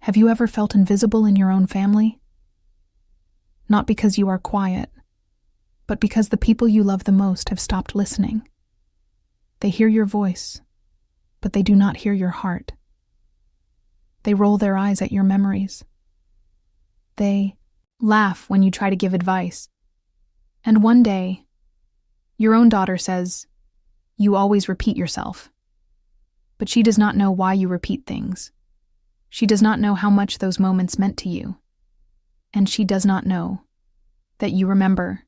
Have you ever felt invisible in your own family? Not because you are quiet, but because the people you love the most have stopped listening. They hear your voice, but they do not hear your heart. They roll their eyes at your memories. They laugh when you try to give advice. And one day, your own daughter says, "You always repeat yourself." But she does not know why you repeat things. She does not know how much those moments meant to you. And she does not know that you remember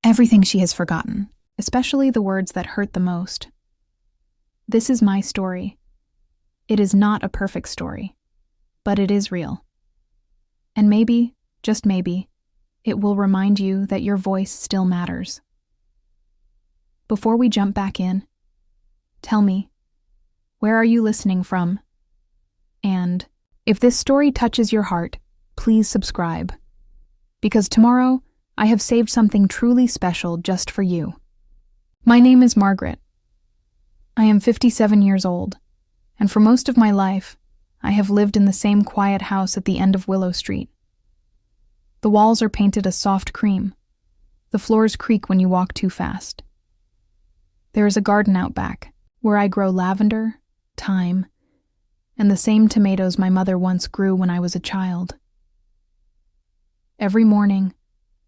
everything she has forgotten, especially the words that hurt the most. This is my story. It is not a perfect story, but it is real. And maybe, just maybe, it will remind you that your voice still matters. Before we jump back in, tell me, where are you listening from? And if this story touches your heart, please subscribe. Because tomorrow, I have saved something truly special just for you. My name is Margaret. I am 57 years old, and for most of my life, I have lived in the same quiet house at the end of Willow Street. The walls are painted a soft cream. The floors creak when you walk too fast. There is a garden out back, where I grow lavender, thyme, and the same tomatoes my mother once grew when I was a child. Every morning,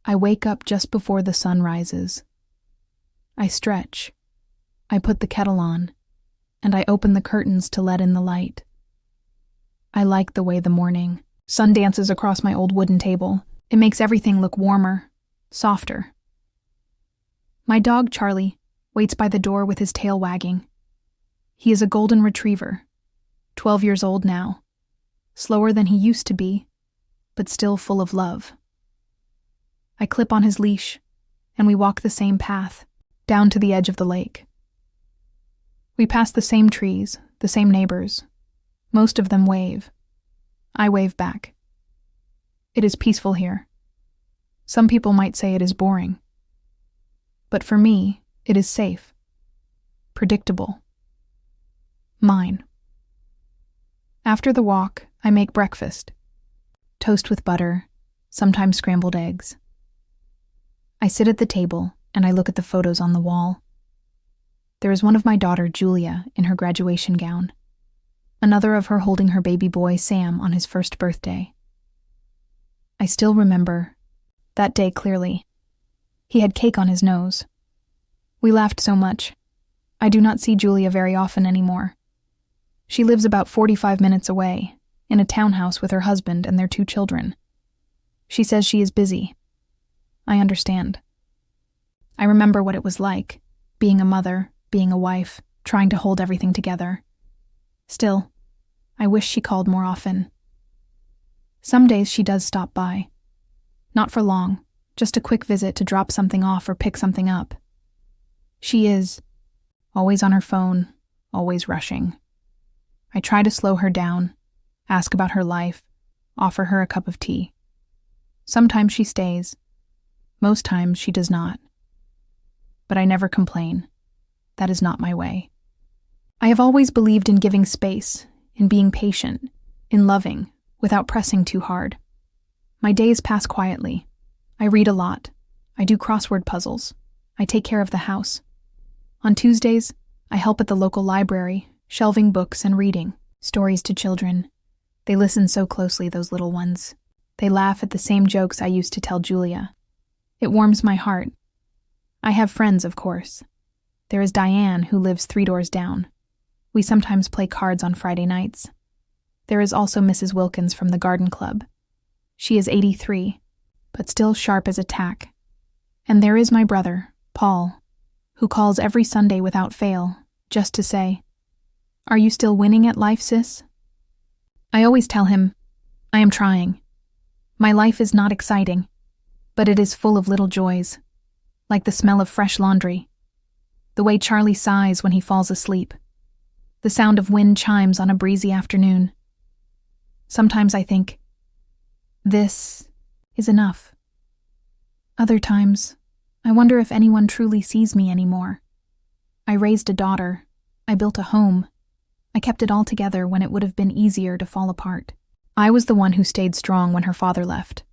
I wake up just before the sun rises. I stretch. I put the kettle on, and I open the curtains to let in the light. I like the way the morning sun dances across my old wooden table. It makes everything look warmer, softer. My dog, Charlie, waits by the door with his tail wagging. He is a golden retriever, 12 years old now, slower than he used to be, but still full of love. I clip on his leash, and we walk the same path, down to the edge of the lake. We pass the same trees, the same neighbors. Most of them wave. I wave back. It is peaceful here. Some people might say it is boring. But for me, it is safe, predictable, mine. After the walk, I make breakfast. Toast with butter, sometimes scrambled eggs. I sit at the table and I look at the photos on the wall. There is one of my daughter, Julia, in her graduation gown. Another of her holding her baby boy, Sam, on his first birthday. I still remember that day clearly. He had cake on his nose. We laughed so much. I do not see Julia very often anymore. She lives about 45 minutes away, in a townhouse with her husband and their 2 children. She says she is busy. I understand. I remember what it was like, being a mother, being a wife, trying to hold everything together. Still, I wish she called more often. Some days she does stop by. Not for long, just a quick visit to drop something off or pick something up. She is always on her phone, always rushing. I try to slow her down, ask about her life, offer her a cup of tea. Sometimes she stays. Most times she does not. But I never complain. That is not my way. I have always believed in giving space, in being patient, in loving, without pressing too hard. My days pass quietly. I read a lot. I do crossword puzzles. I take care of the house. On Tuesdays, I help at the local library, shelving books and reading stories to children. They listen so closely, those little ones. They laugh at the same jokes I used to tell Julia. It warms my heart. I have friends, of course. There is Diane, who lives 3 doors down. We sometimes play cards on Friday nights. There is also Mrs. Wilkins from the garden club. She is 83, but still sharp as a tack. And there is my brother, Paul, who calls every Sunday without fail, just to say, "Are you still winning at life, sis?" I always tell him, I am trying. My life is not exciting, but it is full of little joys, like the smell of fresh laundry, the way Charlie sighs when he falls asleep, the sound of wind chimes on a breezy afternoon. Sometimes I think, this is enough. Other times, I wonder if anyone truly sees me anymore. I raised a daughter. I built a home. I kept it all together when it would have been easier to fall apart. I was the one who stayed strong when her father left.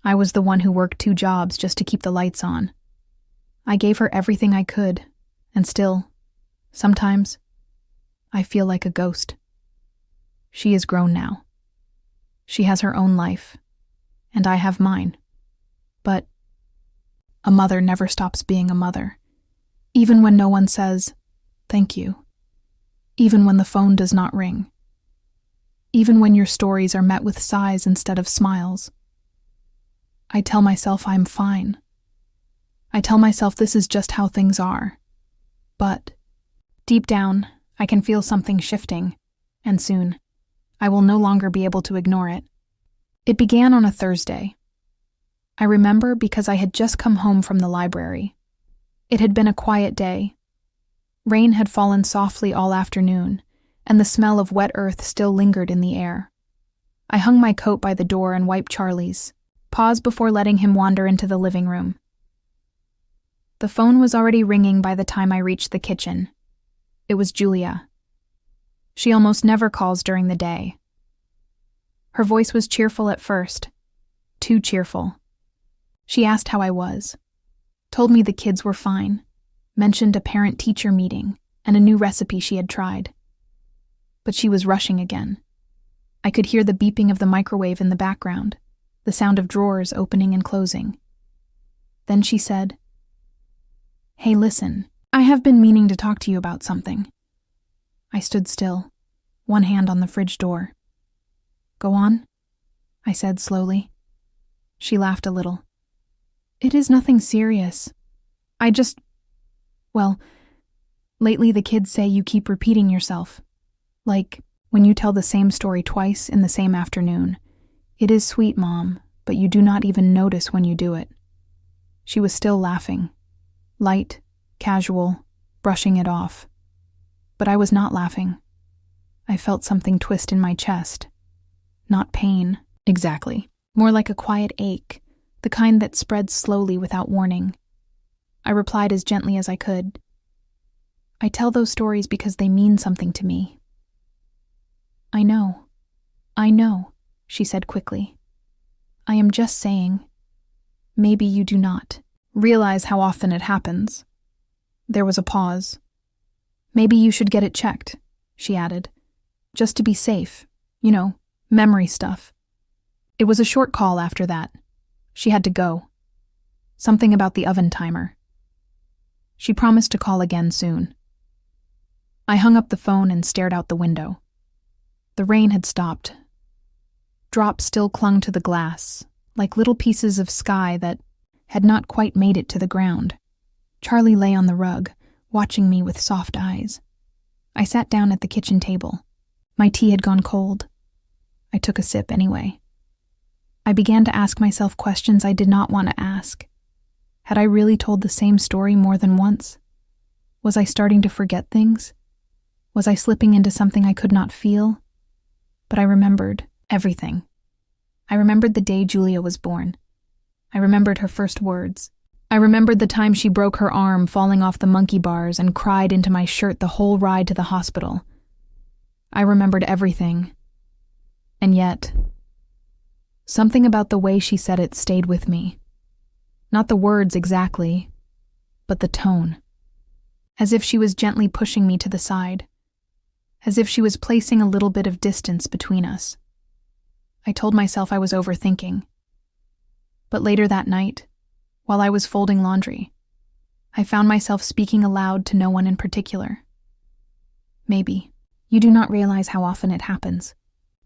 I was the one who worked 2 jobs just to keep the lights on. I gave her everything I could, and still, sometimes, I feel like a ghost. She is grown now. She has her own life, and I have mine. But a mother never stops being a mother, even when no one says, "Thank you." Even when the phone does not ring. Even when your stories are met with sighs instead of smiles. I tell myself I'm fine. I tell myself this is just how things are. But deep down, I can feel something shifting, and soon, I will no longer be able to ignore it. It began on a Thursday. I remember because I had just come home from the library. It had been a quiet day. Rain had fallen softly all afternoon, and the smell of wet earth still lingered in the air. I hung my coat by the door and wiped Charlie's, paused before letting him wander into the living room. The phone was already ringing by the time I reached the kitchen. It was Julia. She almost never calls during the day. Her voice was cheerful at first, too cheerful. She asked how I was, told me the kids were fine, mentioned a parent-teacher meeting and a new recipe she had tried. But she was rushing again. I could hear the beeping of the microwave in the background, the sound of drawers opening and closing. Then she said, "Hey, listen, I have been meaning to talk to you about something." I stood still, one hand on the fridge door. "Go on," I said slowly. She laughed a little. "It is nothing serious. Well, lately the kids say you keep repeating yourself. Like, when you tell the same story twice in the same afternoon. It is sweet, Mom, but you do not even notice when you do it." She was still laughing. Light, casual, brushing it off. But I was not laughing. I felt something twist in my chest. Not pain, exactly. More like a quiet ache, the kind that spreads slowly without warning. I replied as gently as I could. "I tell those stories because they mean something to me." I know, she said quickly. "I am just saying, maybe you do not realize how often it happens." There was a pause. "Maybe you should get it checked," she added. "Just to be safe, memory stuff." It was a short call after that. She had to go. Something about the oven timer. She promised to call again soon. I hung up the phone and stared out the window. The rain had stopped. Drops still clung to the glass, like little pieces of sky that had not quite made it to the ground. Charlie lay on the rug, watching me with soft eyes. I sat down at the kitchen table. My tea had gone cold. I took a sip anyway. I began to ask myself questions I did not want to ask. Had I really told the same story more than once? Was I starting to forget things? Was I slipping into something I could not feel? But I remembered everything. I remembered the day Julia was born. I remembered her first words. I remembered the time she broke her arm falling off the monkey bars and cried into my shirt the whole ride to the hospital. I remembered everything. And yet, something about the way she said it stayed with me. Not the words exactly, but the tone. As if she was gently pushing me to the side. As if she was placing a little bit of distance between us. I told myself I was overthinking. But later that night, while I was folding laundry, I found myself speaking aloud to no one in particular. "Maybe you do not realize how often it happens."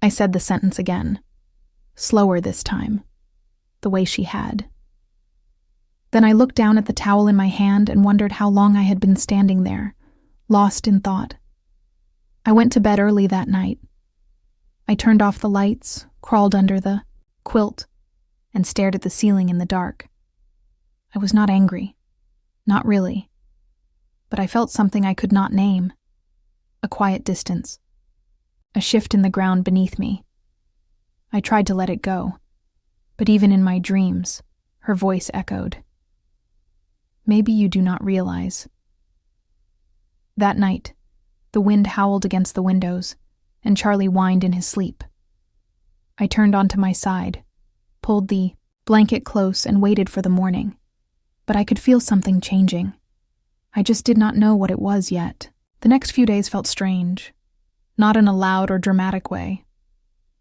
I said the sentence again, slower this time, the way she had. Then I looked down at the towel in my hand and wondered how long I had been standing there, lost in thought. I went to bed early that night. I turned off the lights, crawled under the quilt, and stared at the ceiling in the dark. I was not angry. Not really. But I felt something I could not name. A quiet distance. A shift in the ground beneath me. I tried to let it go, but even in my dreams, her voice echoed. "Maybe you do not realize." That night, the wind howled against the windows, and Charlie whined in his sleep. I turned onto my side, pulled the blanket close, and waited for the morning. But I could feel something changing. I just did not know what it was yet. The next few days felt strange, not in a loud or dramatic way,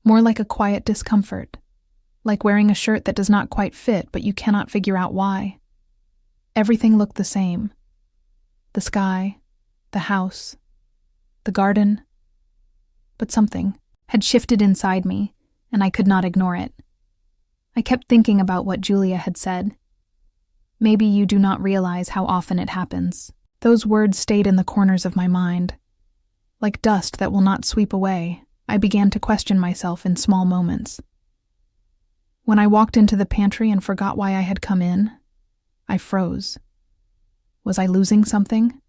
more like a quiet discomfort, like wearing a shirt that does not quite fit but you cannot figure out why. Everything looked the same. The sky, the house, the garden. But something had shifted inside me, and I could not ignore it. I kept thinking about what Julia had said. Maybe you do not realize how often it happens. Those words stayed in the corners of my mind. Like dust that will not sweep away, I began to question myself in small moments. When I walked into the pantry and forgot why I had come in, I froze. Was I losing something?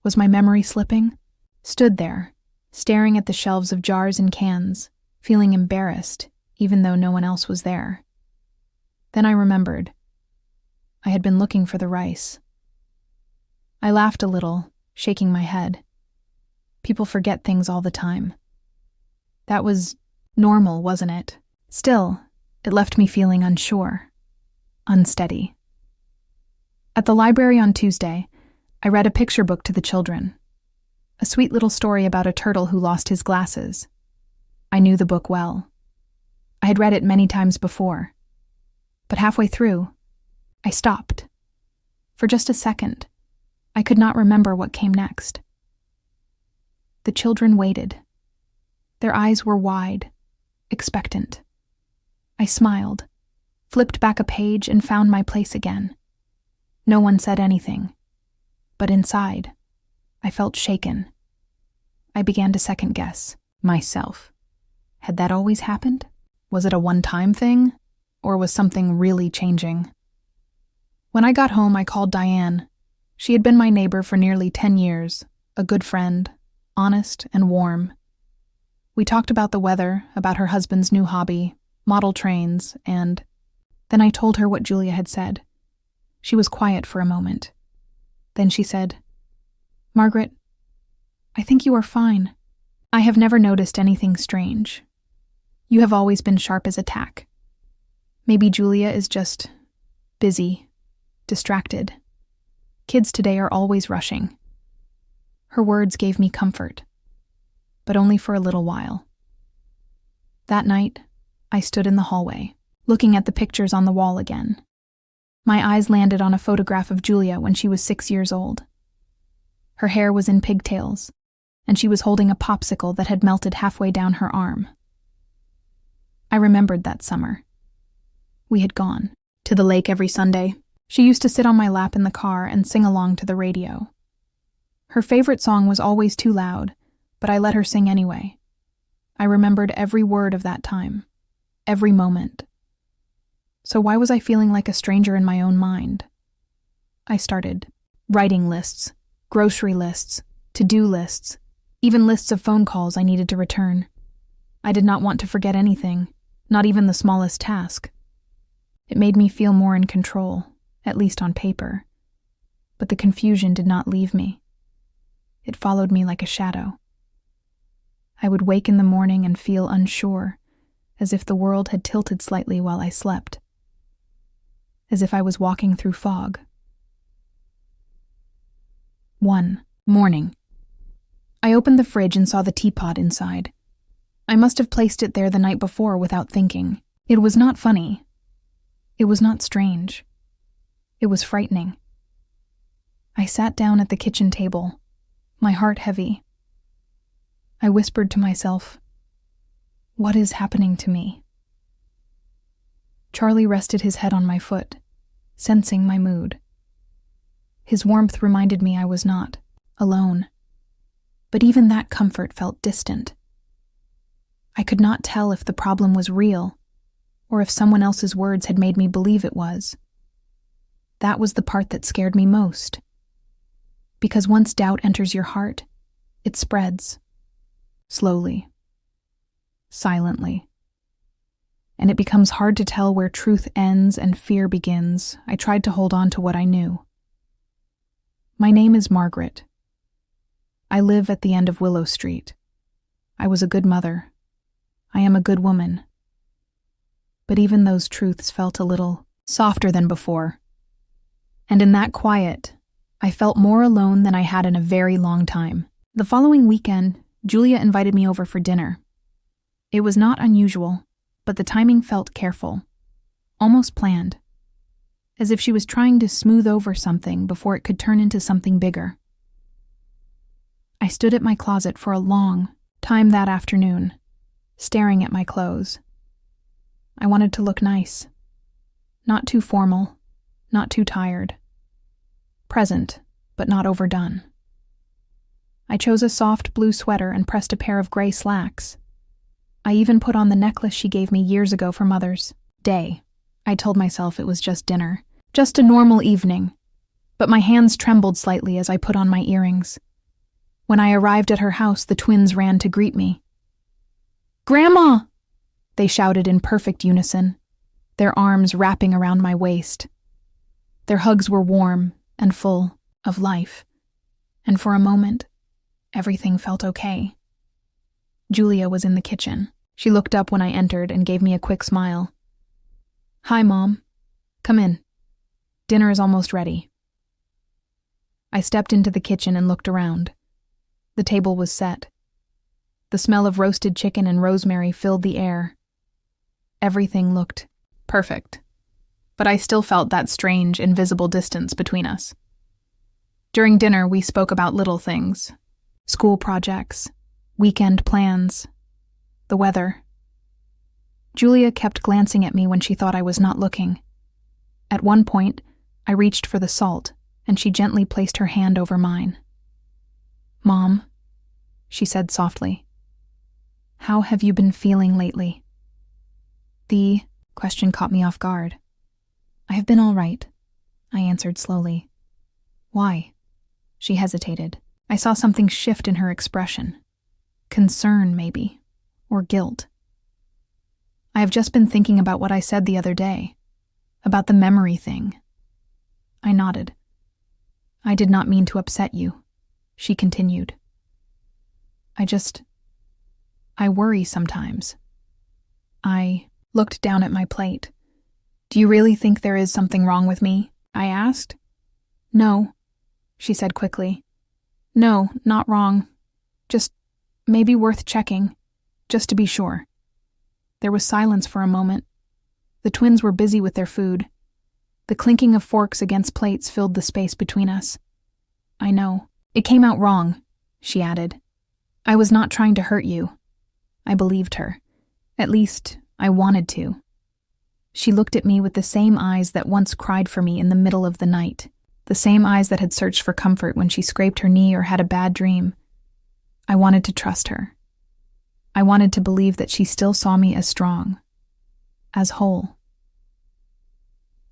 Was my memory slipping? Stood there, staring at the shelves of jars and cans, feeling embarrassed, even though no one else was there. Then I remembered. I had been looking for the rice. I laughed a little, shaking my head. People forget things all the time. That was normal, wasn't it? Still, it left me feeling unsure, unsteady. At the library on Tuesday, I read a picture book to the children. A sweet little story about a turtle who lost his glasses. I knew the book well. I had read it many times before. But halfway through, I stopped. For just a second, I could not remember what came next. The children waited. Their eyes were wide, expectant. I smiled, flipped back a page, and found my place again. No one said anything, but inside, I felt shaken. I began to second-guess myself. Had that always happened? Was it a one-time thing, or was something really changing? When I got home, I called Diane. She had been my neighbor for nearly 10 years, a good friend, honest and warm. We talked about the weather, about her husband's new hobby, model trains, and then I told her what Julia had said. She was quiet for a moment. Then she said, "Margaret, I think you are fine. I have never noticed anything strange. You have always been sharp as a tack. Maybe Julia is just busy, distracted. Kids today are always rushing." Her words gave me comfort, but only for a little while. That night, I stood in the hallway, looking at the pictures on the wall again. My eyes landed on a photograph of Julia when she was 6 years old. Her hair was in pigtails, and she was holding a popsicle that had melted halfway down her arm. I remembered that summer. We had gone to the lake every Sunday. She used to sit on my lap in the car and sing along to the radio. Her favorite song was always too loud, but I let her sing anyway. I remembered every word of that time, every moment. So why was I feeling like a stranger in my own mind? I started writing lists, grocery lists, to-do lists, even lists of phone calls I needed to return. I did not want to forget anything, not even the smallest task. It made me feel more in control, at least on paper. But the confusion did not leave me. It followed me like a shadow. I would wake in the morning and feel unsure, as if the world had tilted slightly while I slept. As if I was walking through fog. 1. Morning. I opened the fridge and saw the teapot inside. I must have placed it there the night before without thinking. It was not funny. It was not strange. It was frightening. I sat down at the kitchen table, my heart heavy. I whispered to myself, "What is happening to me?" Charlie rested his head on my foot, sensing my mood. His warmth reminded me I was not alone. But even that comfort felt distant. I could not tell if the problem was real, or if someone else's words had made me believe it was. That was the part that scared me most. Because once doubt enters your heart, it spreads. Slowly. Silently. And it becomes hard to tell where truth ends and fear begins. I tried to hold on to what I knew. My name is Margaret. I live at the end of Willow Street. I was a good mother. I am a good woman. but even those truths felt a little softer than before. And in that quiet, I felt more alone than I had in a very long time. The following weekend, Julia invited me over for dinner. It was not unusual, but the timing felt careful, almost planned, as if she was trying to smooth over something before it could turn into something bigger. I stood at my closet for a long time that afternoon, staring at my clothes. I wanted to look nice. Not too formal, not too tired. Present, but not overdone. I chose a soft blue sweater and pressed a pair of gray slacks. I even put on the necklace she gave me years ago for Mother's Day. I told myself it was just dinner, just a normal evening, but my hands trembled slightly as I put on my earrings. When I arrived at her house, the twins ran to greet me. "Grandma!" they shouted in perfect unison, their arms wrapping around my waist. Their hugs were warm and full of life, and for a moment, everything felt okay. Julia was in the kitchen. She looked up when I entered and gave me a quick smile. "Hi, Mom. Come in. Dinner is almost ready." I stepped into the kitchen and looked around. The table was set. The smell of roasted chicken and rosemary filled the air. Everything looked perfect, but I still felt that strange, invisible distance between us. During dinner, we spoke about little things: school projects, weekend plans, the weather. Julia kept glancing at me when she thought I was not looking. At one point, I reached for the salt, and she gently placed her hand over mine. "Mom," she said softly, "how have you been feeling lately?" The question caught me off guard. "I have been all right," I answered slowly. "Why?" She hesitated. I saw something shift in her expression. Concern, maybe, or guilt. "I have just been thinking about what I said the other day, about the memory thing." I nodded. "I did not mean to upset you," she continued. I worry sometimes." I looked down at my plate. "Do you really think there is something wrong with me?" I asked. "No," she said quickly. "No, not wrong. Just maybe worth checking, just to be sure." There was silence for a moment. The twins were busy with their food. The clinking of forks against plates filled the space between us. "I know. It came out wrong," she added. "I was not trying to hurt you." I believed her. At least, I wanted to. She looked at me with the same eyes that once cried for me in the middle of the night, the same eyes that had searched for comfort when she scraped her knee or had a bad dream. I wanted to trust her. I wanted to believe that she still saw me as strong, as whole.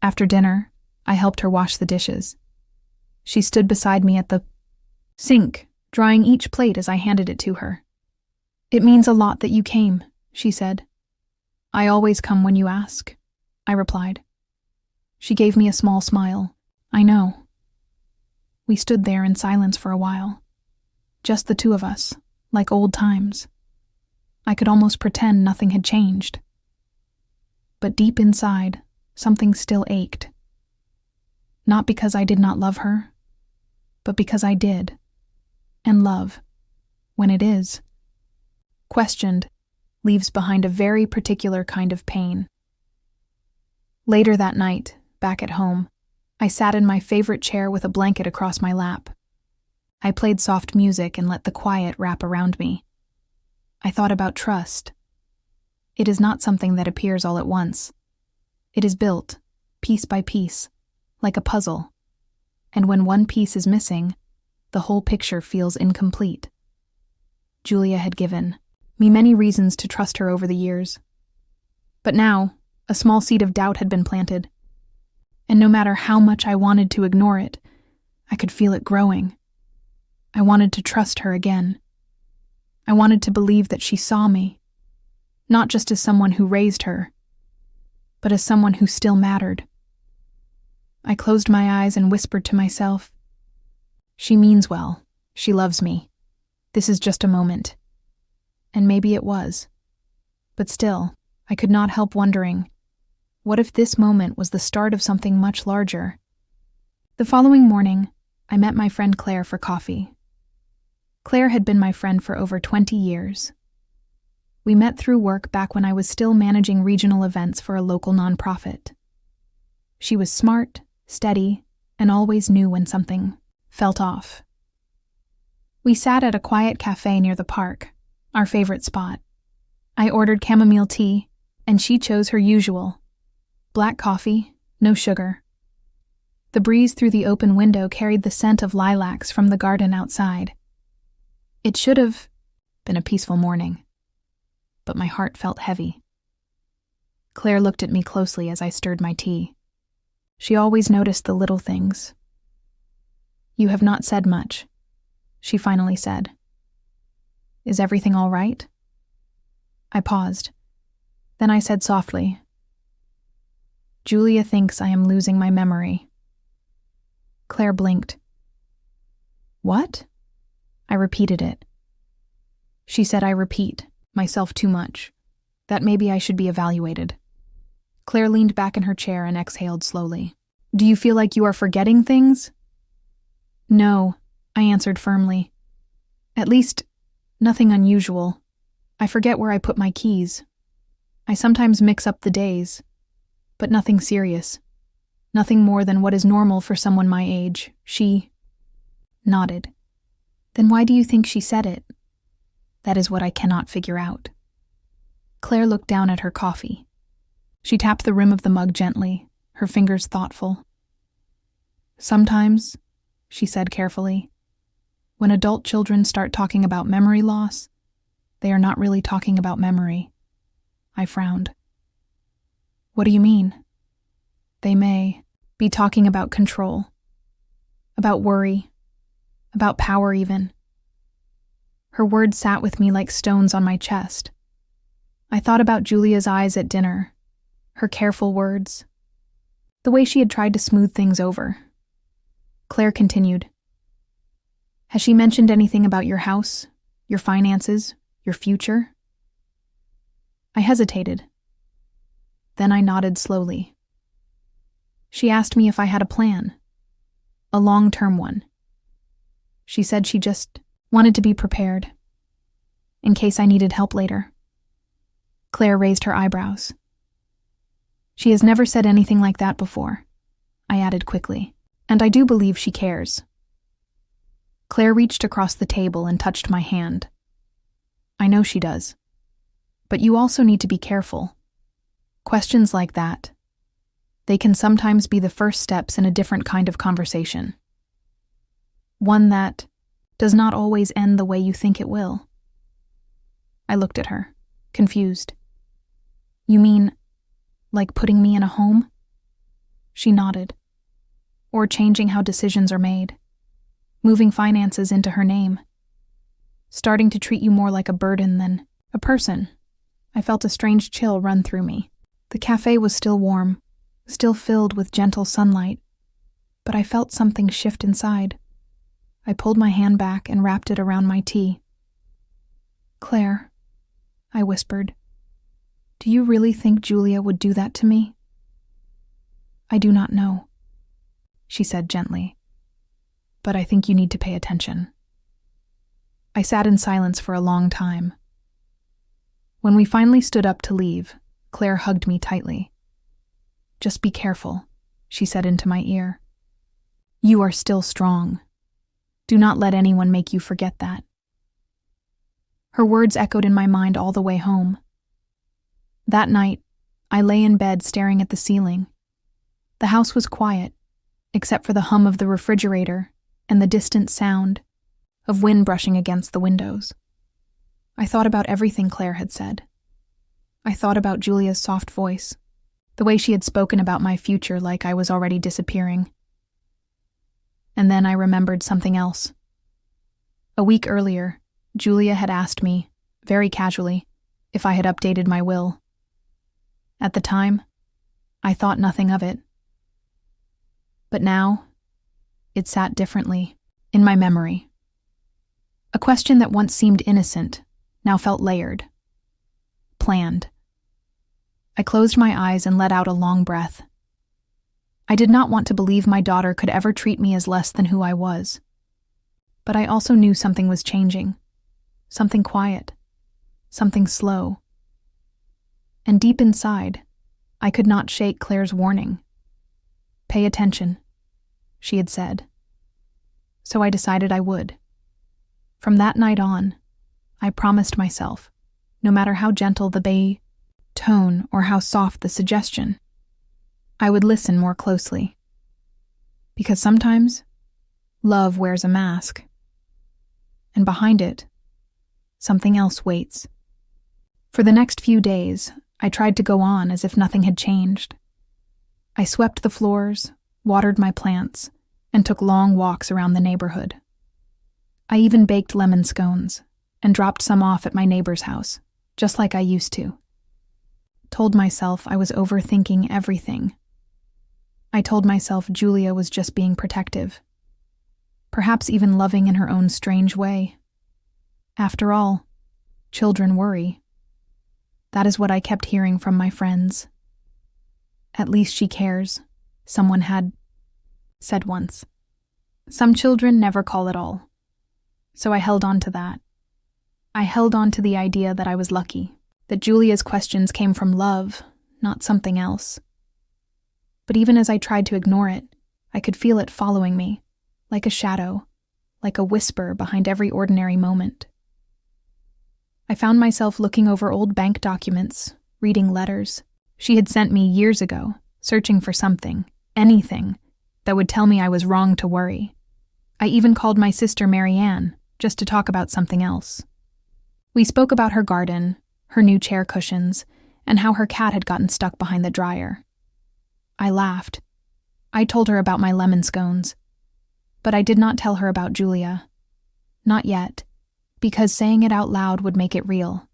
After dinner, I helped her wash the dishes. She stood beside me at the sink, drying each plate as I handed it to her. "It means a lot that you came," she said. "I always come when you ask," I replied. She gave me a small smile. "I know." We stood there in silence for a while. Just the two of us, like old times. I could almost pretend nothing had changed. But deep inside, something still ached. Not because I did not love her, but because I did. And love, when it is questioned, leaves behind a very particular kind of pain. Later that night, back at home, I sat in my favorite chair with a blanket across my lap. I played soft music and let the quiet wrap around me. I thought about trust. It is not something that appears all at once. It is built, piece by piece, like a puzzle. And when one piece is missing, the whole picture feels incomplete. Julia had given me many reasons to trust her over the years. But now, a small seed of doubt had been planted. And no matter how much I wanted to ignore it, I could feel it growing. I wanted to trust her again. I wanted to believe that she saw me, not just as someone who raised her, but as someone who still mattered. I closed my eyes and whispered to myself, "She means well. She loves me. This is just a moment." And maybe it was. But still, I could not help wondering, What if this moment was the start of something much larger? The following morning, I met my friend Claire for coffee. Claire had been my friend for over 20 years. We met through work back when I was still managing regional events for a local nonprofit. She was smart, steady, and always knew when something felt off. We sat at a quiet cafe near the park, our favorite spot. I ordered chamomile tea, and she chose her usual: black coffee, no sugar. The breeze through the open window carried the scent of lilacs from the garden outside. It should have been a peaceful morning, but my heart felt heavy. Claire looked at me closely as I stirred my tea. She always noticed the little things. "You have not said much," she finally said. "Is everything all right?" I paused. Then I said softly, "Julia thinks I am losing my memory." Claire blinked. "What?" I repeated it. She said I repeat myself too much, that maybe I should be evaluated. Claire leaned back in her chair and exhaled slowly. "Do you feel like you are forgetting things?" "No," I answered firmly. "At least, nothing unusual. I forget where I put my keys. I sometimes mix up the days, but nothing serious. Nothing more than what is normal for someone my age." She nodded. "Then why do you think she said it?" "That is what I cannot figure out." Claire looked down at her coffee. She tapped the rim of the mug gently, her fingers thoughtful. "Sometimes," she said carefully, "when adult children start talking about memory loss, they are not really talking about memory." I frowned. "What do you mean?" "They may be talking about control, about worry, about power even." Her words sat with me like stones on my chest. I thought about Julia's eyes at dinner, her careful words, the way she had tried to smooth things over. Claire continued, "Has she mentioned anything about your house, your finances, your future?" I hesitated. Then I nodded slowly. She asked me if I had a plan, a long-term one. She said she just wanted to be prepared, in case I needed help later. Claire raised her eyebrows. "She has never said anything like that before," I added quickly, "and I do believe she cares." Claire reached across the table and touched my hand. "I know she does. But you also need to be careful. Questions like that, they can sometimes be the first steps in a different kind of conversation. One that does not always end the way you think it will." I looked at her, confused. "You mean, like putting me in a home?" She nodded. "Or changing how decisions are made, moving finances into her name, starting to treat you more like a burden than a person." I felt a strange chill run through me. The cafe was still warm, still filled with gentle sunlight, but I felt something shift inside. I pulled my hand back and wrapped it around my tea. "Claire," I whispered, "do you really think Julia would do that to me?" "I do not know," she said gently, "but I think you need to pay attention." I sat in silence for a long time. When we finally stood up to leave, Claire hugged me tightly. "Just be careful," she said into my ear. "You are still strong. Do not let anyone make you forget that." Her words echoed in my mind all the way home. That night, I lay in bed staring at the ceiling. The house was quiet, except for the hum of the refrigerator and the distant sound of wind brushing against the windows. I thought about everything Claire had said. I thought about Julia's soft voice, the way she had spoken about my future like I was already disappearing. And then I remembered something else. A week earlier, Julia had asked me, very casually, if I had updated my will. At the time, I thought nothing of it. But now, it sat differently in my memory. A question that once seemed innocent now felt layered, planned. I closed my eyes and let out a long breath. I did not want to believe my daughter could ever treat me as less than who I was. But I also knew something was changing. Something quiet. Something slow. And deep inside, I could not shake Claire's warning. "Pay attention," she had said. So I decided I would. From that night on, I promised myself, no matter how gentle the tone or how soft the suggestion, I would listen more closely. Because sometimes, love wears a mask. And behind it, something else waits. For the next few days, I tried to go on as if nothing had changed. I swept the floors, watered my plants, and took long walks around the neighborhood. I even baked lemon scones and dropped some off at my neighbor's house, just like I used to. Told myself I was overthinking everything. I told myself Julia was just being protective, perhaps even loving in her own strange way. After all, children worry. That is what I kept hearing from my friends. "At least she cares," someone had said once. Some children never call at all. So I held on to that. I held on to the idea that I was lucky, that Julia's questions came from love, not something else. But even as I tried to ignore it, I could feel it following me, like a shadow, like a whisper behind every ordinary moment. I found myself looking over old bank documents, reading letters she had sent me years ago, searching for something, anything, that would tell me I was wrong to worry. I even called my sister Marianne, just to talk about something else. We spoke about her garden, her new chair cushions, and how her cat had gotten stuck behind the dryer. I laughed. I told her about my lemon scones. But I did not tell her about Julia. Not yet, because saying it out loud would make it real,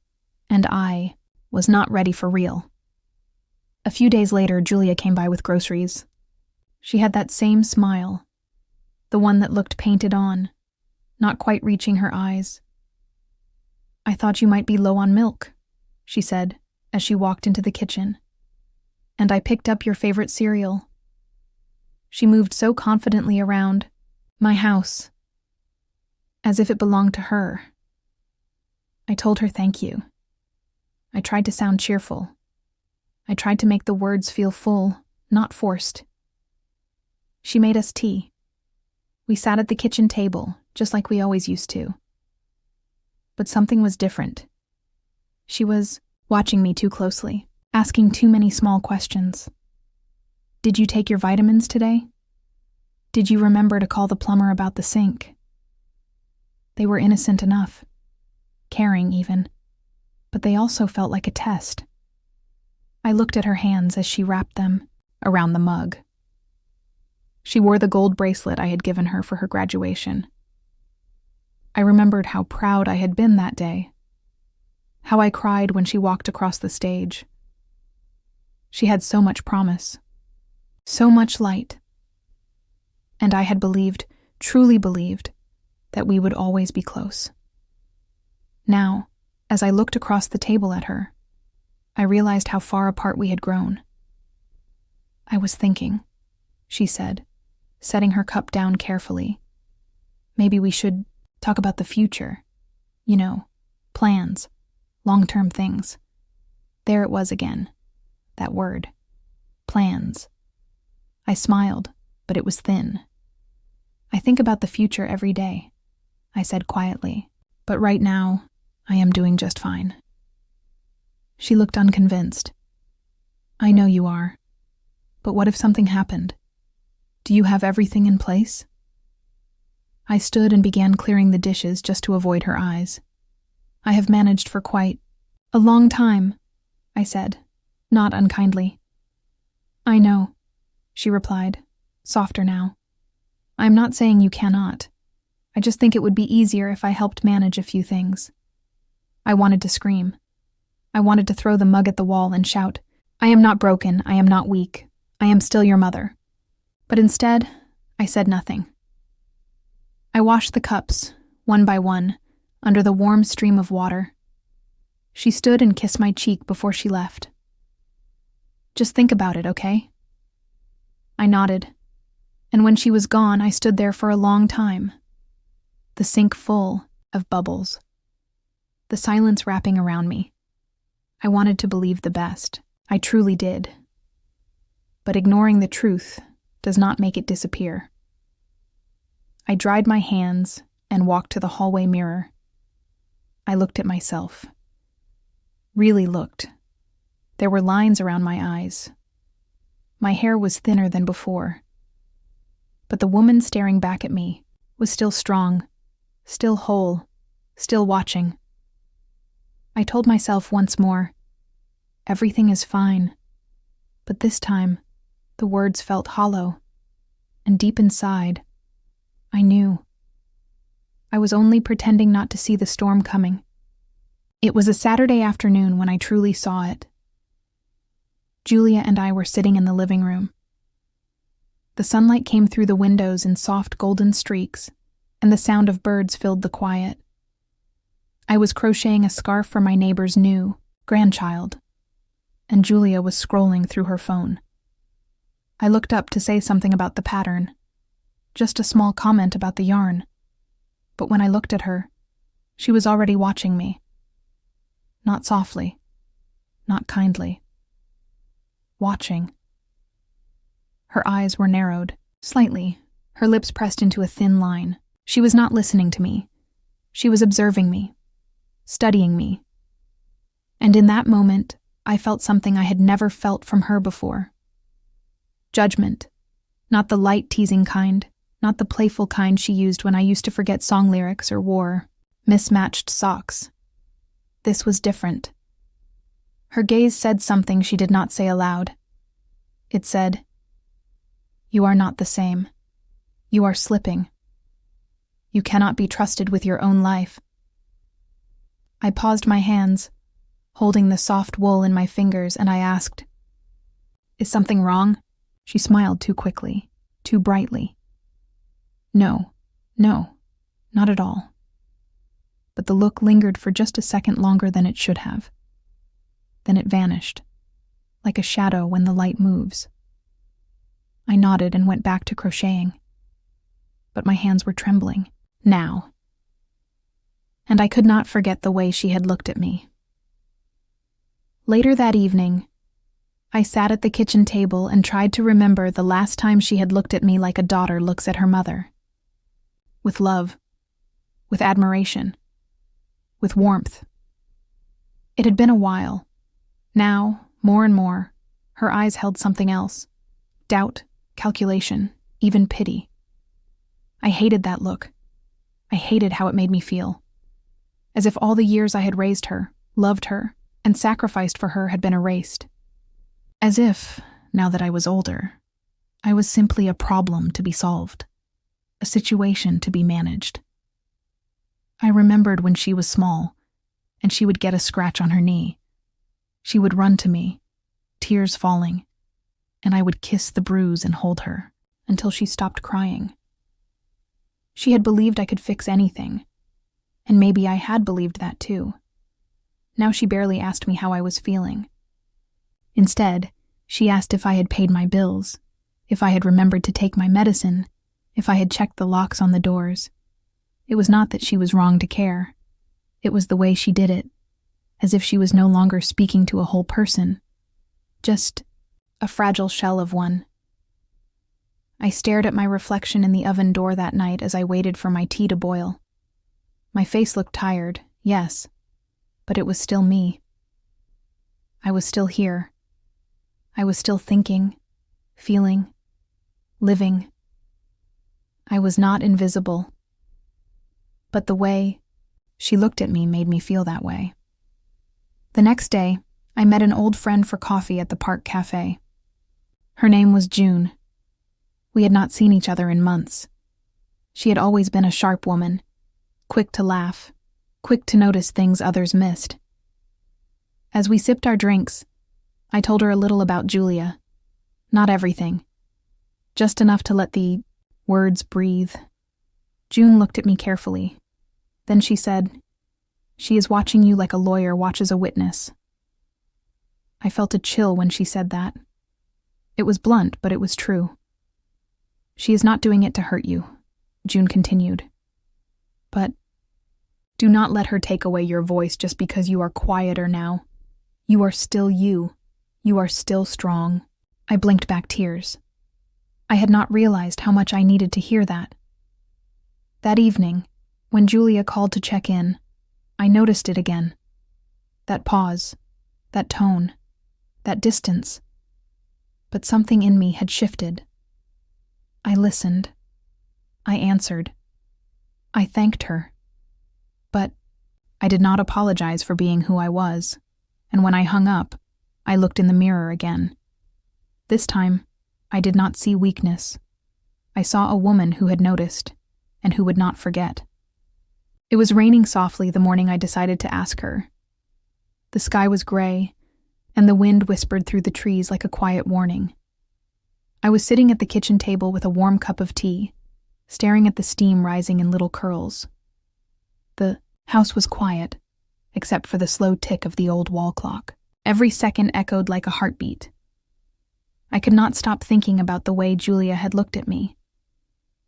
and I was not ready for real. A few days later, Julia came by with groceries. She had that same smile, the one that looked painted on, not quite reaching her eyes. "I thought you might be low on milk," she said as she walked into the kitchen. "And I picked up your favorite cereal." She moved so confidently around my house, as if it belonged to her. I told her thank you. I tried to sound cheerful. I tried to make the words feel full, not forced. She made us tea. We sat at the kitchen table, just like we always used to. But something was different. She was watching me too closely, asking too many small questions. "Did you take your vitamins today? Did you remember to call the plumber about the sink?" They were innocent enough, caring even, but they also felt like a test. I looked at her hands as she wrapped them around the mug. She wore the gold bracelet I had given her for her graduation. I remembered how proud I had been that day, how I cried when she walked across the stage. She had so much promise, so much light, and I had believed, truly believed, that we would always be close. Now, as I looked across the table at her, I realized how far apart we had grown. "I was thinking," she said, setting her cup down carefully. "Maybe we should talk about the future. You know, plans, long-term things." There it was again, that word, plans. I smiled, but it was thin. "I think about the future every day," I said quietly, "but right now, I am doing just fine." She looked unconvinced. "I know you are. But what if something happened? Do you have everything in place?" I stood and began clearing the dishes just to avoid her eyes. "I have managed for quite a long time," I said, not unkindly. "I know," she replied, softer now. "I am not saying you cannot. I just think it would be easier if I helped manage a few things." I wanted to scream. I wanted to throw the mug at the wall and shout, "I am not broken, I am not weak. I am still your mother." But instead, I said nothing. I washed the cups, one by one, under the warm stream of water. She stood and kissed my cheek before she left. Just think about it, okay? I nodded, and when she was gone, I stood there for a long time. The sink full of bubbles. The silence wrapping around me. I wanted to believe the best. I truly did. But ignoring the truth does not make it disappear. I dried my hands and walked to the hallway mirror. I looked at myself. Really looked. There were lines around my eyes. My hair was thinner than before. But the woman staring back at me was still strong, still whole, still watching. I told myself once more, everything is fine. But this time, the words felt hollow, and deep inside, I knew. I was only pretending not to see the storm coming. It was a Saturday afternoon when I truly saw it. Julia and I were sitting in the living room. The sunlight came through the windows in soft golden streaks, and the sound of birds filled the quiet. I was crocheting a scarf for my neighbor's new grandchild, and Julia was scrolling through her phone. I looked up to say something about the pattern, just a small comment about the yarn. But when I looked at her, she was already watching me. Not softly, not kindly. Watching. Her eyes were narrowed, slightly, her lips pressed into a thin line. She was not listening to me. She was observing me, studying me. And in that moment, I felt something I had never felt from her before. Judgment. Not the light teasing kind, not the playful kind she used when I used to forget song lyrics or wore mismatched socks. This was different. Her gaze said something she did not say aloud. It said, "You are not the same. You are slipping. You cannot be trusted with your own life." I paused my hands, holding the soft wool in my fingers, and I asked, "Is something wrong?" She smiled too quickly, too brightly. No, not at all. But the look lingered for just a second longer than it should have. Then it vanished, like a shadow when the light moves. I nodded and went back to crocheting. But my hands were trembling, now. And I could not forget the way she had looked at me. Later that evening, I sat at the kitchen table and tried to remember the last time she had looked at me like a daughter looks at her mother. With love, with admiration, with warmth. It had been a while. Now, more and more, her eyes held something else. Doubt, calculation, even pity. I hated that look. I hated how it made me feel. As if all the years I had raised her, loved her, and sacrificed for her had been erased. As if, now that I was older, I was simply a problem to be solved, a situation to be managed. I remembered when she was small, and she would get a scratch on her knee. She would run to me, tears falling, and I would kiss the bruise and hold her until she stopped crying. She had believed I could fix anything, and maybe I had believed that too. Now she barely asked me how I was feeling. Instead, she asked if I had paid my bills, if I had remembered to take my medicine, if I had checked the locks on the doors. It was not that she was wrong to care. It was the way she did it, as if she was no longer speaking to a whole person, just a fragile shell of one. I stared at my reflection in the oven door that night as I waited for my tea to boil. My face looked tired, yes, but it was still me. I was still here. I was still thinking, feeling, living. I was not invisible. But the way she looked at me made me feel that way. The next day, I met an old friend for coffee at the park cafe. Her name was June. We had not seen each other in months. She had always been a sharp woman, quick to laugh, quick to notice things others missed. As we sipped our drinks, I told her a little about Julia. Not everything. Just enough to let the words breathe. June looked at me carefully. Then she said, "She is watching you like a lawyer watches a witness." I felt a chill when she said that, It was blunt, but it was true. She is not doing it to hurt you, June continued. But do not let her take away your voice just because you are quieter now. You are still you. You are still strong. I blinked back tears. I had not realized how much I needed to hear that. That evening, when Julia called to check in, I noticed it again. That pause, that tone, that distance. But something in me had shifted. I listened. I answered. I thanked her. But I did not apologize for being who I was, and when I hung up, I looked in the mirror again. This time, I did not see weakness. I saw a woman who had noticed, and who would not forget. It was raining softly the morning I decided to ask her. The sky was gray, and the wind whispered through the trees like a quiet warning. I was sitting at the kitchen table with a warm cup of tea, staring at the steam rising in little curls. The house was quiet, except for the slow tick of the old wall clock. Every second echoed like a heartbeat. I could not stop thinking about the way Julia had looked at me.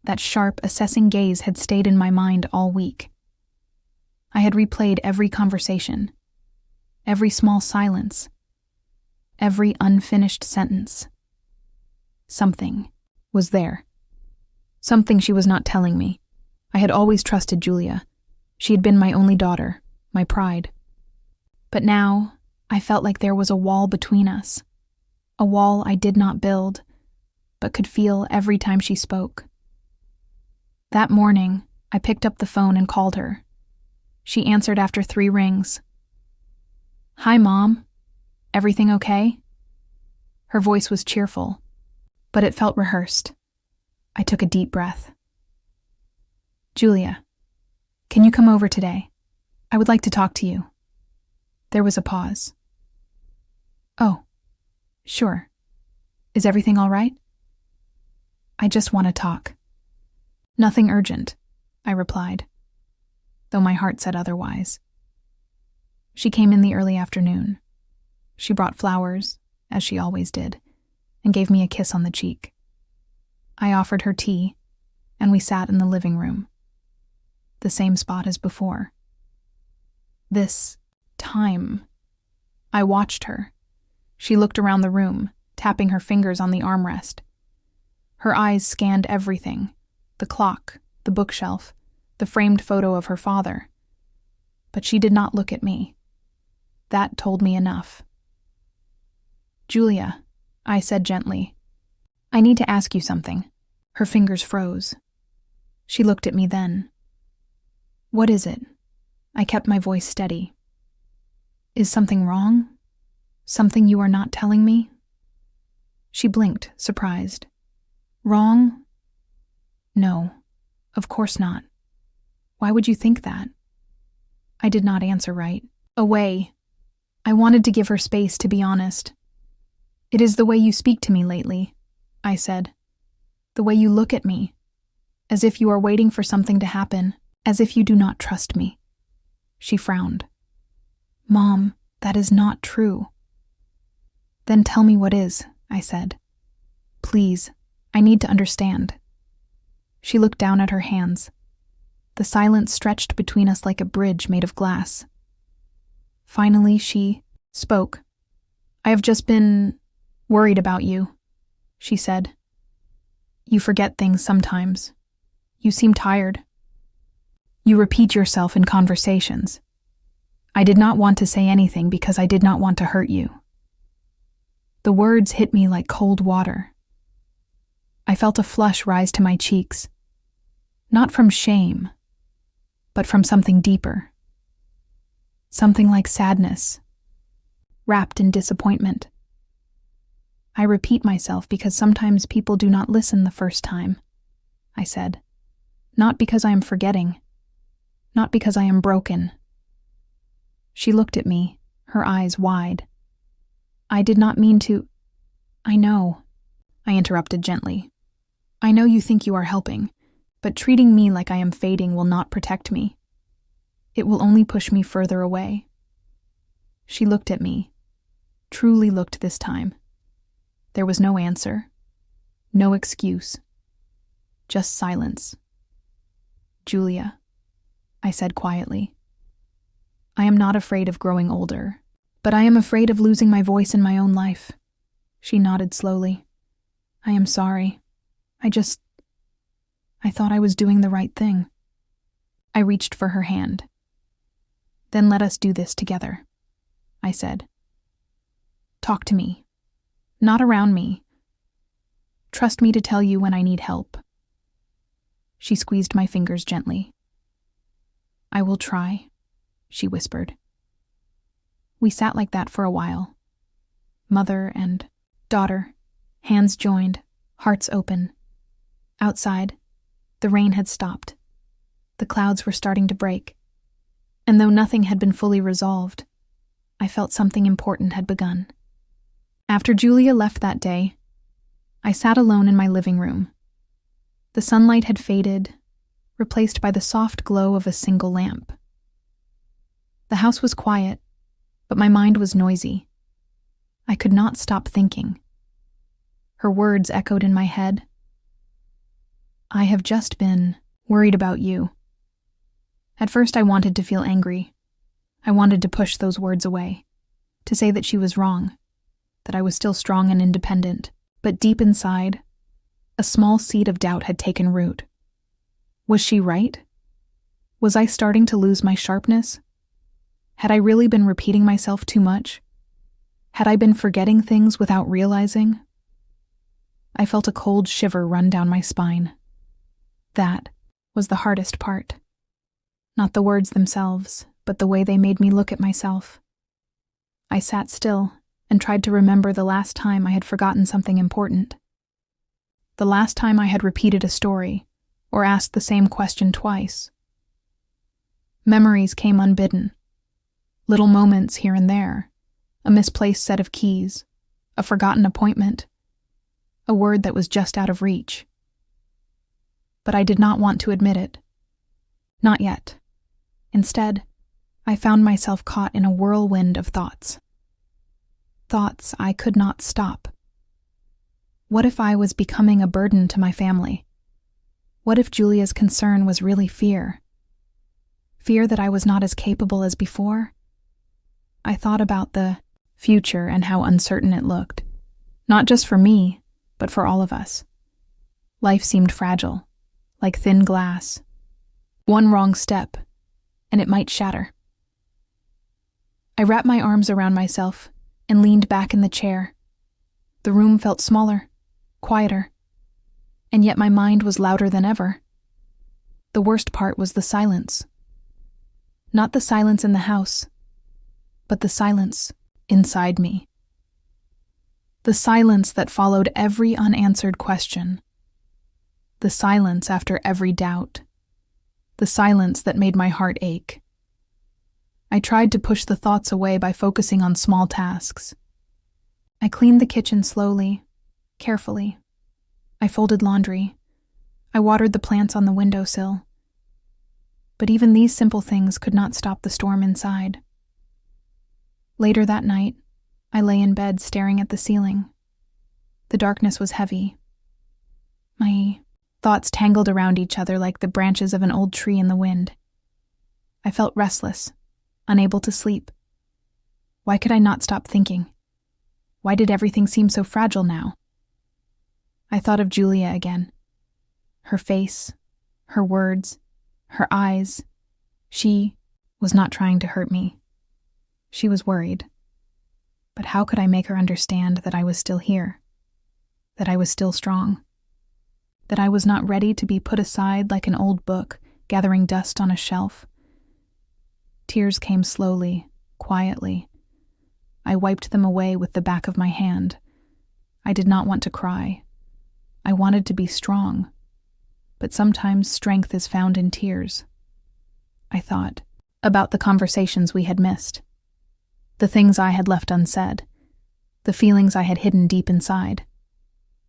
That sharp, assessing gaze had stayed in my mind all week. I had replayed every conversation, every small silence, every unfinished sentence. Something was there. Something she was not telling me. I had always trusted Julia. She had been my only daughter, my pride. But now, I felt like there was a wall between us. A wall I did not build, but could feel every time she spoke. That morning, I picked up the phone and called her. She answered after 3 rings. "Hi, Mom. Everything okay?" Her voice was cheerful, but it felt rehearsed. I took a deep breath. "Julia, can you come over today? I would like to talk to you." There was a pause. "Oh, sure. Is everything all right?" "I just want to talk." "Nothing urgent," I replied, though my heart said otherwise. She came in the early afternoon. She brought flowers, as she always did, and gave me a kiss on the cheek. I offered her tea, and we sat in the living room. The same spot as before. This time. I watched her. She looked around the room, tapping her fingers on the armrest. Her eyes scanned everything, the clock, the bookshelf, the framed photo of her father. But she did not look at me. That told me enough. "Julia," I said gently, "I need to ask you something." Her fingers froze. She looked at me then. "What is it?" I kept my voice steady. "Is something wrong? Something you are not telling me?" She blinked, surprised. "Wrong? No, of course not. Why would you think that?" I did not answer right. Away. I wanted to give her space to be honest. "It is the way you speak to me lately," I said. "The way you look at me, as if you are waiting for something to happen, as if you do not trust me." She frowned. "Mom, that is not true." "Then tell me what is," I said. "Please, I need to understand." She looked down at her hands. The silence stretched between us like a bridge made of glass. Finally, she spoke. "I have just been worried about you," she said. "You forget things sometimes. You seem tired. You repeat yourself in conversations. I did not want to say anything because I did not want to hurt you." The words hit me like cold water. I felt a flush rise to my cheeks, not from shame, but from something deeper. Something like sadness, wrapped in disappointment. "I repeat myself because sometimes people do not listen the first time," I said. "Not because I am forgetting. Not because I am broken." She looked at me, her eyes wide. "I did not mean to—" "I know," I interrupted gently. "I know you think you are helping, but treating me like I am fading will not protect me. It will only push me further away." She looked at me, truly looked this time. There was no answer, no excuse, just silence. "Julia," I said quietly, "I am not afraid of growing older, but I am afraid of losing my voice in my own life." She nodded slowly. "I am sorry. I thought I was doing the right thing." I reached for her hand. "Then let us do this together," I said. "Talk to me. Not around me. Trust me to tell you when I need help." She squeezed my fingers gently. "I will try," she whispered. We sat like that for a while. Mother and daughter, hands joined, hearts open. Outside, the rain had stopped. The clouds were starting to break. And though nothing had been fully resolved, I felt something important had begun. After Julia left that day, I sat alone in my living room. The sunlight had faded, replaced by the soft glow of a single lamp. The house was quiet, but my mind was noisy. I could not stop thinking. Her words echoed in my head. "I have just been worried about you." At first I wanted to feel angry. I wanted to push those words away, to say that she was wrong, that I was still strong and independent. But deep inside, a small seed of doubt had taken root. Was she right? Was I starting to lose my sharpness? Had I really been repeating myself too much? Had I been forgetting things without realizing? I felt a cold shiver run down my spine. That was the hardest part. Not the words themselves, but the way they made me look at myself. I sat still and tried to remember the last time I had forgotten something important. The last time I had repeated a story, or asked the same question twice. Memories came unbidden. Little moments here and there, a misplaced set of keys, a forgotten appointment, a word that was just out of reach. But I did not want to admit it. Not yet. Instead, I found myself caught in a whirlwind of thoughts. Thoughts I could not stop. What if I was becoming a burden to my family? What if Julia's concern was really fear? Fear that I was not as capable as before? I thought about the future and how uncertain it looked. Not just for me, but for all of us. Life seemed fragile, like thin glass. One wrong step, and it might shatter. I wrapped my arms around myself and leaned back in the chair. The room felt smaller, quieter, and yet my mind was louder than ever. The worst part was the silence. Not the silence in the house, but the silence inside me. The silence that followed every unanswered question. The silence after every doubt. The silence that made my heart ache. I tried to push the thoughts away by focusing on small tasks. I cleaned the kitchen slowly, carefully. I folded laundry. I watered the plants on the windowsill. But even these simple things could not stop the storm inside. Later that night, I lay in bed staring at the ceiling. The darkness was heavy. My thoughts tangled around each other like the branches of an old tree in the wind. I felt restless, unable to sleep. Why could I not stop thinking? Why did everything seem so fragile now? I thought of Julia again. Her face, her words, her eyes. She was not trying to hurt me. She was worried. But how could I make her understand that I was still here? That I was still strong? That I was not ready to be put aside like an old book gathering dust on a shelf? Tears came slowly, quietly. I wiped them away with the back of my hand. I did not want to cry. I wanted to be strong. But sometimes strength is found in tears. I thought about the conversations we had missed. The things I had left unsaid. The feelings I had hidden deep inside.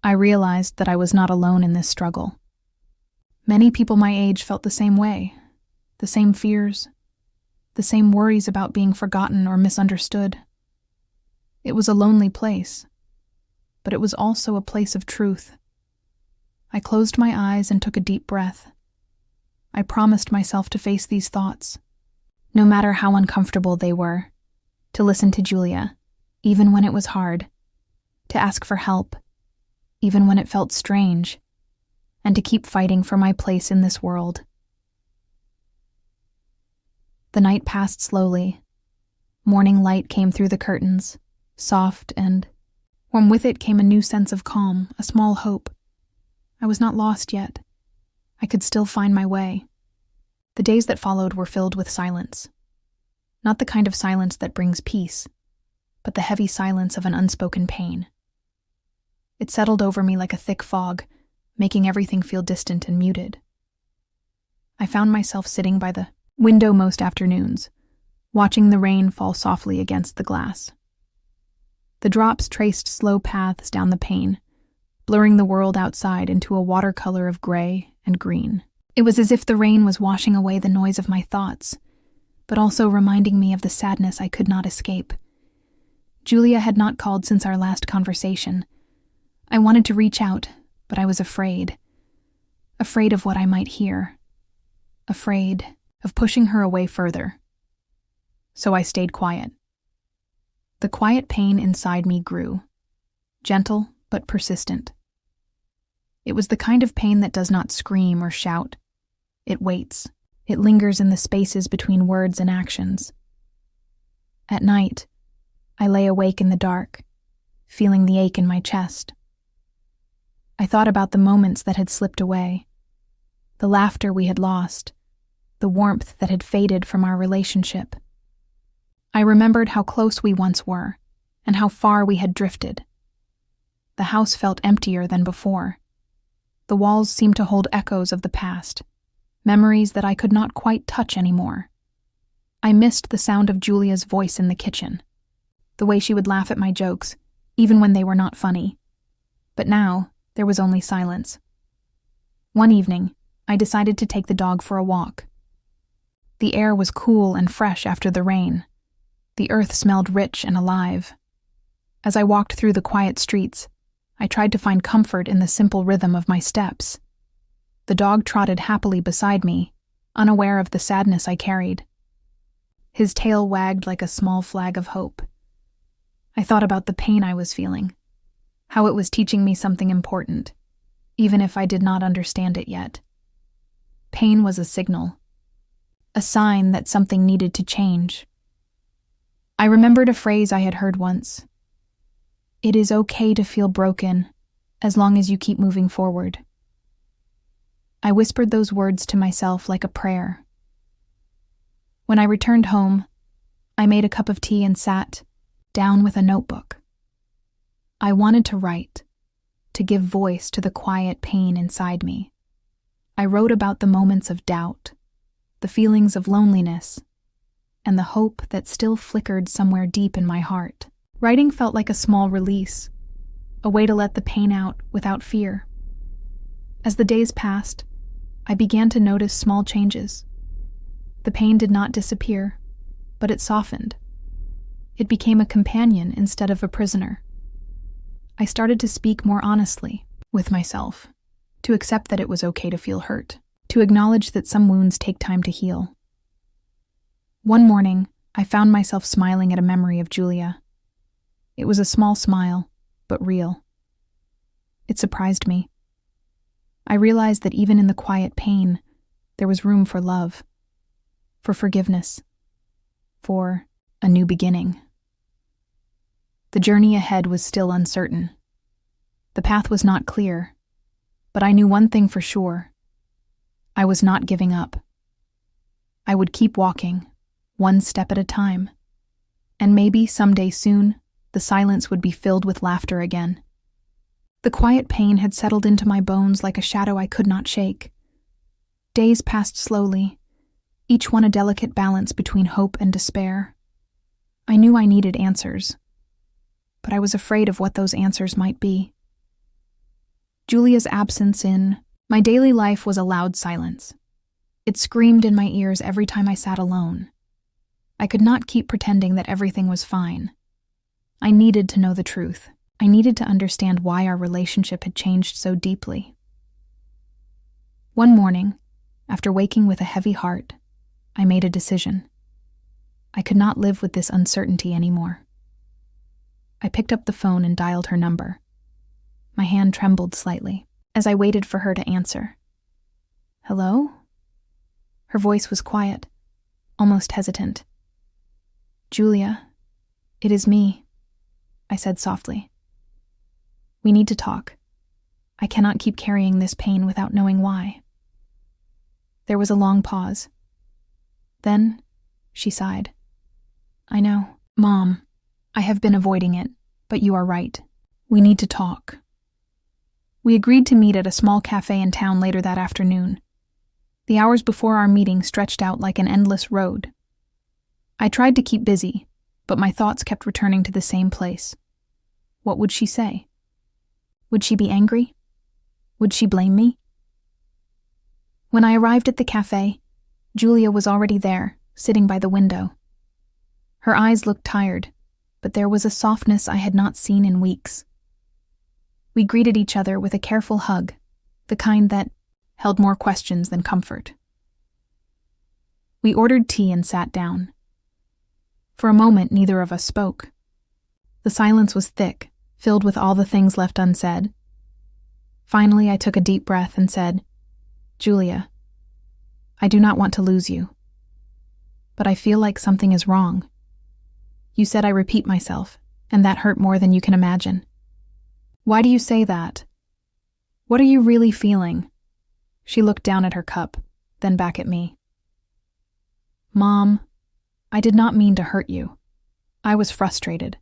I realized that I was not alone in this struggle. Many people my age felt the same way. The same fears. The same worries about being forgotten or misunderstood. It was a lonely place. but it was also a place of truth. I closed my eyes and took a deep breath. I promised myself to face these thoughts, no matter how uncomfortable they were, to listen to Julia, even when it was hard, to ask for help, even when it felt strange, and to keep fighting for my place in this world. The night passed slowly. Morning light came through the curtains, soft and warm. With it came a new sense of calm, a small hope. I was not lost yet. I could still find my way. The days that followed were filled with silence. Not the kind of silence that brings peace, but the heavy silence of an unspoken pain. It settled over me like a thick fog, making everything feel distant and muted. I found myself sitting by the window most afternoons, watching the rain fall softly against the glass. The drops traced slow paths down the pane, blurring the world outside into a watercolor of gray and green. It was as if the rain was washing away the noise of my thoughts, but also reminding me of the sadness I could not escape. Julia had not called since our last conversation. I wanted to reach out, but I was afraid. Afraid of what I might hear. Afraid of pushing her away further. So I stayed quiet. The quiet pain inside me grew, gentle but persistent. It was the kind of pain that does not scream or shout. It waits. It lingers in the spaces between words and actions. At night, I lay awake in the dark, feeling the ache in my chest. I thought about the moments that had slipped away, the laughter we had lost, the warmth that had faded from our relationship. I remembered how close we once were, and how far we had drifted. The house felt emptier than before. The walls seemed to hold echoes of the past, memories that I could not quite touch anymore. I missed the sound of Julia's voice in the kitchen, the way she would laugh at my jokes, even when they were not funny. But now, there was only silence. One evening, I decided to take the dog for a walk. The air was cool and fresh after the rain. The earth smelled rich and alive. As I walked through the quiet streets, I tried to find comfort in the simple rhythm of my steps. The dog trotted happily beside me, unaware of the sadness I carried. His tail wagged like a small flag of hope. I thought about the pain I was feeling, how it was teaching me something important, even if I did not understand it yet. Pain was a signal, a sign that something needed to change. I remembered a phrase I had heard once. It is okay to feel broken, as long as you keep moving forward. I whispered those words to myself like a prayer. When I returned home, I made a cup of tea and sat down with a notebook. I wanted to write, to give voice to the quiet pain inside me. I wrote about the moments of doubt, the feelings of loneliness, and the hope that still flickered somewhere deep in my heart. Writing felt like a small release, a way to let the pain out without fear. As the days passed, I began to notice small changes. The pain did not disappear, but it softened. It became a companion instead of a prisoner. I started to speak more honestly with myself, to accept that it was okay to feel hurt, to acknowledge that some wounds take time to heal. One morning, I found myself smiling at a memory of Julia. It was a small smile, but real. It surprised me. I realized that even in the quiet pain, there was room for love, for forgiveness, for a new beginning. The journey ahead was still uncertain. The path was not clear, but I knew one thing for sure. I was not giving up. I would keep walking, one step at a time, and maybe someday soon, the silence would be filled with laughter again. The quiet pain had settled into my bones like a shadow I could not shake. Days passed slowly, each one a delicate balance between hope and despair. I knew I needed answers, but I was afraid of what those answers might be. Julia's absence in my daily life was a loud silence. It screamed in my ears every time I sat alone. I could not keep pretending that everything was fine. I needed to know the truth, I needed to understand why our relationship had changed so deeply. One morning, after waking with a heavy heart, I made a decision. I could not live with this uncertainty anymore. I picked up the phone and dialed her number. My hand trembled slightly as I waited for her to answer. "Hello?" Her voice was quiet, almost hesitant. "Julia, it is me," I said softly. "We need to talk. I cannot keep carrying this pain without knowing why." There was a long pause. Then, she sighed. "I know, Mom. I have been avoiding it, but you are right. We need to talk." We agreed to meet at a small cafe in town later that afternoon. The hours before our meeting stretched out like an endless road. I tried to keep busy, but my thoughts kept returning to the same place. What would she say? Would she be angry? Would she blame me? When I arrived at the cafe, Julia was already there, sitting by the window. Her eyes looked tired, but there was a softness I had not seen in weeks. We greeted each other with a careful hug, the kind that held more questions than comfort. We ordered tea and sat down. For a moment, neither of us spoke. The silence was thick, filled with all the things left unsaid. Finally, I took a deep breath and said, "Julia, I do not want to lose you, but I feel like something is wrong. You said I repeat myself, and that hurt more than you can imagine." "Why do you say that? What are you really feeling?" She looked down at her cup, then back at me. "Mom, I did not mean to hurt you. I was frustrated.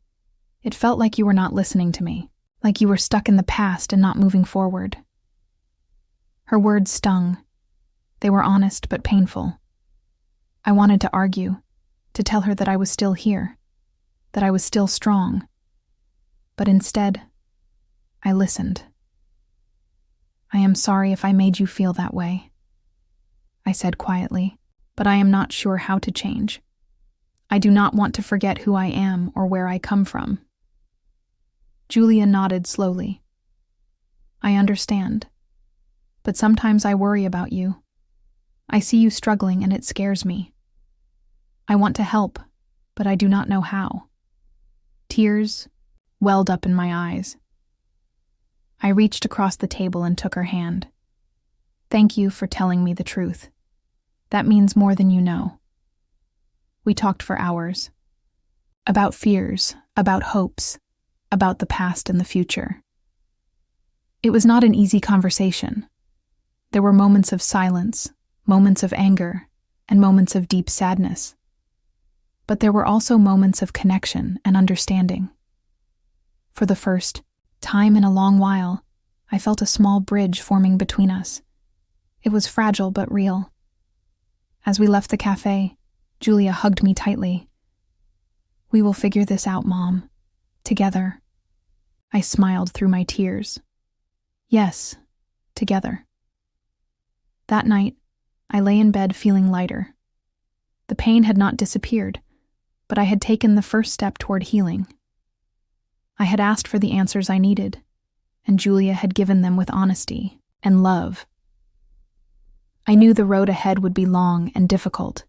It felt like you were not listening to me, like you were stuck in the past and not moving forward." Her words stung. They were honest but painful. I wanted to argue, to tell her that I was still here, that I was still strong. But instead, I listened. "I am sorry if I made you feel that way," I said quietly, "but I am not sure how to change. I do not want to forget who I am or where I come from." Julia nodded slowly. "I understand, but sometimes I worry about you. I see you struggling and it scares me. I want to help, but I do not know how." Tears welled up in my eyes. I reached across the table and took her hand. "Thank you for telling me the truth. That means more than you know." We talked for hours. About fears, about hopes, about the past and the future. It was not an easy conversation. There were moments of silence, moments of anger, and moments of deep sadness. But there were also moments of connection and understanding. For the first time in a long while, I felt a small bridge forming between us. It was fragile but real. As we left the cafe, Julia hugged me tightly. "We will figure this out, Mom. Together." I smiled through my tears. "Yes, together." That night, I lay in bed feeling lighter. The pain had not disappeared, but I had taken the first step toward healing. I had asked for the answers I needed, and Julia had given them with honesty and love. I knew the road ahead would be long and difficult.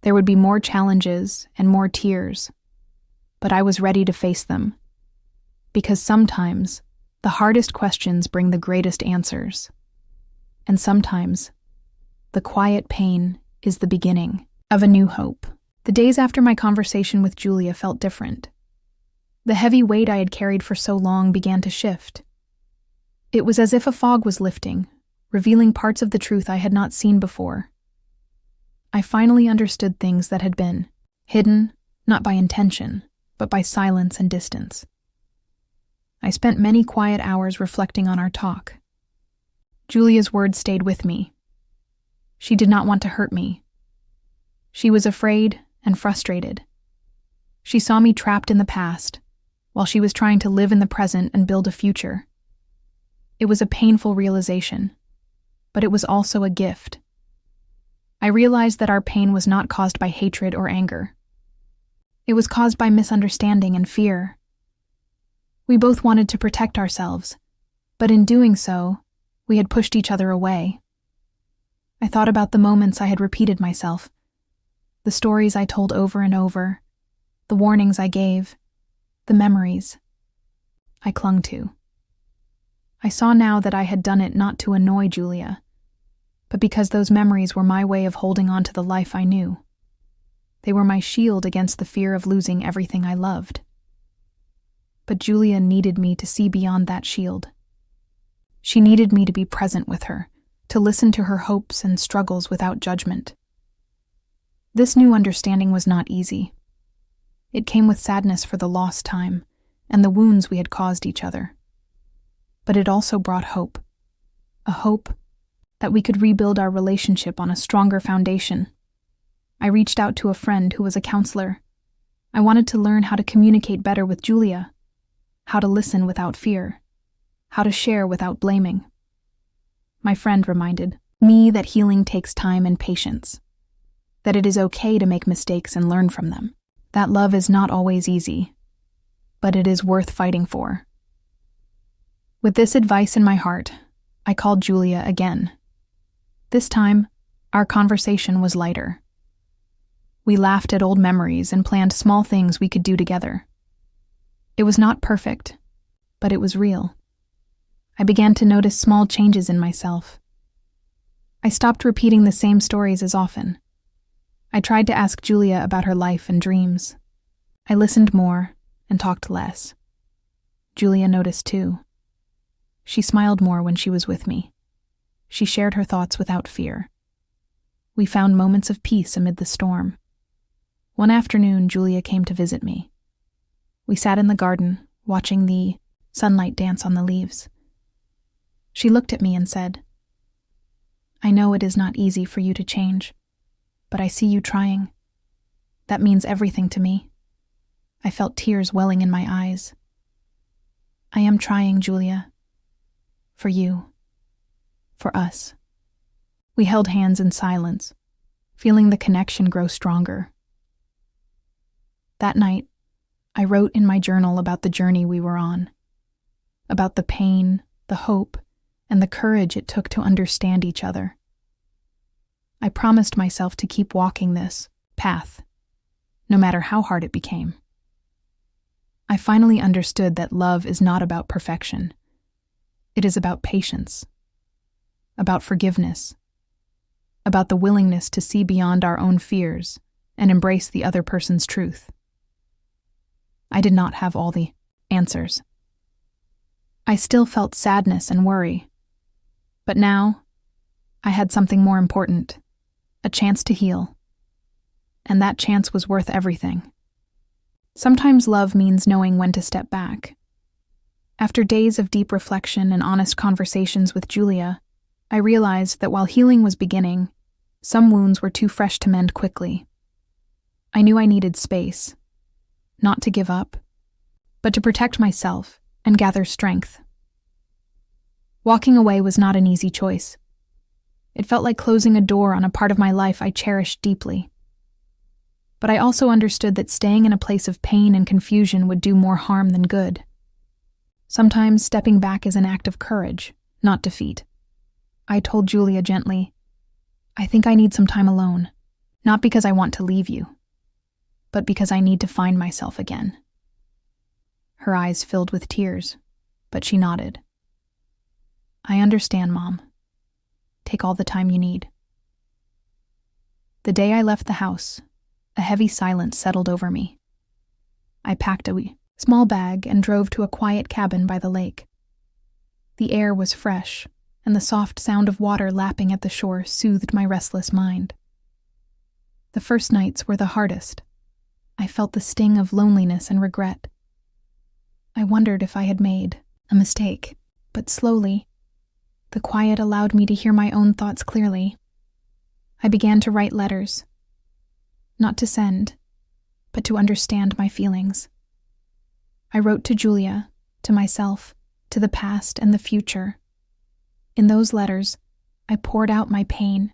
There would be more challenges and more tears, but I was ready to face them. Because sometimes, the hardest questions bring the greatest answers. And sometimes, the quiet pain is the beginning of a new hope. The days after my conversation with Julia felt different. The heavy weight I had carried for so long began to shift. It was as if a fog was lifting, revealing parts of the truth I had not seen before. I finally understood things that had been hidden, not by intention, but by silence and distance. I spent many quiet hours reflecting on our talk. Julia's words stayed with me. She did not want to hurt me. She was afraid and frustrated. She saw me trapped in the past, while she was trying to live in the present and build a future. It was a painful realization, but it was also a gift. I realized that our pain was not caused by hatred or anger. It was caused by misunderstanding and fear. We both wanted to protect ourselves, but in doing so, we had pushed each other away. I thought about the moments I had repeated myself, the stories I told over and over, the warnings I gave, the memories I clung to. I saw now that I had done it not to annoy Julia, but because those memories were my way of holding on to the life I knew. They were my shield against the fear of losing everything I loved. But Julia needed me to see beyond that shield. She needed me to be present with her, to listen to her hopes and struggles without judgment. This new understanding was not easy. It came with sadness for the lost time and the wounds we had caused each other. But it also brought hope, a hope that we could rebuild our relationship on a stronger foundation. I reached out to a friend who was a counselor. I wanted to learn how to communicate better with Julia, how to listen without fear, how to share without blaming. My friend reminded me that healing takes time and patience, that it is okay to make mistakes and learn from them, that love is not always easy, but it is worth fighting for. With this advice in my heart, I called Julia again. This time, our conversation was lighter. We laughed at old memories and planned small things we could do together. It was not perfect, but it was real. I began to notice small changes in myself. I stopped repeating the same stories as often. I tried to ask Julia about her life and dreams. I listened more and talked less. Julia noticed too. She smiled more when she was with me. She shared her thoughts without fear. We found moments of peace amid the storm. One afternoon, Julia came to visit me. We sat in the garden, watching the sunlight dance on the leaves. She looked at me and said, "I know it is not easy for you to change, but I see you trying. That means everything to me." I felt tears welling in my eyes. "I am trying, Julia. For you. For us." We held hands in silence, feeling the connection grow stronger. That night, I wrote in my journal about the journey we were on, about the pain, the hope, and the courage it took to understand each other. I promised myself to keep walking this path, no matter how hard it became. I finally understood that love is not about perfection. It is about patience, about forgiveness, about the willingness to see beyond our own fears and embrace the other person's truth. I did not have all the answers. I still felt sadness and worry. But now, I had something more important, a chance to heal. And that chance was worth everything. Sometimes love means knowing when to step back. After days of deep reflection and honest conversations with Julia, I realized that while healing was beginning, some wounds were too fresh to mend quickly. I knew I needed space, not to give up, but to protect myself and gather strength. Walking away was not an easy choice. It felt like closing a door on a part of my life I cherished deeply. But I also understood that staying in a place of pain and confusion would do more harm than good. Sometimes stepping back is an act of courage, not defeat. I told Julia gently, "I think I need some time alone, not because I want to leave you, but because I need to find myself again." Her eyes filled with tears, but she nodded. "I understand, Mom. Take all the time you need." The day I left the house, a heavy silence settled over me. I packed a small bag and drove to a quiet cabin by the lake. The air was fresh, and the soft sound of water lapping at the shore soothed my restless mind. The first nights were the hardest. I felt the sting of loneliness and regret. I wondered if I had made a mistake, but slowly, the quiet allowed me to hear my own thoughts clearly. I began to write letters, not to send, but to understand my feelings. I wrote to Julia, to myself, to the past and the future. In those letters, I poured out my pain,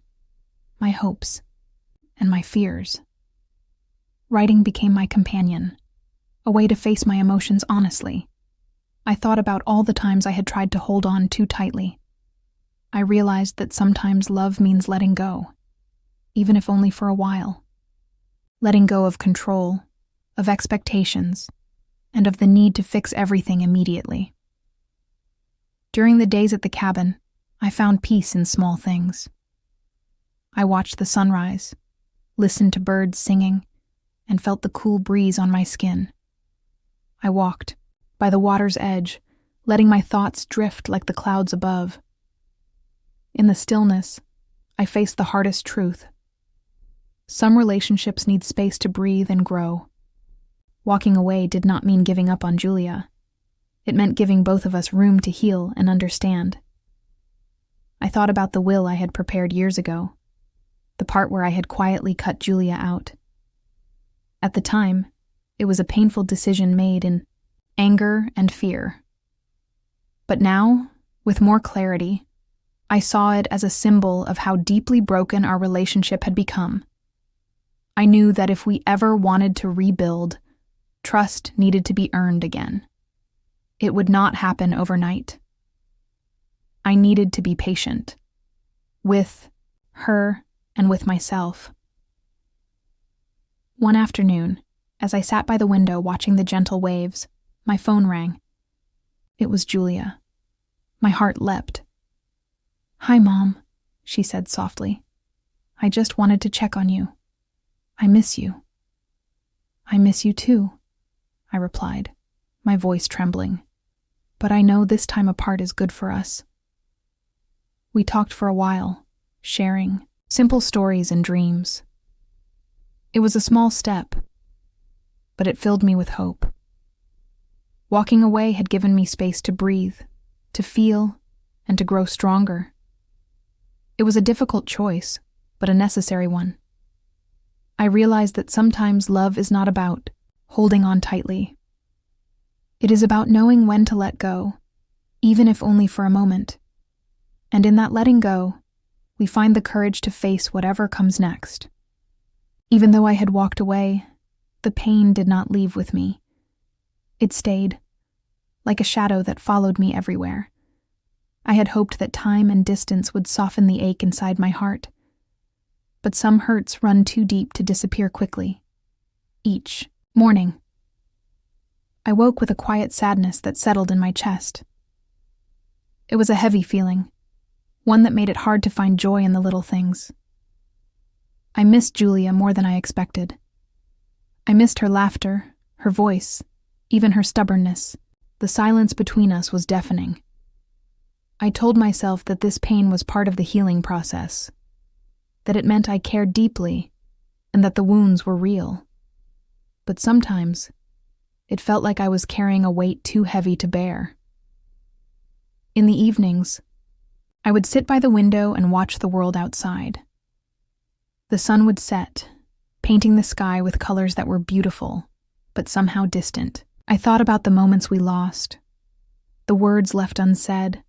my hopes, and my fears. Writing became my companion, a way to face my emotions honestly. I thought about all the times I had tried to hold on too tightly. I realized that sometimes love means letting go, even if only for a while. Letting go of control, of expectations, and of the need to fix everything immediately. During the days at the cabin, I found peace in small things. I watched the sunrise, listened to birds singing, and felt the cool breeze on my skin. I walked by the water's edge, letting my thoughts drift like the clouds above. In the stillness, I faced the hardest truth. Some relationships need space to breathe and grow. Walking away did not mean giving up on Julia. It meant giving both of us room to heal and understand. I thought about the will I had prepared years ago, the part where I had quietly cut Julia out. At the time, it was a painful decision made in anger and fear. But now, with more clarity, I saw it as a symbol of how deeply broken our relationship had become. I knew that if we ever wanted to rebuild, trust needed to be earned again. It would not happen overnight. I needed to be patient, with her and with myself. One afternoon, as I sat by the window watching the gentle waves, my phone rang. It was Julia. My heart leapt. "Hi, Mom," she said softly. "I just wanted to check on you. I miss you." "I miss you too," I replied, my voice trembling. "But I know this time apart is good for us." We talked for a while, sharing simple stories and dreams. It was a small step, but it filled me with hope. Walking away had given me space to breathe, to feel, and to grow stronger. It was a difficult choice, but a necessary one. I realized that sometimes love is not about holding on tightly. It is about knowing when to let go, even if only for a moment. And in that letting go, we find the courage to face whatever comes next. Even though I had walked away, the pain did not leave with me. It stayed, like a shadow that followed me everywhere. I had hoped that time and distance would soften the ache inside my heart. But some hurts run too deep to disappear quickly. Each morning, I woke with a quiet sadness that settled in my chest. It was a heavy feeling, one that made it hard to find joy in the little things. I missed Julia more than I expected. I missed her laughter, her voice, even her stubbornness. The silence between us was deafening. I told myself that this pain was part of the healing process, that it meant I cared deeply, and that the wounds were real. But sometimes, it felt like I was carrying a weight too heavy to bear. In the evenings, I would sit by the window and watch the world outside. The sun would set, painting the sky with colors that were beautiful, but somehow distant. I thought about the moments we lost, the words left unsaid,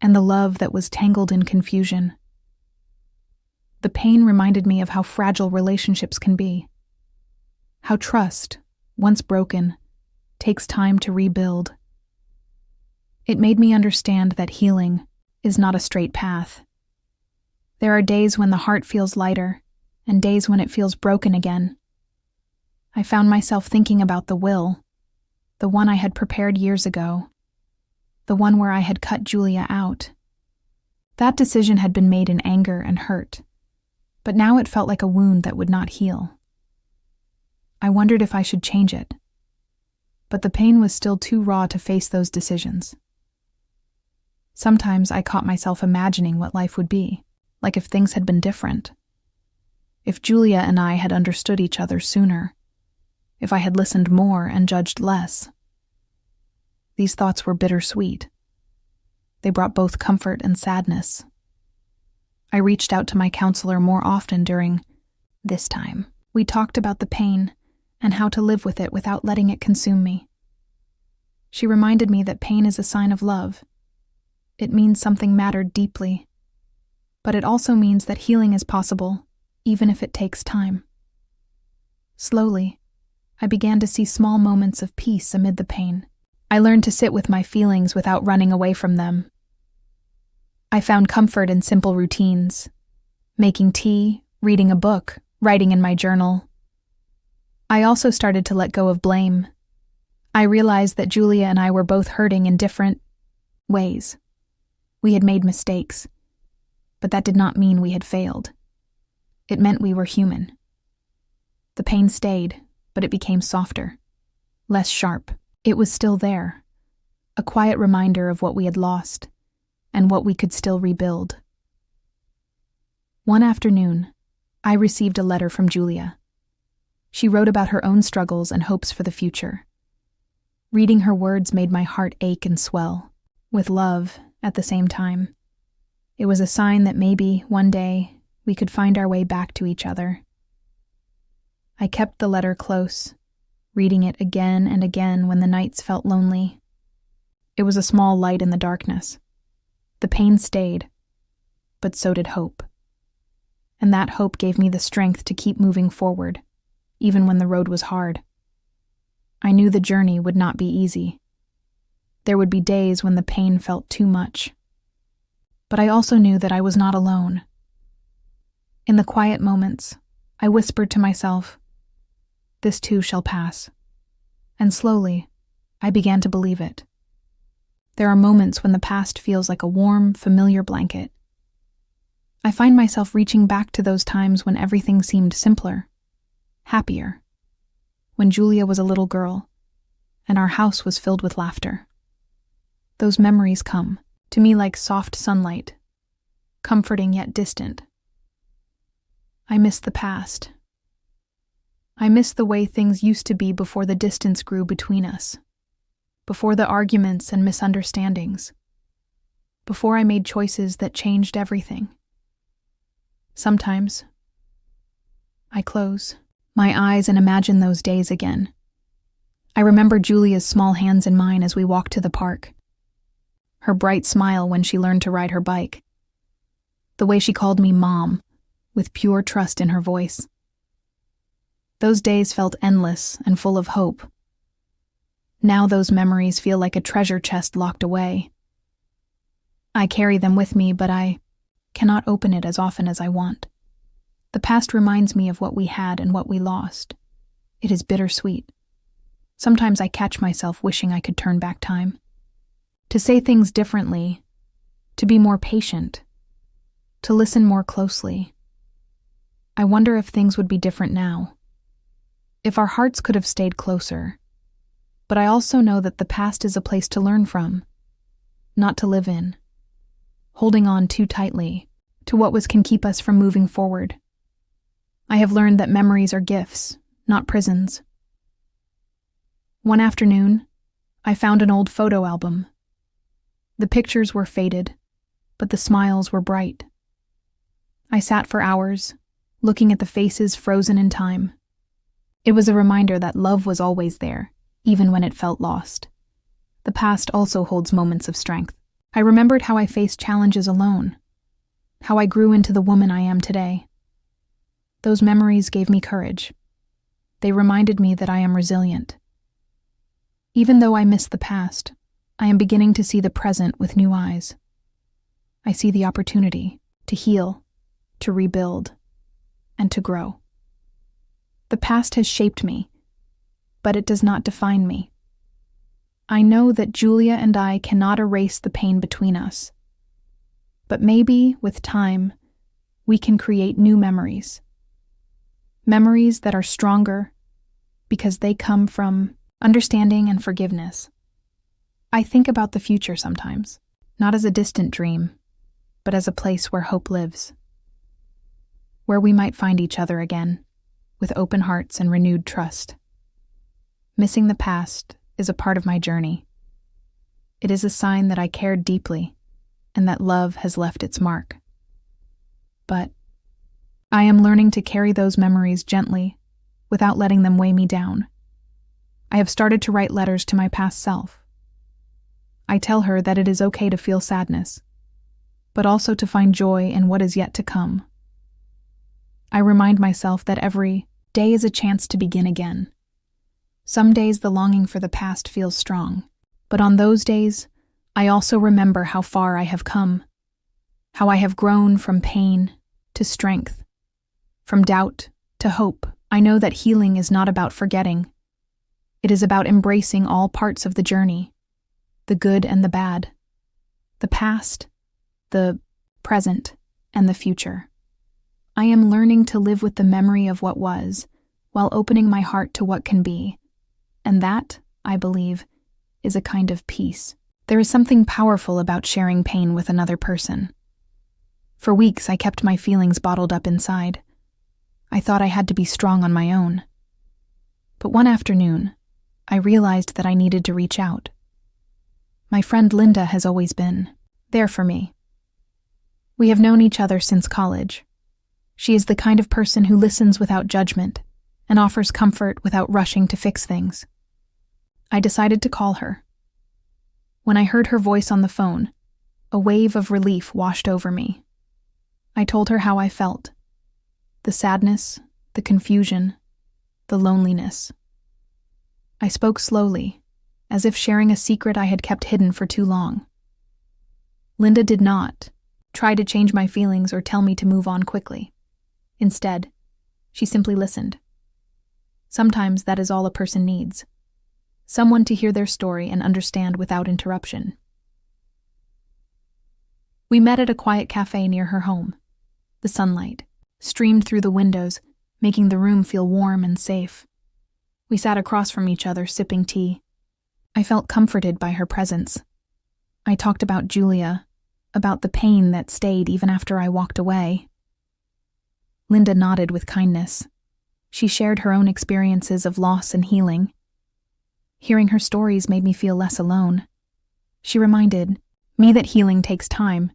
and the love that was tangled in confusion. The pain reminded me of how fragile relationships can be, how trust, once broken, takes time to rebuild. It made me understand that healing is not a straight path. There are days when the heart feels lighter, and days when it feels broken again. I found myself thinking about the will, the one I had prepared years ago, the one where I had cut Julia out. That decision had been made in anger and hurt, but now it felt like a wound that would not heal. I wondered if I should change it, but the pain was still too raw to face those decisions. Sometimes I caught myself imagining what life would be, like if things had been different. If Julia and I had understood each other sooner, if I had listened more and judged less. These thoughts were bittersweet. They brought both comfort and sadness. I reached out to my counselor more often during this time. We talked about the pain and how to live with it without letting it consume me. She reminded me that pain is a sign of love. It means something mattered deeply, but it also means that healing is possible, even if it takes time. Slowly, I began to see small moments of peace amid the pain. I learned to sit with my feelings without running away from them. I found comfort in simple routines, making tea, reading a book, writing in my journal. I also started to let go of blame. I realized that Julia and I were both hurting in different ways. We had made mistakes, but that did not mean we had failed. It meant we were human. The pain stayed, but it became softer, less sharp. It was still there, a quiet reminder of what we had lost and what we could still rebuild. One afternoon, I received a letter from Julia. She wrote about her own struggles and hopes for the future. Reading her words made my heart ache and swell, with love at the same time. It was a sign that maybe, one day, we could find our way back to each other. I kept the letter close, reading it again and again when the nights felt lonely. It was a small light in the darkness. The pain stayed, but so did hope. And that hope gave me the strength to keep moving forward, even when the road was hard. I knew the journey would not be easy. There would be days when the pain felt too much. But I also knew that I was not alone. In the quiet moments, I whispered to myself, "This too shall pass." And slowly, I began to believe it. There are moments when the past feels like a warm, familiar blanket. I find myself reaching back to those times when everything seemed simpler, happier, when Julia was a little girl, and our house was filled with laughter. Those memories come to me like soft sunlight, comforting yet distant. I miss the past. I miss the way things used to be before the distance grew between us, before the arguments and misunderstandings, before I made choices that changed everything. Sometimes, I close my eyes and imagine those days again. I remember Julia's small hands in mine as we walked to the park, her bright smile when she learned to ride her bike, the way she called me Mom, with pure trust in her voice. Those days felt endless and full of hope. Now those memories feel like a treasure chest locked away. I carry them with me, but I cannot open it as often as I want. The past reminds me of what we had and what we lost. It is bittersweet. Sometimes I catch myself wishing I could turn back time, to say things differently, to be more patient, to listen more closely. I wonder if things would be different now, if our hearts could have stayed closer. But I also know that the past is a place to learn from, not to live in, holding on too tightly to what can keep us from moving forward. I have learned that memories are gifts, not prisons. One afternoon, I found an old photo album. The pictures were faded, but the smiles were bright. I sat for hours, looking at the faces frozen in time. It was a reminder that love was always there, even when it felt lost. The past also holds moments of strength. I remembered how I faced challenges alone, how I grew into the woman I am today. Those memories gave me courage. They reminded me that I am resilient. Even though I miss the past, I am beginning to see the present with new eyes. I see the opportunity to heal, to rebuild, and to grow. The past has shaped me, but it does not define me. I know that Julia and I cannot erase the pain between us. But maybe, with time, we can create new memories. Memories that are stronger because they come from understanding and forgiveness. I think about the future sometimes, not as a distant dream, but as a place where hope lives, where we might find each other again, with open hearts and renewed trust. Missing the past is a part of my journey. It is a sign that I cared deeply and that love has left its mark. But I am learning to carry those memories gently without letting them weigh me down. I have started to write letters to my past self. I tell her that it is okay to feel sadness, but also to find joy in what is yet to come. I remind myself that every day is a chance to begin again. Some days the longing for the past feels strong, But on those days, I also remember how far I have come, how I have grown from pain to strength, from doubt to hope. I know that healing is not about forgetting. It is about embracing all parts of the journey, the good and the bad, the past, the present, and the future. I am learning to live with the memory of what was, while opening my heart to what can be, and that, I believe, is a kind of peace. There is something powerful about sharing pain with another person. For weeks, I kept my feelings bottled up inside. I thought I had to be strong on my own. But one afternoon, I realized that I needed to reach out. My friend Linda has always been there for me. We have known each other since college. She is the kind of person who listens without judgment and offers comfort without rushing to fix things. I decided to call her. When I heard her voice on the phone, a wave of relief washed over me. I told her how I felt. The sadness, the confusion, the loneliness. I spoke slowly, as if sharing a secret I had kept hidden for too long. Linda did not try to change my feelings or tell me to move on quickly. Instead, she simply listened. Sometimes that is all a person needs. Someone to hear their story and understand without interruption. We met at a quiet cafe near her home. The sunlight streamed through the windows, making the room feel warm and safe. We sat across from each other, sipping tea. I felt comforted by her presence. I talked about Julia, about the pain that stayed even after I walked away. Linda nodded with kindness. She shared her own experiences of loss and healing. Hearing her stories made me feel less alone. She reminded me that healing takes time,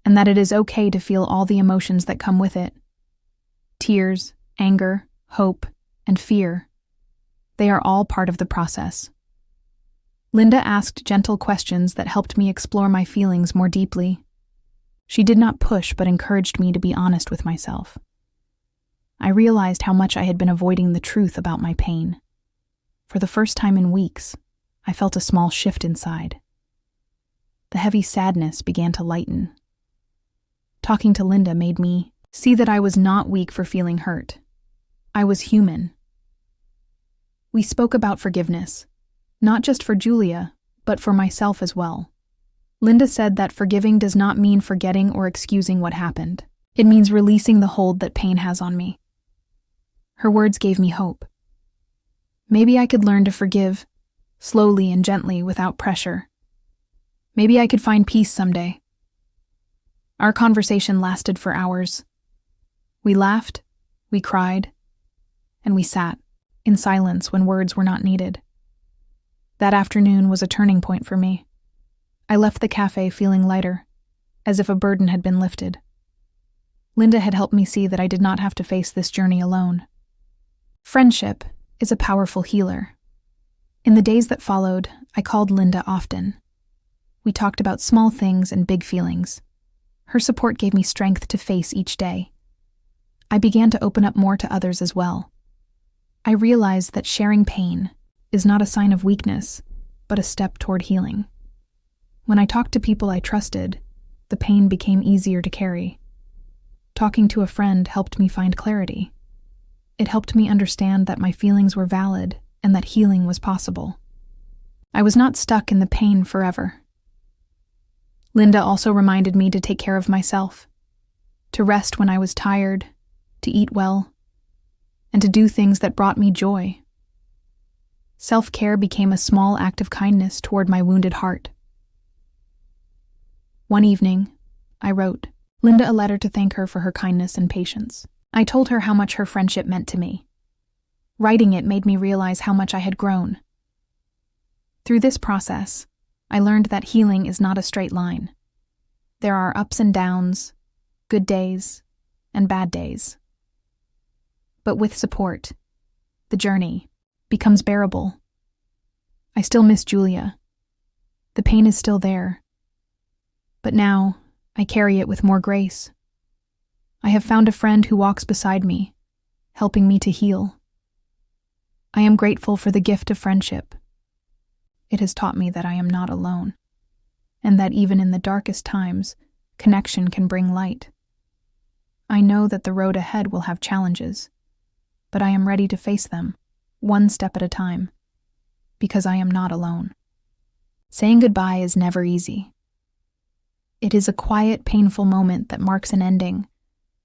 and that it is okay to feel all the emotions that come with it. Tears, anger, hope, and fear. They are all part of the process. Linda asked gentle questions that helped me explore my feelings more deeply. She did not push but encouraged me to be honest with myself. I realized how much I had been avoiding the truth about my pain. For the first time in weeks, I felt a small shift inside. The heavy sadness began to lighten. Talking to Linda made me see that I was not weak for feeling hurt. I was human. We spoke about forgiveness, not just for Julia, but for myself as well. Linda said that forgiving does not mean forgetting or excusing what happened. It means releasing the hold that pain has on me. Her words gave me hope. Maybe I could learn to forgive, slowly and gently, without pressure. Maybe I could find peace someday. Our conversation lasted for hours. We laughed, we cried, and we sat in silence when words were not needed. That afternoon was a turning point for me. I left the cafe feeling lighter, as if a burden had been lifted. Linda had helped me see that I did not have to face this journey alone. Friendship is a powerful healer. In the days that followed, I called Linda often. We talked about small things and big feelings. Her support gave me strength to face each day. I began to open up more to others as well. I realized that sharing pain is not a sign of weakness, but a step toward healing. When I talked to people I trusted, the pain became easier to carry. Talking to a friend helped me find clarity. It helped me understand that my feelings were valid and that healing was possible. I was not stuck in the pain forever. Linda also reminded me to take care of myself, to rest when I was tired, to eat well, and to do things that brought me joy. Self-care became a small act of kindness toward my wounded heart. One evening, I wrote Linda a letter to thank her for her kindness and patience. I told her how much her friendship meant to me. Writing it made me realize how much I had grown. Through this process, I learned that healing is not a straight line. There are ups and downs, good days, and bad days. But with support, the journey becomes bearable. I still miss Julia. The pain is still there. But now, I carry it with more grace. I have found a friend who walks beside me, helping me to heal. I am grateful for the gift of friendship. it has taught me that I am not alone, and that even in the darkest times, connection can bring light. I know that the road ahead will have challenges, but I am ready to face them, one step at a time, because I am not alone. Saying goodbye is never easy. It is a quiet, painful moment that marks an ending,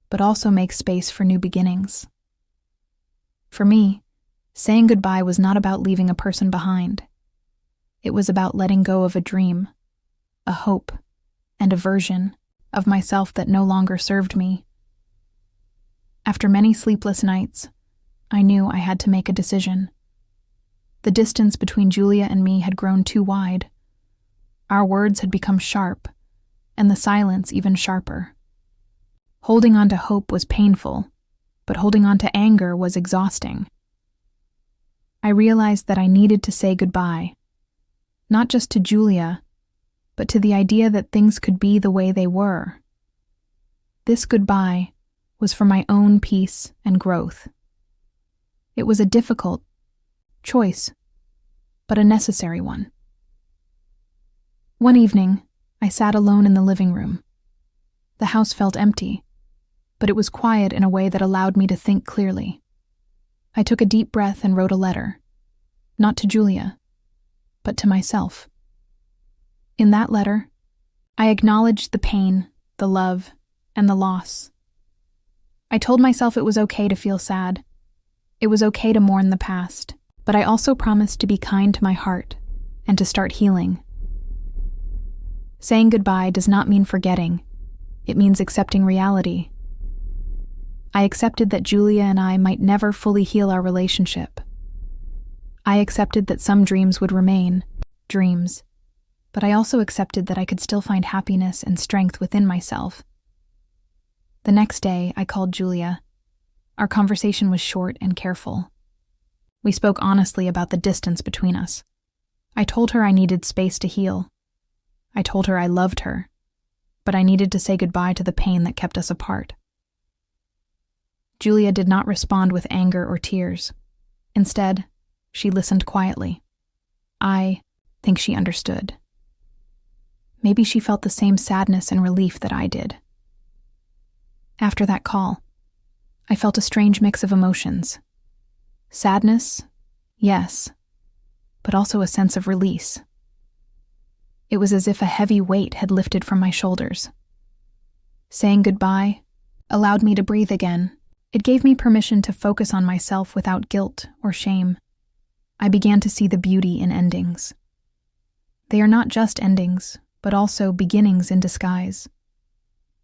but also makes space for new beginnings. For me, saying goodbye was not about leaving a person behind. It was about letting go of a dream, a hope, and a version of myself that no longer served me. After many sleepless nights, I knew I had to make a decision. The distance between Julia and me had grown too wide. Our words had become sharp, and the silence even sharper. Holding on to hope was painful, but holding on to anger was exhausting. I realized that I needed to say goodbye, not just to Julia, but to the idea that things could be the way they were. This goodbye was for my own peace and growth. It was a difficult choice, but a necessary one. One evening, I sat alone in the living room. The house felt empty, but it was quiet in a way that allowed me to think clearly. I took a deep breath and wrote a letter, not to Julia, but to myself. In that letter, I acknowledged the pain, the love, and the loss. I told myself it was okay to feel sad. It was okay to mourn the past, but I also promised to be kind to my heart and to start healing. Saying goodbye does not mean forgetting. It means accepting reality. I accepted that Julia and I might never fully heal our relationship. I accepted that some dreams would remain, dreams, but I also accepted that I could still find happiness and strength within myself. The next day, I called Julia. Our conversation was short and careful. We spoke honestly about the distance between us. I told her I needed space to heal. I told her I loved her, but I needed to say goodbye to the pain that kept us apart. Julia did not respond with anger or tears. Instead, she listened quietly. I think she understood. Maybe she felt the same sadness and relief that I did. After that call, I felt a strange mix of emotions. Sadness, yes, but also a sense of release. It was as if a heavy weight had lifted from my shoulders. Saying goodbye allowed me to breathe again. It gave me permission to focus on myself without guilt or shame. I began to see the beauty in endings. They are not just endings, but also beginnings in disguise.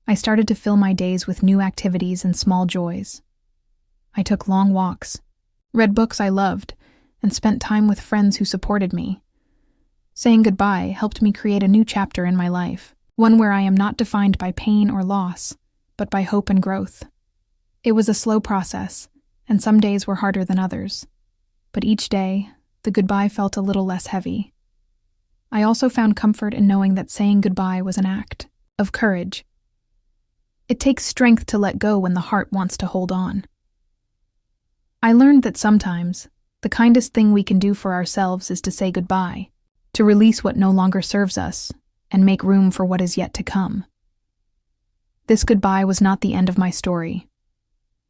I started to fill my days with new activities and small joys. I took long walks, read books I loved, and spent time with friends who supported me. Saying goodbye helped me create a new chapter in my life, one where I am not defined by pain or loss, but by hope and growth. It was a slow process, and some days were harder than others. But each day, the goodbye felt a little less heavy. I also found comfort in knowing that saying goodbye was an act of courage. It takes strength to let go when the heart wants to hold on. I learned that sometimes, the kindest thing we can do for ourselves is to say goodbye, to release what no longer serves us, and make room for what is yet to come. This goodbye was not the end of my story.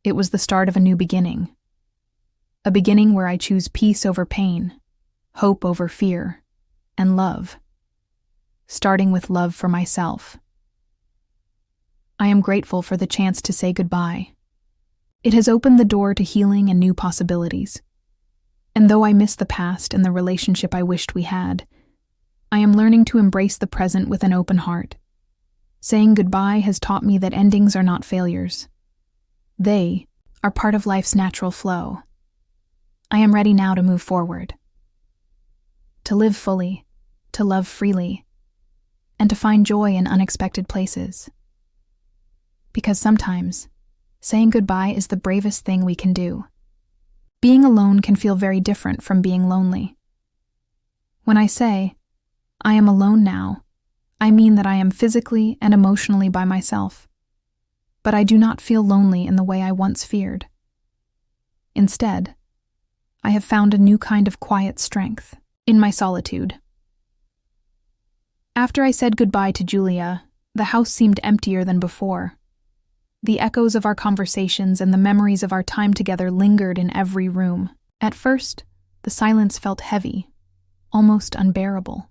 It was the start of a new beginning. A beginning where I choose peace over pain, hope over fear, and love. Starting with love for myself. I am grateful for the chance to say goodbye. It has opened the door to healing and new possibilities. And though I miss the past and the relationship I wished we had, I am learning to embrace the present with an open heart. Saying goodbye has taught me that endings are not failures. They are part of life's natural flow. I am ready now to move forward. To live fully, to love freely, and to find joy in unexpected places. Because sometimes, saying goodbye is the bravest thing we can do. Being alone can feel very different from being lonely. When I say, I am alone now, I mean that I am physically and emotionally by myself. But I do not feel lonely in the way I once feared. Instead, I have found a new kind of quiet strength. In my solitude. After I said goodbye to Julia, the house seemed emptier than before. The echoes of our conversations and the memories of our time together lingered in every room. At first, the silence felt heavy, almost unbearable.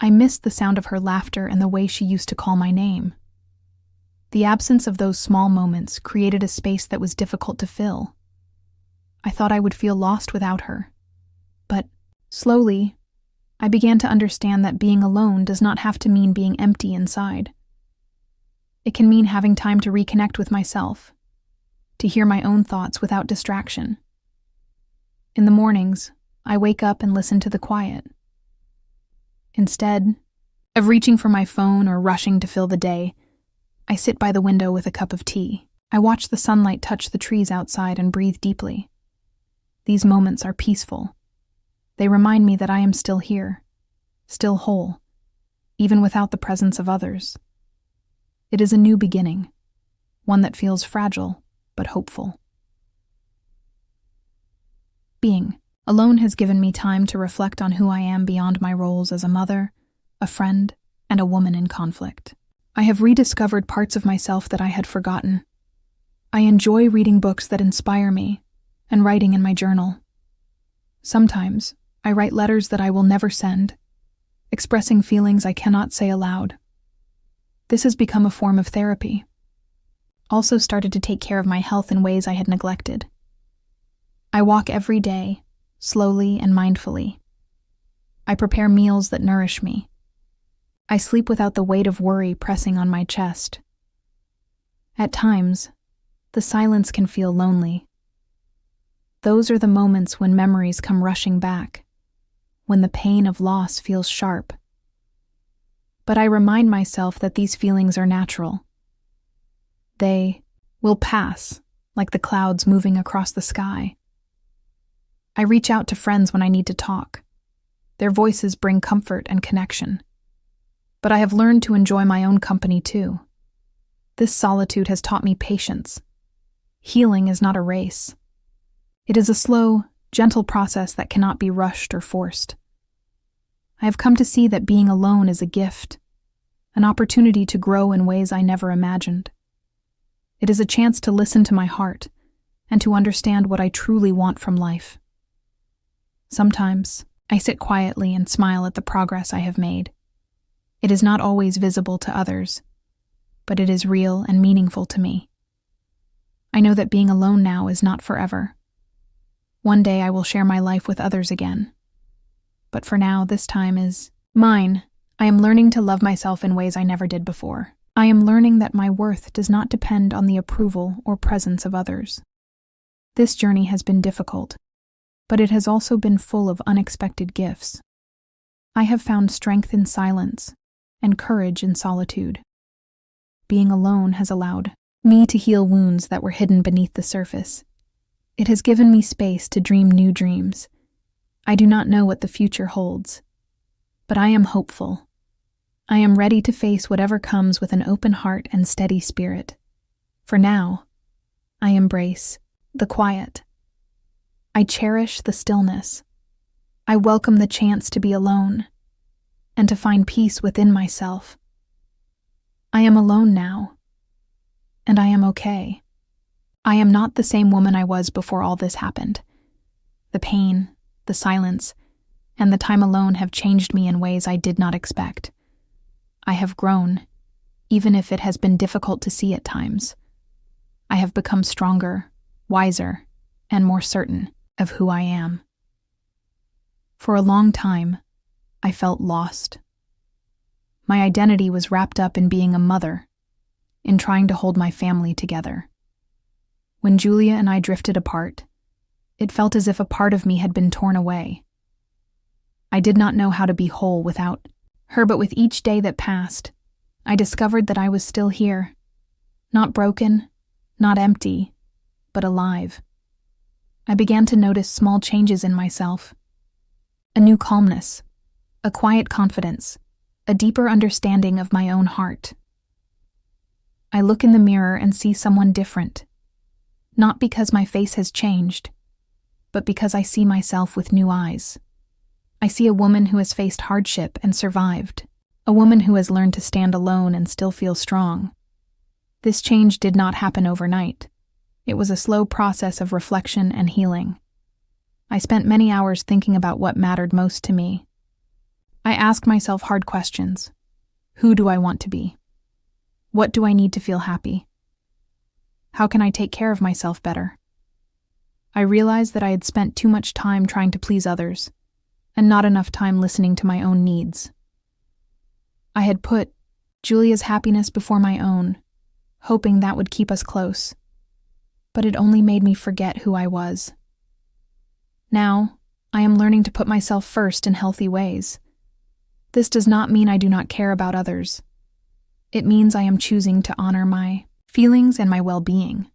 I missed the sound of her laughter and the way she used to call my name. The absence of those small moments created a space that was difficult to fill. I thought I would feel lost without her. But, slowly, I began to understand that being alone does not have to mean being empty inside. It can mean having time to reconnect with myself, to hear my own thoughts without distraction. In the mornings, I wake up and listen to the quiet. Instead of reaching for my phone or rushing to fill the day, I sit by the window with a cup of tea. I watch the sunlight touch the trees outside and breathe deeply. These moments are peaceful. They remind me that I am still here, still whole, even without the presence of others. It is a new beginning, one that feels fragile but hopeful. Being alone has given me time to reflect on who I am beyond my roles as a mother, a friend, and a woman in conflict. I have rediscovered parts of myself that I had forgotten. I enjoy reading books that inspire me and writing in my journal. Sometimes, I write letters that I will never send, expressing feelings I cannot say aloud. This has become a form of therapy. Also started to take care of my health in ways I had neglected. I walk every day, slowly and mindfully. I prepare meals that nourish me. I sleep without the weight of worry pressing on my chest. At times, the silence can feel lonely. Those are the moments when memories come rushing back, when the pain of loss feels sharp. But I remind myself that these feelings are natural. They will pass, like the clouds moving across the sky. I reach out to friends when I need to talk. Their voices bring comfort and connection. But I have learned to enjoy my own company too. This solitude has taught me patience. Healing is not a race. It is a slow, gentle process that cannot be rushed or forced. I have come to see that being alone is a gift, an opportunity to grow in ways I never imagined. It is a chance to listen to my heart and to understand what I truly want from life. Sometimes, I sit quietly and smile at the progress I have made. It is not always visible to others, but it is real and meaningful to me. I know that being alone now is not forever. One day I will share my life with others again. But for now, this time is mine. I am learning to love myself in ways I never did before. I am learning that my worth does not depend on the approval or presence of others. This journey has been difficult, but it has also been full of unexpected gifts. I have found strength in silence and courage in solitude. Being alone has allowed me to heal wounds that were hidden beneath the surface. It has given me space to dream new dreams. I do not know what the future holds, but I am hopeful. I am ready to face whatever comes with an open heart and steady spirit. For now, I embrace the quiet. I cherish the stillness. I welcome the chance to be alone and to find peace within myself. I am alone now, and I am okay. I am not the same woman I was before all this happened. The pain, the silence, and the time alone have changed me in ways I did not expect. I have grown, even if it has been difficult to see at times. I have become stronger, wiser, and more certain of who I am. For a long time, I felt lost. My identity was wrapped up in being a mother, in trying to hold my family together. When Julia and I drifted apart, it felt as if a part of me had been torn away. I did not know how to be whole without her, but with each day that passed, I discovered that I was still here, not broken, not empty, but alive. I began to notice small changes in myself. A new calmness, a quiet confidence, a deeper understanding of my own heart. I look in the mirror and see someone different, not because my face has changed, but because I see myself with new eyes. I see a woman who has faced hardship and survived, a woman who has learned to stand alone and still feel strong. This change did not happen overnight. It was a slow process of reflection and healing. I spent many hours thinking about what mattered most to me. I asked myself hard questions. Who do I want to be? What do I need to feel happy? How can I take care of myself better? I realized that I had spent too much time trying to please others, and not enough time listening to my own needs. I had put Julia's happiness before my own, hoping that would keep us close. But it only made me forget who I was. Now, I am learning to put myself first in healthy ways. This does not mean I do not care about others. It means I am choosing to honor my feelings and my well-being.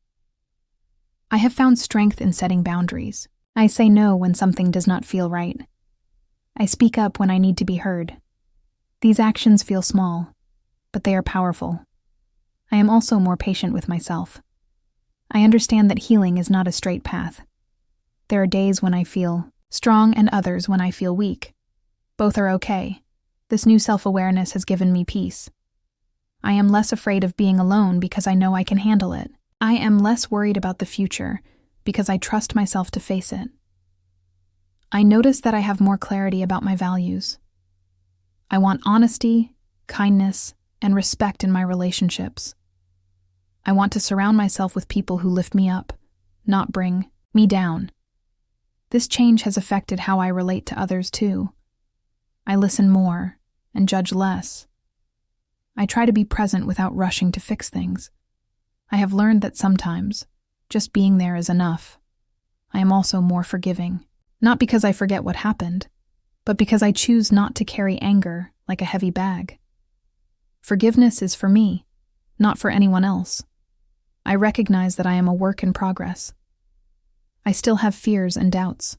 I have found strength in setting boundaries. I say no when something does not feel right. I speak up when I need to be heard. These actions feel small, but they are powerful. I am also more patient with myself. I understand that healing is not a straight path. There are days when I feel strong and others when I feel weak. Both are okay. This new self-awareness has given me peace. I am less afraid of being alone because I know I can handle it. I am less worried about the future because I trust myself to face it. I notice that I have more clarity about my values. I want honesty, kindness, and respect in my relationships. I want to surround myself with people who lift me up, not bring me down. This change has affected how I relate to others too. I listen more and judge less. I try to be present without rushing to fix things. I have learned that sometimes just being there is enough. I am also more forgiving, not because I forget what happened, but because I choose not to carry anger like a heavy bag. Forgiveness is for me, not for anyone else. I recognize that I am a work in progress. I still have fears and doubts,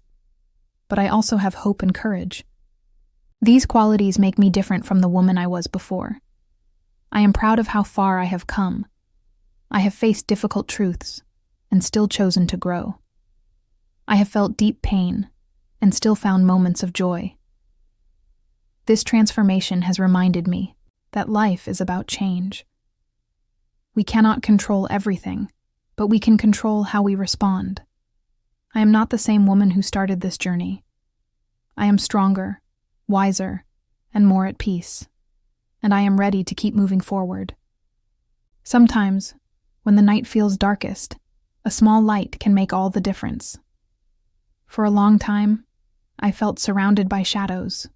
but I also have hope and courage. These qualities make me different from the woman I was before. I am proud of how far I have come. I have faced difficult truths and still chosen to grow. I have felt deep pain and still found moments of joy. This transformation has reminded me that life is about change. We cannot control everything, but we can control how we respond. I am not the same woman who started this journey. I am stronger, wiser, and more at peace, and I am ready to keep moving forward. Sometimes, when the night feels darkest, a small light can make all the difference. For a long time, I felt surrounded by shadows,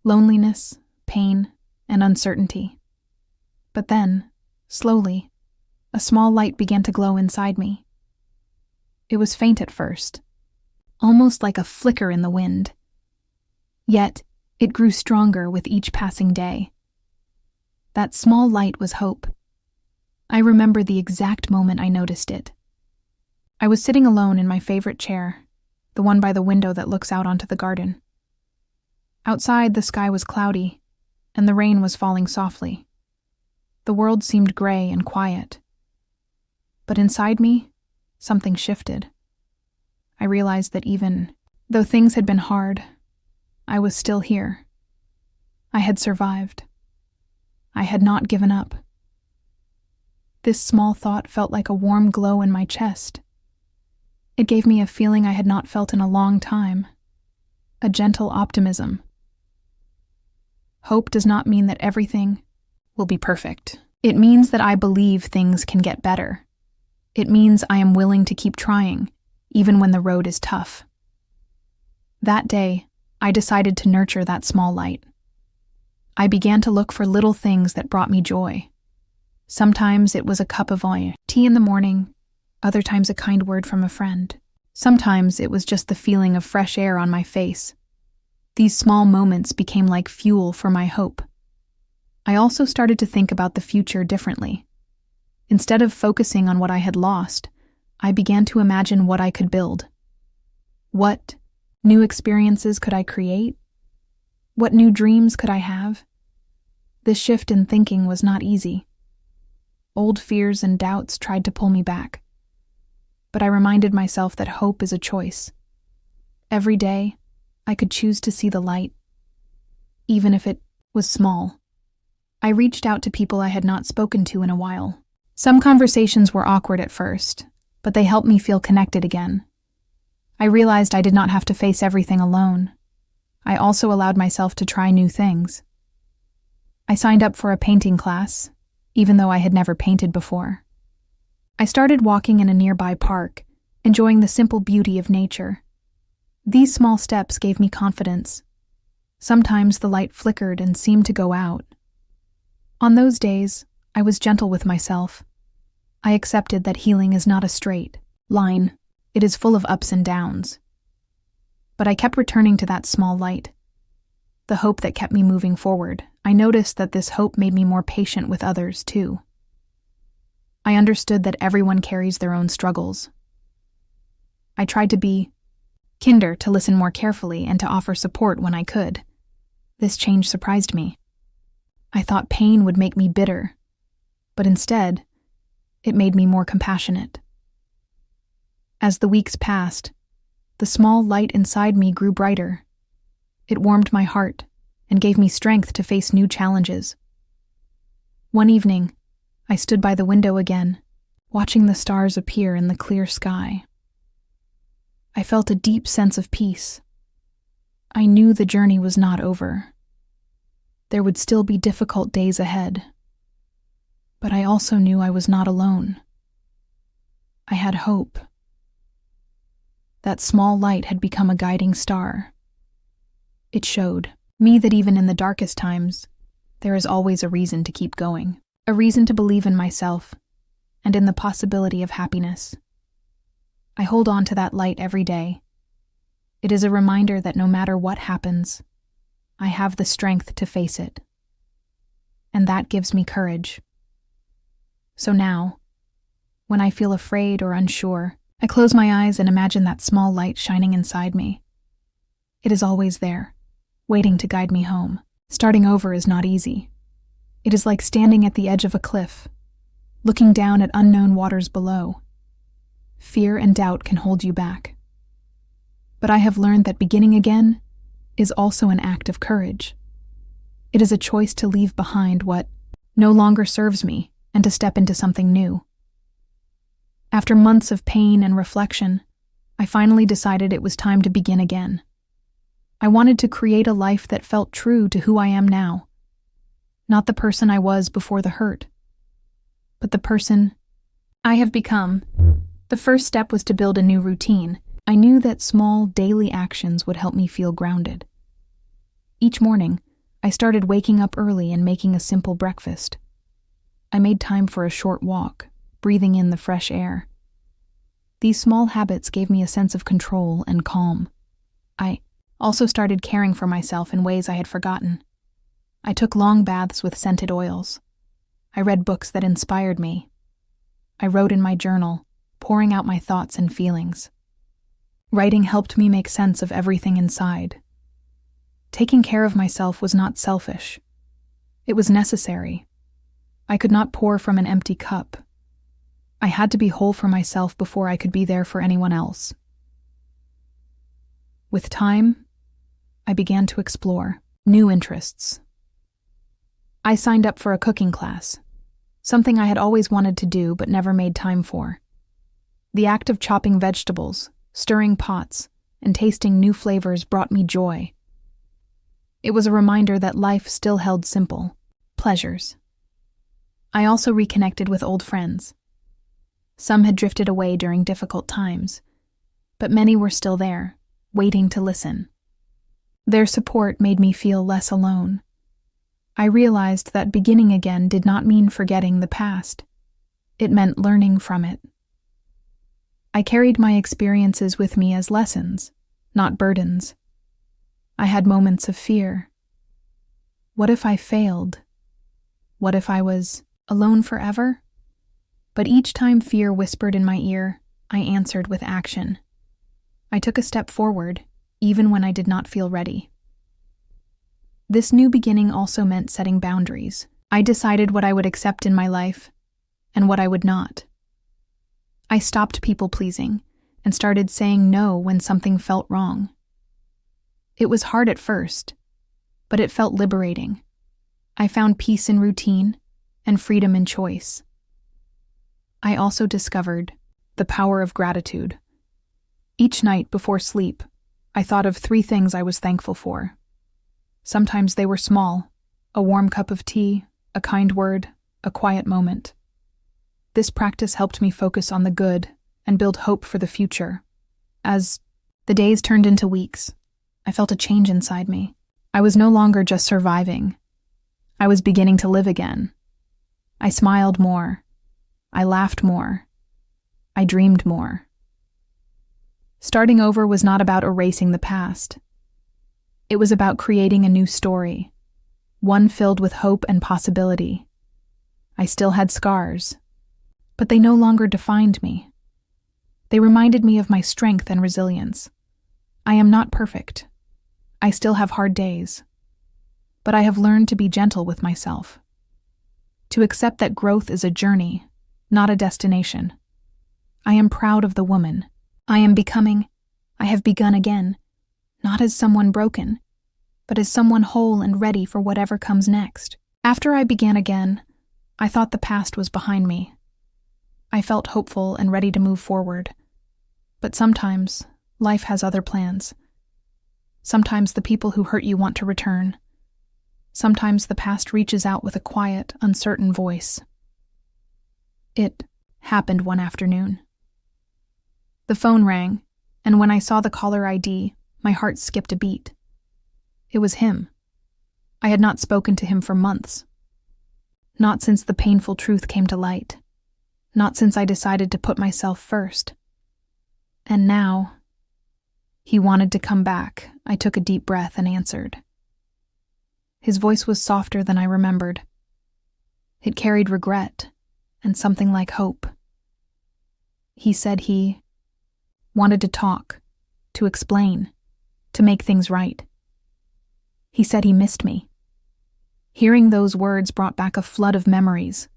loneliness, pain, and uncertainty. But then, slowly, a small light began to glow inside me. It was faint at first, almost like a flicker in the wind. Yet, it grew stronger with each passing day. That small light was hope. I remember the exact moment I noticed it. I was sitting alone in my favorite chair, the one by the window that looks out onto the garden. Outside, the sky was cloudy, and the rain was falling softly. The world seemed gray and quiet. But inside me, something shifted. I realized that even though things had been hard, I was still here. I had survived. I had not given up. This small thought felt like a warm glow in my chest. It gave me a feeling I had not felt in a long time, a gentle optimism. Hope does not mean that everything will be perfect. It means that I believe things can get better. It means I am willing to keep trying, even when the road is tough. That day, I decided to nurture that small light. I began to look for little things that brought me joy. Sometimes it was a cup of tea in the morning, other times a kind word from a friend. Sometimes it was just the feeling of fresh air on my face. These small moments became like fuel for my hope. I also started to think about the future differently. Instead of focusing on what I had lost, I began to imagine what I could build. What new experiences could I create? What new dreams could I have? This shift in thinking was not easy. Old fears and doubts tried to pull me back. But I reminded myself that hope is a choice. Every day, I could choose to see the light, even if it was small. I reached out to people I had not spoken to in a while. Some conversations were awkward at first, but they helped me feel connected again. I realized I did not have to face everything alone. I also allowed myself to try new things. I signed up for a painting class, even though I had never painted before. I started walking in a nearby park, enjoying the simple beauty of nature. These small steps gave me confidence. Sometimes the light flickered and seemed to go out. On those days, I was gentle with myself. I accepted that healing is not a straight line. It is full of ups and downs. But I kept returning to that small light, the hope that kept me moving forward. I noticed that this hope made me more patient with others, too. I understood that everyone carries their own struggles. I tried to be kinder, to listen more carefully and to offer support when I could. This change surprised me. I thought pain would make me bitter, but instead, it made me more compassionate. As the weeks passed, the small light inside me grew brighter. It warmed my heart and gave me strength to face new challenges. One evening, I stood by the window again, watching the stars appear in the clear sky. I felt a deep sense of peace. I knew the journey was not over. There would still be difficult days ahead. But I also knew I was not alone. I had hope. That small light had become a guiding star. It showed me that even in the darkest times, there is always a reason to keep going, a reason to believe in myself and in the possibility of happiness. I hold on to that light every day. It is a reminder that no matter what happens, I have the strength to face it. And that gives me courage. So now, when I feel afraid or unsure, I close my eyes and imagine that small light shining inside me. It is always there, waiting to guide me home. Starting over is not easy. It is like standing at the edge of a cliff, looking down at unknown waters below. Fear and doubt can hold you back. But I have learned that beginning again is also an act of courage. It is a choice to leave behind what no longer serves me and to step into something new. After months of pain and reflection, I finally decided it was time to begin again. I wanted to create a life that felt true to who I am now. Not the person I was before the hurt, but the person I have become. The first step was to build a new routine. I knew that small, daily actions would help me feel grounded. Each morning, I started waking up early and making a simple breakfast. I made time for a short walk, breathing in the fresh air. These small habits gave me a sense of control and calm. I also started caring for myself in ways I had forgotten. I took long baths with scented oils. I read books that inspired me. I wrote in my journal, pouring out my thoughts and feelings. Writing helped me make sense of everything inside. Taking care of myself was not selfish. It was necessary. I could not pour from an empty cup. I had to be whole for myself before I could be there for anyone else. With time, I began to explore new interests. I signed up for a cooking class, something I had always wanted to do but never made time for. The act of chopping vegetables, stirring pots, and tasting new flavors brought me joy. It was a reminder that life still held simple pleasures. I also reconnected with old friends. Some had drifted away during difficult times, but many were still there, waiting to listen. Their support made me feel less alone. I realized that beginning again did not mean forgetting the past. It meant learning from it. I carried my experiences with me as lessons, not burdens. I had moments of fear. What if I failed? What if I was alone forever? But each time fear whispered in my ear, I answered with action. I took a step forward, even when I did not feel ready. This new beginning also meant setting boundaries. I decided what I would accept in my life and what I would not. I stopped people-pleasing and started saying no when something felt wrong. It was hard at first, but it felt liberating. I found peace in routine and freedom in choice. I also discovered the power of gratitude. Each night before sleep, I thought of 3 things I was thankful for. Sometimes they were small: a warm cup of tea, a kind word, a quiet moment. This practice helped me focus on the good and build hope for the future. As the days turned into weeks, I felt a change inside me. I was no longer just surviving. I was beginning to live again. I smiled more. I laughed more. I dreamed more. Starting over was not about erasing the past. It was about creating a new story, one filled with hope and possibility. I still had scars, but they no longer defined me. They reminded me of my strength and resilience. I am not perfect. I still have hard days. But I have learned to be gentle with myself, to accept that growth is a journey, not a destination. I am proud of the woman I am becoming. I have begun again, not as someone broken, but as someone whole and ready for whatever comes next. After I began again, I thought the past was behind me. I felt hopeful and ready to move forward. But sometimes, life has other plans. Sometimes the people who hurt you want to return. Sometimes the past reaches out with a quiet, uncertain voice. It happened one afternoon. The phone rang, and when I saw the caller ID, my heart skipped a beat. It was him. I had not spoken to him for months. Not since the painful truth came to light. Not since I decided to put myself first. And now, he wanted to come back. I took a deep breath and answered. His voice was softer than I remembered. It carried regret and something like hope. He said he wanted to talk, to explain, to make things right. He said he missed me. Hearing those words brought back a flood of memories,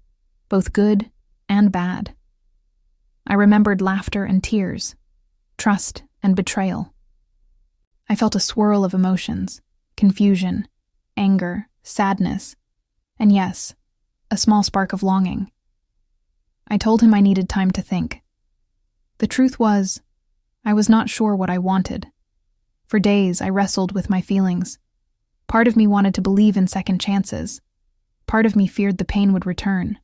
both good and bad. I remembered laughter and tears, trust and betrayal. I felt a swirl of emotions, confusion, anger, sadness, and yes, a small spark of longing. I told him I needed time to think. The truth was, I was not sure what I wanted. For days, I wrestled with my feelings. Part of me wanted to believe in second chances. Part of me feared the pain would return.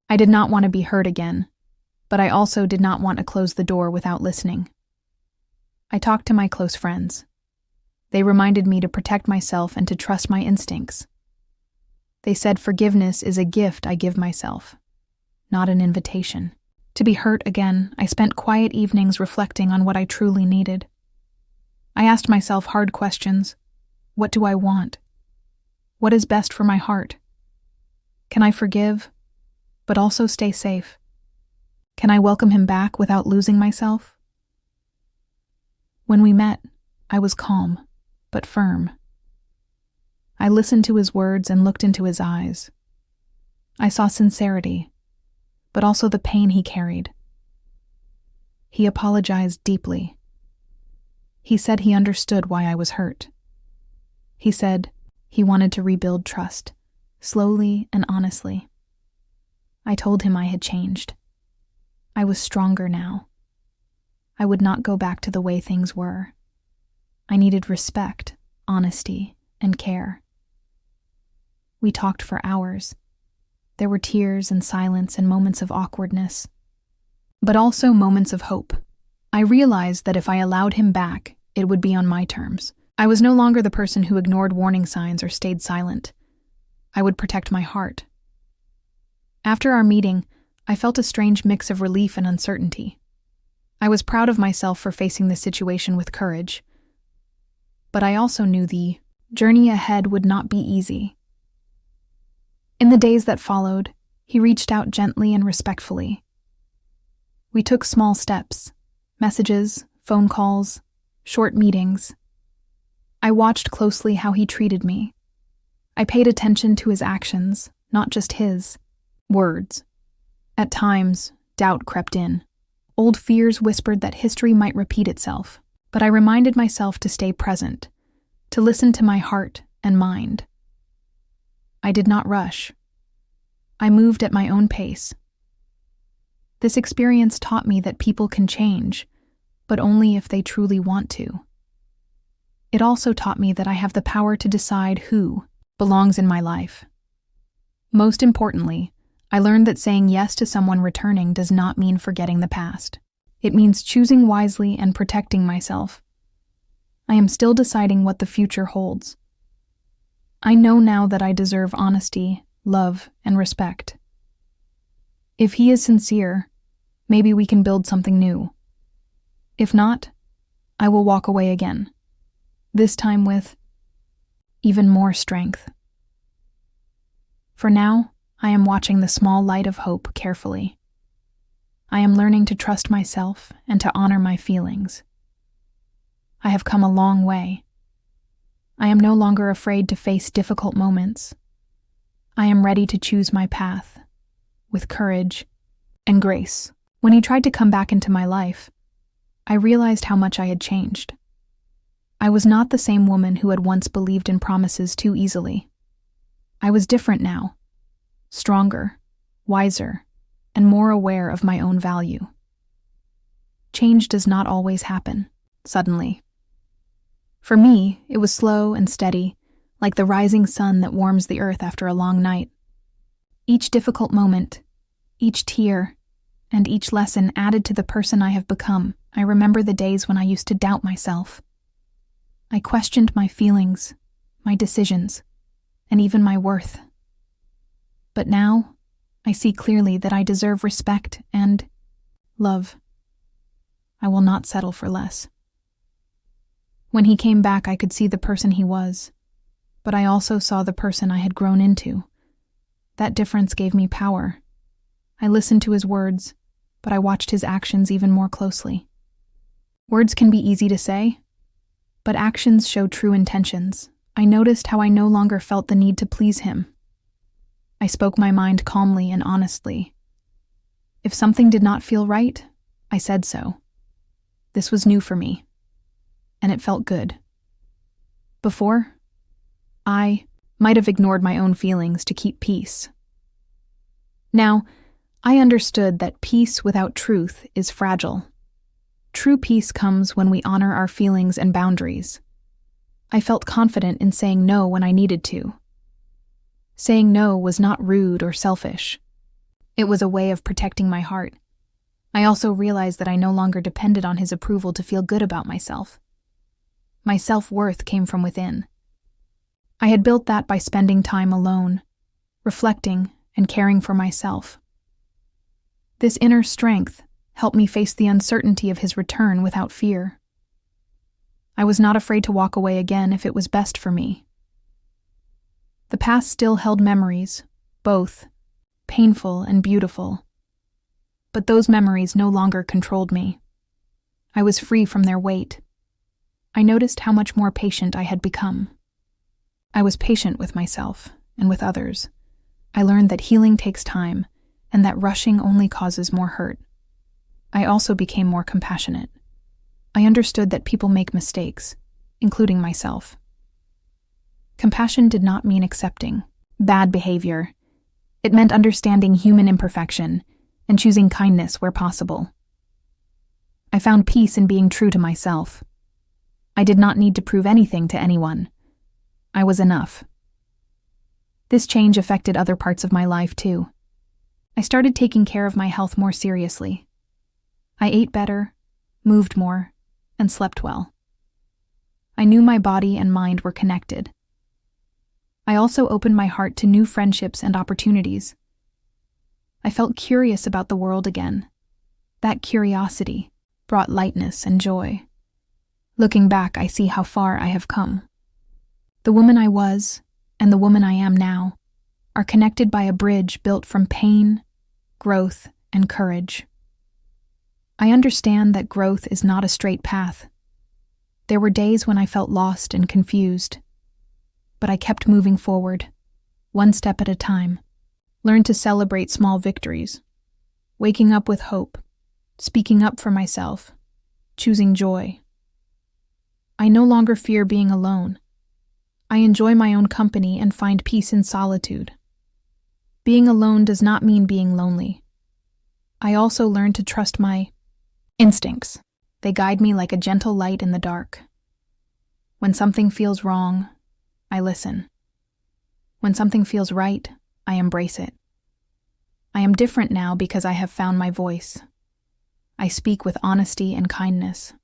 I did not want to be hurt again, but I also did not want to close the door without listening. I talked to my close friends. They reminded me to protect myself and to trust my instincts. They said forgiveness is a gift I give myself, not an invitation. To be hurt again, I spent quiet evenings reflecting on what I truly needed. I asked myself hard questions. What do I want? What is best for my heart? Can I forgive, but also stay safe? Can I welcome him back without losing myself? When we met, I was calm, but firm. I listened to his words and looked into his eyes. I saw sincerity, but also the pain he carried. He apologized deeply. He said he understood why I was hurt. He said he wanted to rebuild trust, slowly and honestly. I told him I had changed. I was stronger now. I would not go back to the way things were. I needed respect, honesty, and care. We talked for hours. There were tears and silence and moments of awkwardness, but also moments of hope. I realized that if I allowed him back, it would be on my terms. I was no longer the person who ignored warning signs or stayed silent. I would protect my heart. After our meeting, I felt a strange mix of relief and uncertainty. I was proud of myself for facing the situation with courage, but I also knew the journey ahead would not be easy. In the days that followed, he reached out gently and respectfully. We took small steps, messages, phone calls, short meetings. I watched closely how he treated me. I paid attention to his actions, not just his words. At times, doubt crept in. Old fears whispered that history might repeat itself, but I reminded myself to stay present, to listen to my heart and mind. I did not rush. I moved at my own pace. This experience taught me that people can change, but only if they truly want to. It also taught me that I have the power to decide who belongs in my life. Most importantly, I learned that saying yes to someone returning does not mean forgetting the past. It means choosing wisely and protecting myself. I am still deciding what the future holds. I know now that I deserve honesty, love, and respect. If he is sincere, maybe we can build something new. If not, I will walk away again, this time with even more strength. For now, I am watching the small light of hope carefully. I am learning to trust myself and to honor my feelings. I have come a long way. I am no longer afraid to face difficult moments. I am ready to choose my path with courage and grace. When he tried to come back into my life, I realized how much I had changed. I was not the same woman who had once believed in promises too easily. I was different now, stronger, wiser, and more aware of my own value. Change does not always happen suddenly. For me, it was slow and steady, like the rising sun that warms the earth after a long night. Each difficult moment, each tear, and each lesson added to the person I have become. I remember the days when I used to doubt myself. I questioned my feelings, my decisions, and even my worth. But now, I see clearly that I deserve respect and love. I will not settle for less. When he came back, I could see the person he was, but I also saw the person I had grown into. That difference gave me power. I listened to his words, but I watched his actions even more closely. Words can be easy to say, but actions show true intentions. I noticed how I no longer felt the need to please him. I spoke my mind calmly and honestly. If something did not feel right, I said so. This was new for me, and it felt good. Before, I might have ignored my own feelings to keep peace. Now, I understood that peace without truth is fragile. True peace comes when we honor our feelings and boundaries. I felt confident in saying no when I needed to. Saying no was not rude or selfish. It was a way of protecting my heart. I also realized that I no longer depended on his approval to feel good about myself. My self-worth came from within. I had built that by spending time alone, reflecting, and caring for myself. This inner strength helped me face the uncertainty of his return without fear. I was not afraid to walk away again if it was best for me. The past still held memories, both painful and beautiful. But those memories no longer controlled me. I was free from their weight. I noticed how much more patient I had become. I was patient with myself and with others. I learned that healing takes time and that rushing only causes more hurt. I also became more compassionate. I understood that people make mistakes, including myself. Compassion did not mean accepting bad behavior. It meant understanding human imperfection and choosing kindness where possible. I found peace in being true to myself. I did not need to prove anything to anyone. I was enough. This change affected other parts of my life too. I started taking care of my health more seriously. I ate better, moved more, and slept well. I knew my body and mind were connected. I also opened my heart to new friendships and opportunities. I felt curious about the world again. That curiosity brought lightness and joy. Looking back, I see how far I have come. The woman I was, and the woman I am now, are connected by a bridge built from pain, growth, and courage. I understand that growth is not a straight path. There were days when I felt lost and confused, but I kept moving forward, one step at a time. Learned to celebrate small victories, waking up with hope, speaking up for myself, choosing joy. I no longer fear being alone. I enjoy my own company and find peace in solitude. Being alone does not mean being lonely. I also learned to trust my instincts. They guide me like a gentle light in the dark. When something feels wrong, I listen. When something feels right, I embrace it. I am different now because I have found my voice. I speak with honesty and kindness.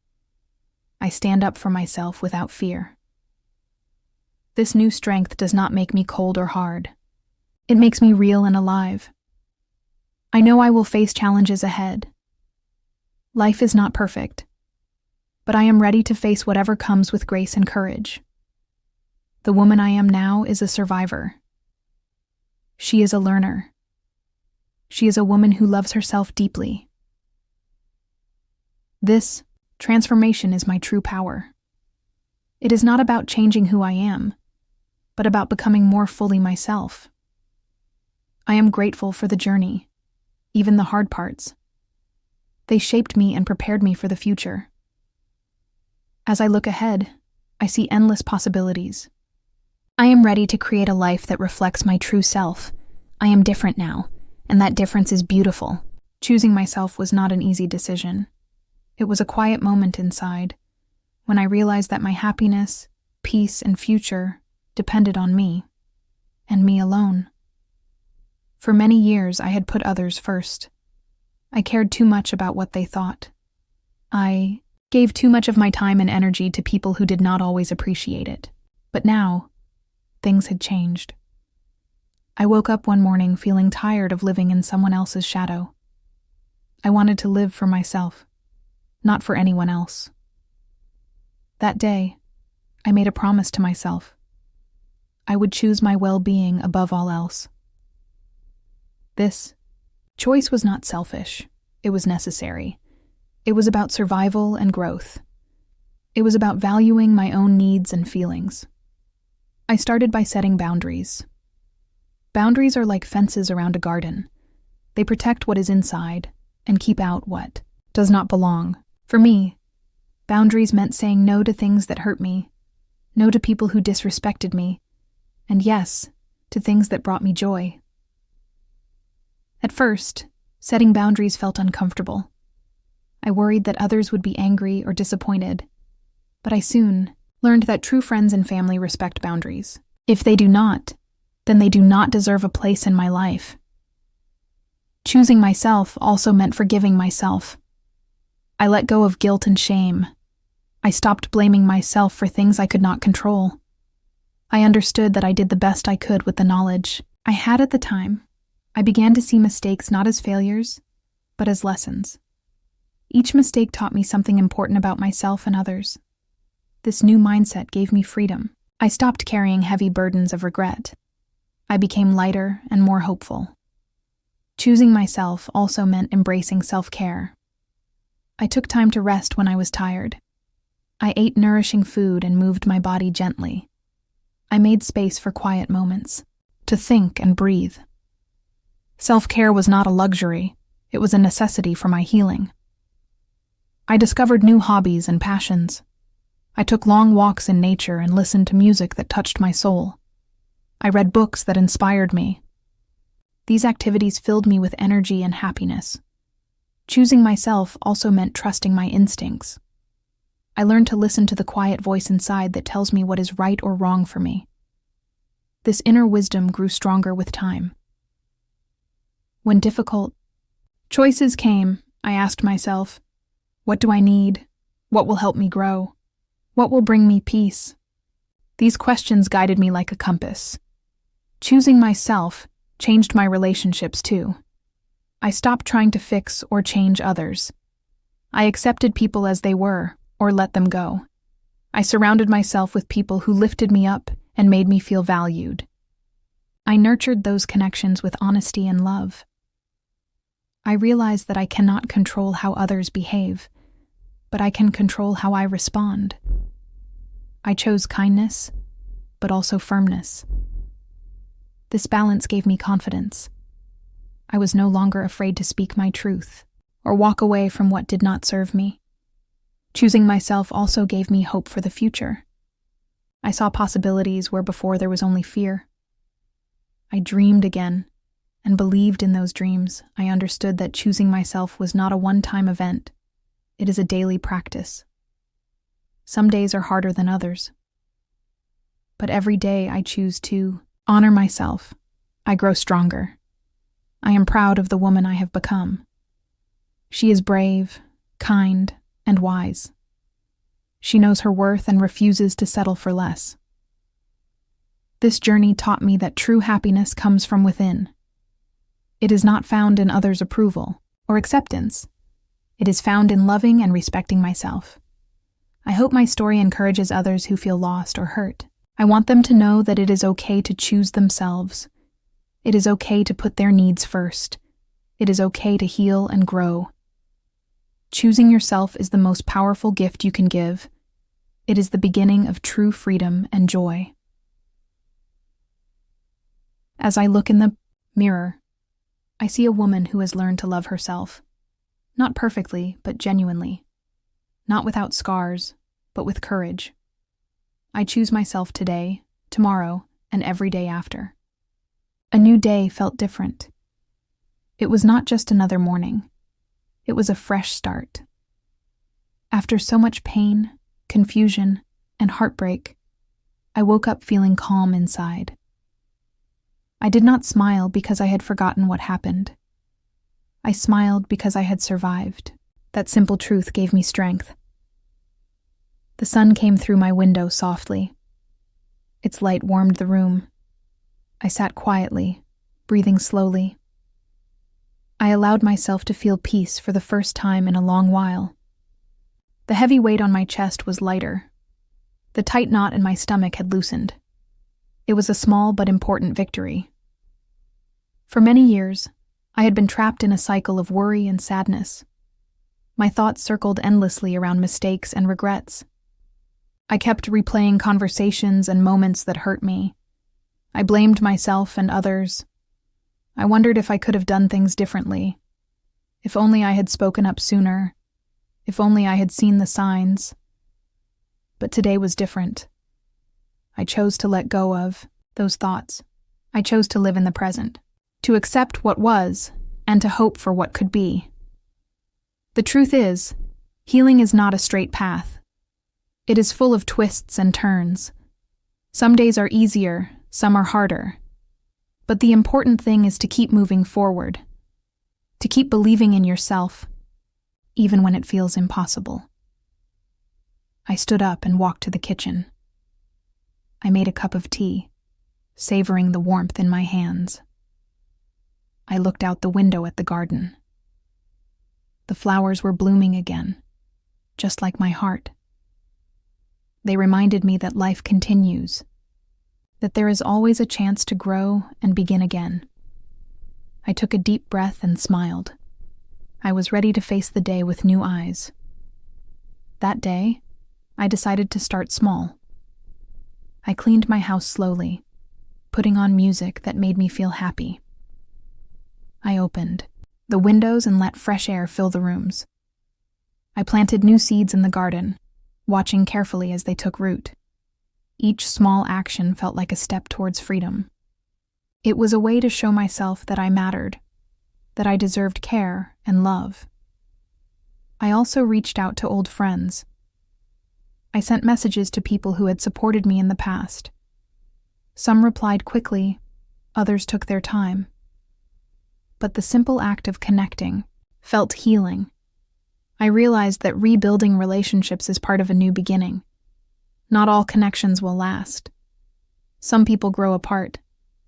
I stand up for myself without fear. This new strength does not make me cold or hard. It makes me real and alive. I know I will face challenges ahead. Life is not perfect, but I am ready to face whatever comes with grace and courage. The woman I am now is a survivor. She is a learner. She is a woman who loves herself deeply. This transformation is my true power. It is not about changing who I am, but about becoming more fully myself. I am grateful for the journey, even the hard parts. They shaped me and prepared me for the future. As I look ahead, I see endless possibilities. I am ready to create a life that reflects my true self. I am different now, and that difference is beautiful. Choosing myself was not an easy decision. It was a quiet moment inside, when I realized that my happiness, peace, and future depended on me, and me alone. For many years, I had put others first. I cared too much about what they thought. I gave too much of my time and energy to people who did not always appreciate it. But now, things had changed. I woke up one morning feeling tired of living in someone else's shadow. I wanted to live for myself, not for anyone else. That day, I made a promise to myself. I would choose my well-being above all else. This choice was not selfish. It was necessary. It was about survival and growth. It was about valuing my own needs and feelings. I started by setting boundaries. Boundaries are like fences around a garden. They protect what is inside and keep out what does not belong. For me, boundaries meant saying no to things that hurt me, no to people who disrespected me, and yes, to things that brought me joy. At first, setting boundaries felt uncomfortable. I worried that others would be angry or disappointed, but I soon learned that true friends and family respect boundaries. If they do not, then they do not deserve a place in my life. Choosing myself also meant forgiving myself. I let go of guilt and shame. I stopped blaming myself for things I could not control. I understood that I did the best I could with the knowledge I had at the time. I began to see mistakes not as failures, but as lessons. Each mistake taught me something important about myself and others. This new mindset gave me freedom. I stopped carrying heavy burdens of regret. I became lighter and more hopeful. Choosing myself also meant embracing self-care. I took time to rest when I was tired. I ate nourishing food and moved my body gently. I made space for quiet moments, to think and breathe. Self-care was not a luxury, it was a necessity for my healing. I discovered new hobbies and passions. I took long walks in nature and listened to music that touched my soul. I read books that inspired me. These activities filled me with energy and happiness. Choosing myself also meant trusting my instincts. I learned to listen to the quiet voice inside that tells me what is right or wrong for me. This inner wisdom grew stronger with time. When difficult choices came, I asked myself, what do I need? What will help me grow? What will bring me peace? These questions guided me like a compass. Choosing myself changed my relationships too. I stopped trying to fix or change others. I accepted people as they were, or let them go. I surrounded myself with people who lifted me up and made me feel valued. I nurtured those connections with honesty and love. I realized that I cannot control how others behave, but I can control how I respond. I chose kindness, but also firmness. This balance gave me confidence. I was no longer afraid to speak my truth or walk away from what did not serve me. Choosing myself also gave me hope for the future. I saw possibilities where before there was only fear. I dreamed again, and believed in those dreams. I understood that choosing myself was not a one-time event. It is a daily practice. Some days are harder than others. But every day I choose to honor myself. I grow stronger. I am proud of the woman I have become. She is brave, kind, and wise. She knows her worth and refuses to settle for less. This journey taught me that true happiness comes from within. It is not found in others' approval or acceptance. It is found in loving and respecting myself. I hope my story encourages others who feel lost or hurt. I want them to know that it is okay to choose themselves. It is okay to put their needs first. It is okay to heal and grow. Choosing yourself is the most powerful gift you can give. It is the beginning of true freedom and joy. As I look in the mirror, I see a woman who has learned to love herself. Not perfectly, but genuinely. Not without scars, but with courage. I choose myself today, tomorrow, and every day after. A new day felt different. It was not just another morning. It was a fresh start. After so much pain, confusion, and heartbreak, I woke up feeling calm inside. I did not smile because I had forgotten what happened. I smiled because I had survived. That simple truth gave me strength. The sun came through my window softly. Its light warmed the room. I sat quietly, breathing slowly. I allowed myself to feel peace for the first time in a long while. The heavy weight on my chest was lighter. The tight knot in my stomach had loosened. It was a small but important victory. For many years, I had been trapped in a cycle of worry and sadness. My thoughts circled endlessly around mistakes and regrets. I kept replaying conversations and moments that hurt me. I blamed myself and others. I wondered if I could have done things differently. If only I had spoken up sooner. If only I had seen the signs. But today was different. I chose to let go of those thoughts. I chose to live in the present, to accept what was, and to hope for what could be. The truth is, healing is not a straight path. It is full of twists and turns. Some days are easier, some are harder. But the important thing is to keep moving forward, to keep believing in yourself, even when it feels impossible. I stood up and walked to the kitchen. I made a cup of tea, savoring the warmth in my hands. I looked out the window at the garden. The flowers were blooming again, just like my heart. They reminded me that life continues, that there is always a chance to grow and begin again. I took a deep breath and smiled. I was ready to face the day with new eyes. That day, I decided to start small. I cleaned my house slowly, putting on music that made me feel happy. I opened the windows and let fresh air fill the rooms. I planted new seeds in the garden, watching carefully as they took root. Each small action felt like a step towards freedom. It was a way to show myself that I mattered, that I deserved care and love. I also reached out to old friends. I sent messages to people who had supported me in the past. Some replied quickly, others took their time. But the simple act of connecting felt healing. I realized that rebuilding relationships is part of a new beginning. Not all connections will last. Some people grow apart,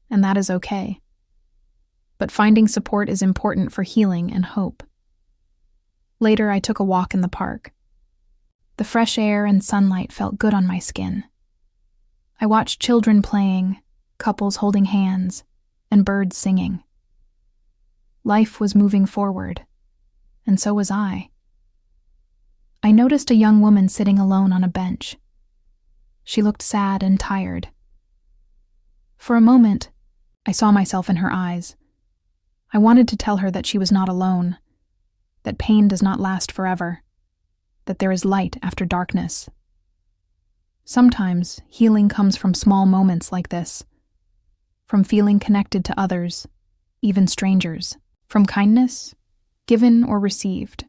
and that is okay. But finding support is important for healing and hope. Later, I took a walk in the park. The fresh air and sunlight felt good on my skin. I watched children playing, couples holding hands, and birds singing. Life was moving forward, and so was I. I noticed a young woman sitting alone on a bench. She looked sad and tired. For a moment, I saw myself in her eyes. I wanted to tell her that she was not alone, that pain does not last forever, that there is light after darkness. Sometimes healing comes from small moments like this, from feeling connected to others, even strangers, from kindness, given or received.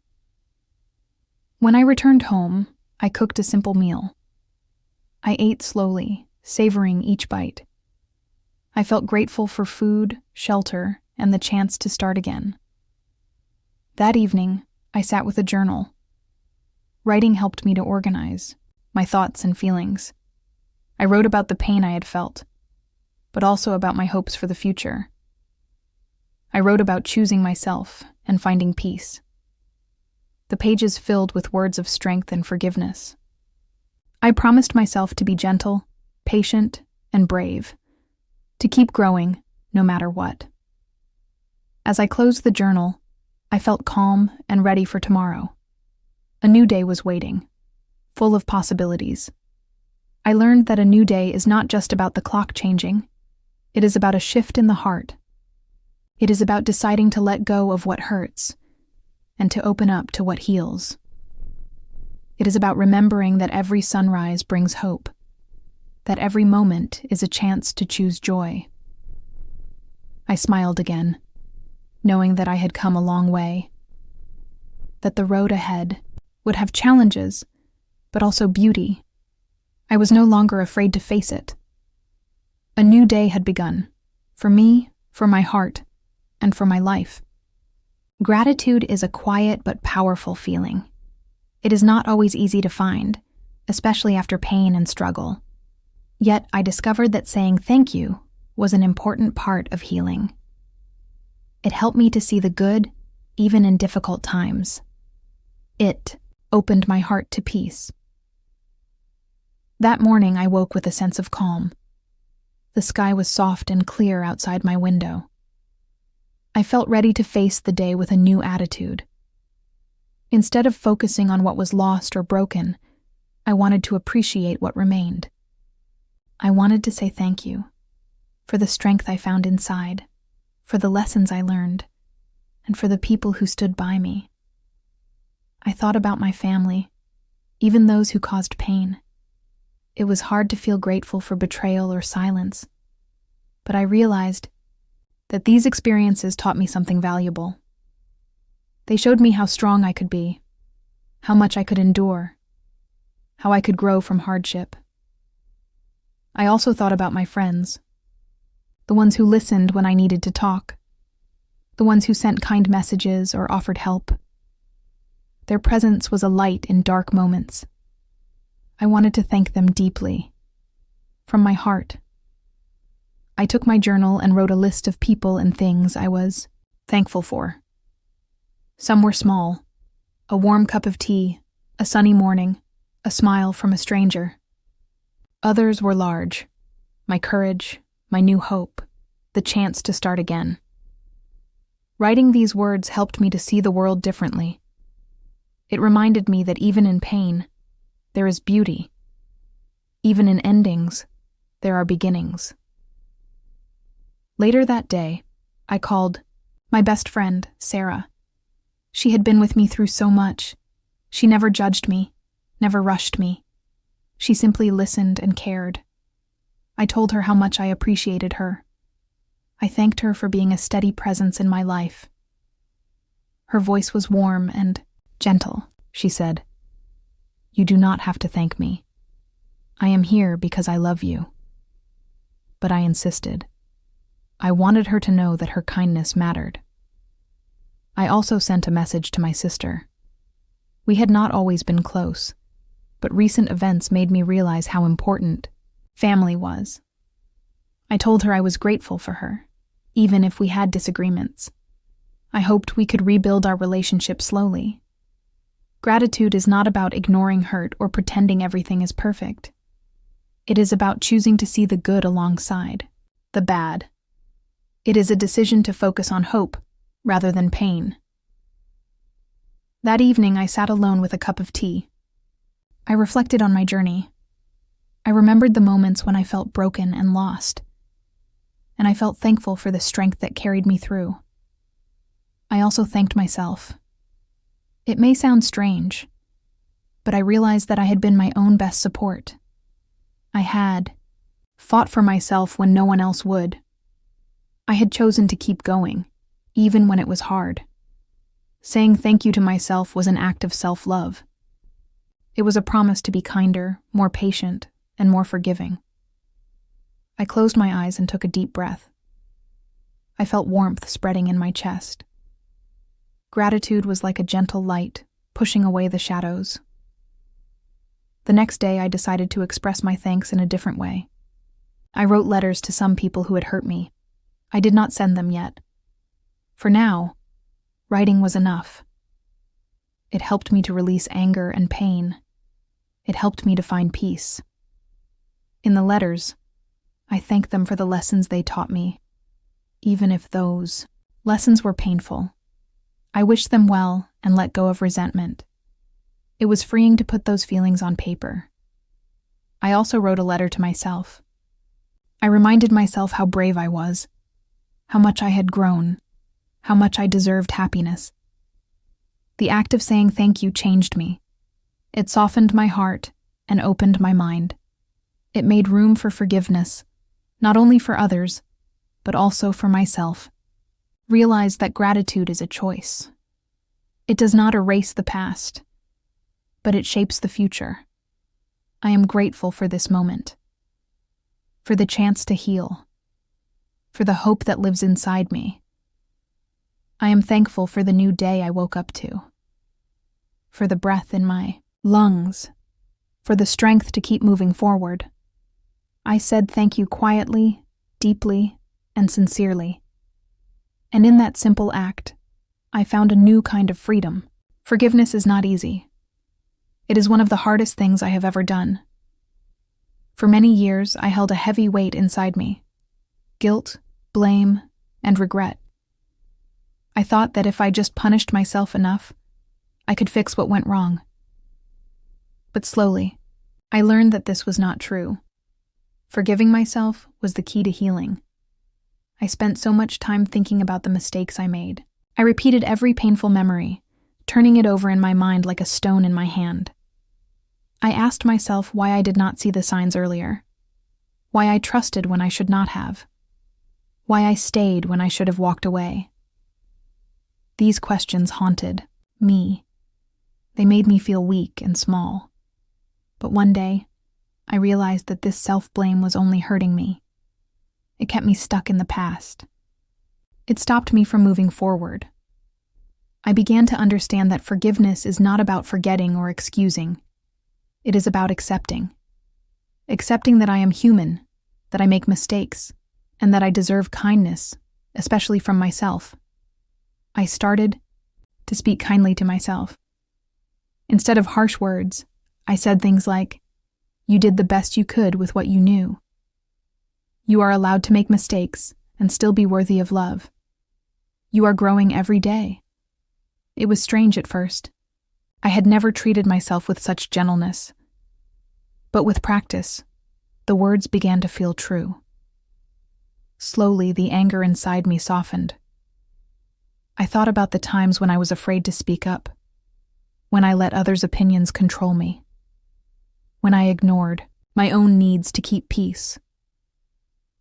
When I returned home, I cooked a simple meal. I ate slowly, savoring each bite. I felt grateful for food, shelter, and the chance to start again. That evening, I sat with a journal. Writing helped me to organize my thoughts and feelings. I wrote about the pain I had felt, but also about my hopes for the future. I wrote about choosing myself and finding peace. The pages filled with words of strength and forgiveness. I promised myself to be gentle, patient, and brave, to keep growing no matter what. As I closed the journal, I felt calm and ready for tomorrow. A new day was waiting, full of possibilities. I learned that a new day is not just about the clock changing. It is about a shift in the heart. It is about deciding to let go of what hurts and to open up to what heals. It is about remembering that every sunrise brings hope, that every moment is a chance to choose joy. I smiled again, knowing that I had come a long way, that the road ahead would have challenges, but also beauty. I was no longer afraid to face it. A new day had begun, for me, for my heart, and for my life. Gratitude is a quiet but powerful feeling. It is not always easy to find, especially after pain and struggle. Yet I discovered that saying thank you was an important part of healing. It helped me to see the good, even in difficult times. It opened my heart to peace. That morning I woke with a sense of calm. The sky was soft and clear outside my window. I felt ready to face the day with a new attitude. Instead of focusing on what was lost or broken, I wanted to appreciate what remained. I wanted to say thank you for the strength I found inside, for the lessons I learned, and for the people who stood by me. I thought about my family, even those who caused pain. It was hard to feel grateful for betrayal or silence, but I realized that these experiences taught me something valuable. They showed me how strong I could be, how much I could endure, how I could grow from hardship. I also thought about my friends, the ones who listened when I needed to talk, the ones who sent kind messages or offered help. Their presence was a light in dark moments. I wanted to thank them deeply, from my heart. I took my journal and wrote a list of people and things I was thankful for. Some were small: a warm cup of tea, a sunny morning, a smile from a stranger. Others were large: my courage, my new hope, the chance to start again. Writing these words helped me to see the world differently. It reminded me that even in pain, there is beauty. Even in endings, there are beginnings. Later that day, I called my best friend, Sarah. She had been with me through so much. She never judged me, never rushed me. She simply listened and cared. I told her how much I appreciated her. I thanked her for being a steady presence in my life. Her voice was warm and gentle. She said, "You do not have to thank me. I am here because I love you." But I insisted. I wanted her to know that her kindness mattered. I also sent a message to my sister. We had not always been close, but recent events made me realize how important family was. I told her I was grateful for her, even if we had disagreements. I hoped we could rebuild our relationship slowly. Gratitude is not about ignoring hurt or pretending everything is perfect. It is about choosing to see the good alongside the bad. It is a decision to focus on hope rather than pain. That evening, I sat alone with a cup of tea. I reflected on my journey. I remembered the moments when I felt broken and lost, and I felt thankful for the strength that carried me through. I also thanked myself. It may sound strange, but I realized that I had been my own best support. I had fought for myself when no one else would. I had chosen to keep going, even when it was hard. Saying thank you to myself was an act of self-love. It was a promise to be kinder, more patient, and more forgiving. I closed my eyes and took a deep breath. I felt warmth spreading in my chest. Gratitude was like a gentle light, pushing away the shadows. The next day, I decided to express my thanks in a different way. I wrote letters to some people who had hurt me. I did not send them yet. For now, writing was enough. It helped me to release anger and pain. It helped me to find peace. In the letters, I thanked them for the lessons they taught me, even if those lessons were painful. I wished them well and let go of resentment. It was freeing to put those feelings on paper. I also wrote a letter to myself. I reminded myself how brave I was, how much I had grown, how much I deserved happiness. The act of saying thank you changed me. It softened my heart and opened my mind. It made room for forgiveness, not only for others, but also for myself. Realize that gratitude is a choice. It does not erase the past, but it shapes the future. I am grateful for this moment, for the chance to heal, for the hope that lives inside me. I am thankful for the new day I woke up to, for the breath in my lungs, for the strength to keep moving forward. I said thank you quietly, deeply, and sincerely. And in that simple act, I found a new kind of freedom. Forgiveness is not easy. It is one of the hardest things I have ever done. For many years, I held a heavy weight inside me: guilt, blame, and regret. I thought that if I just punished myself enough, I could fix what went wrong. But slowly, I learned that this was not true. Forgiving myself was the key to healing. I spent so much time thinking about the mistakes I made. I repeated every painful memory, turning it over in my mind like a stone in my hand. I asked myself why I did not see the signs earlier, why I trusted when I should not have, why I stayed when I should have walked away. These questions haunted me. They made me feel weak and small. But one day, I realized that this self-blame was only hurting me. It kept me stuck in the past. It stopped me from moving forward. I began to understand that forgiveness is not about forgetting or excusing. It is about accepting. Accepting that I am human, that I make mistakes, and that I deserve kindness, especially from myself. I started to speak kindly to myself. Instead of harsh words, I said things like, "You did the best you could with what you knew. You are allowed to make mistakes and still be worthy of love. You are growing every day." It was strange at first. I had never treated myself with such gentleness. But with practice, the words began to feel true. Slowly, the anger inside me softened. I thought about the times when I was afraid to speak up, when I let others' opinions control me, when I ignored my own needs to keep peace.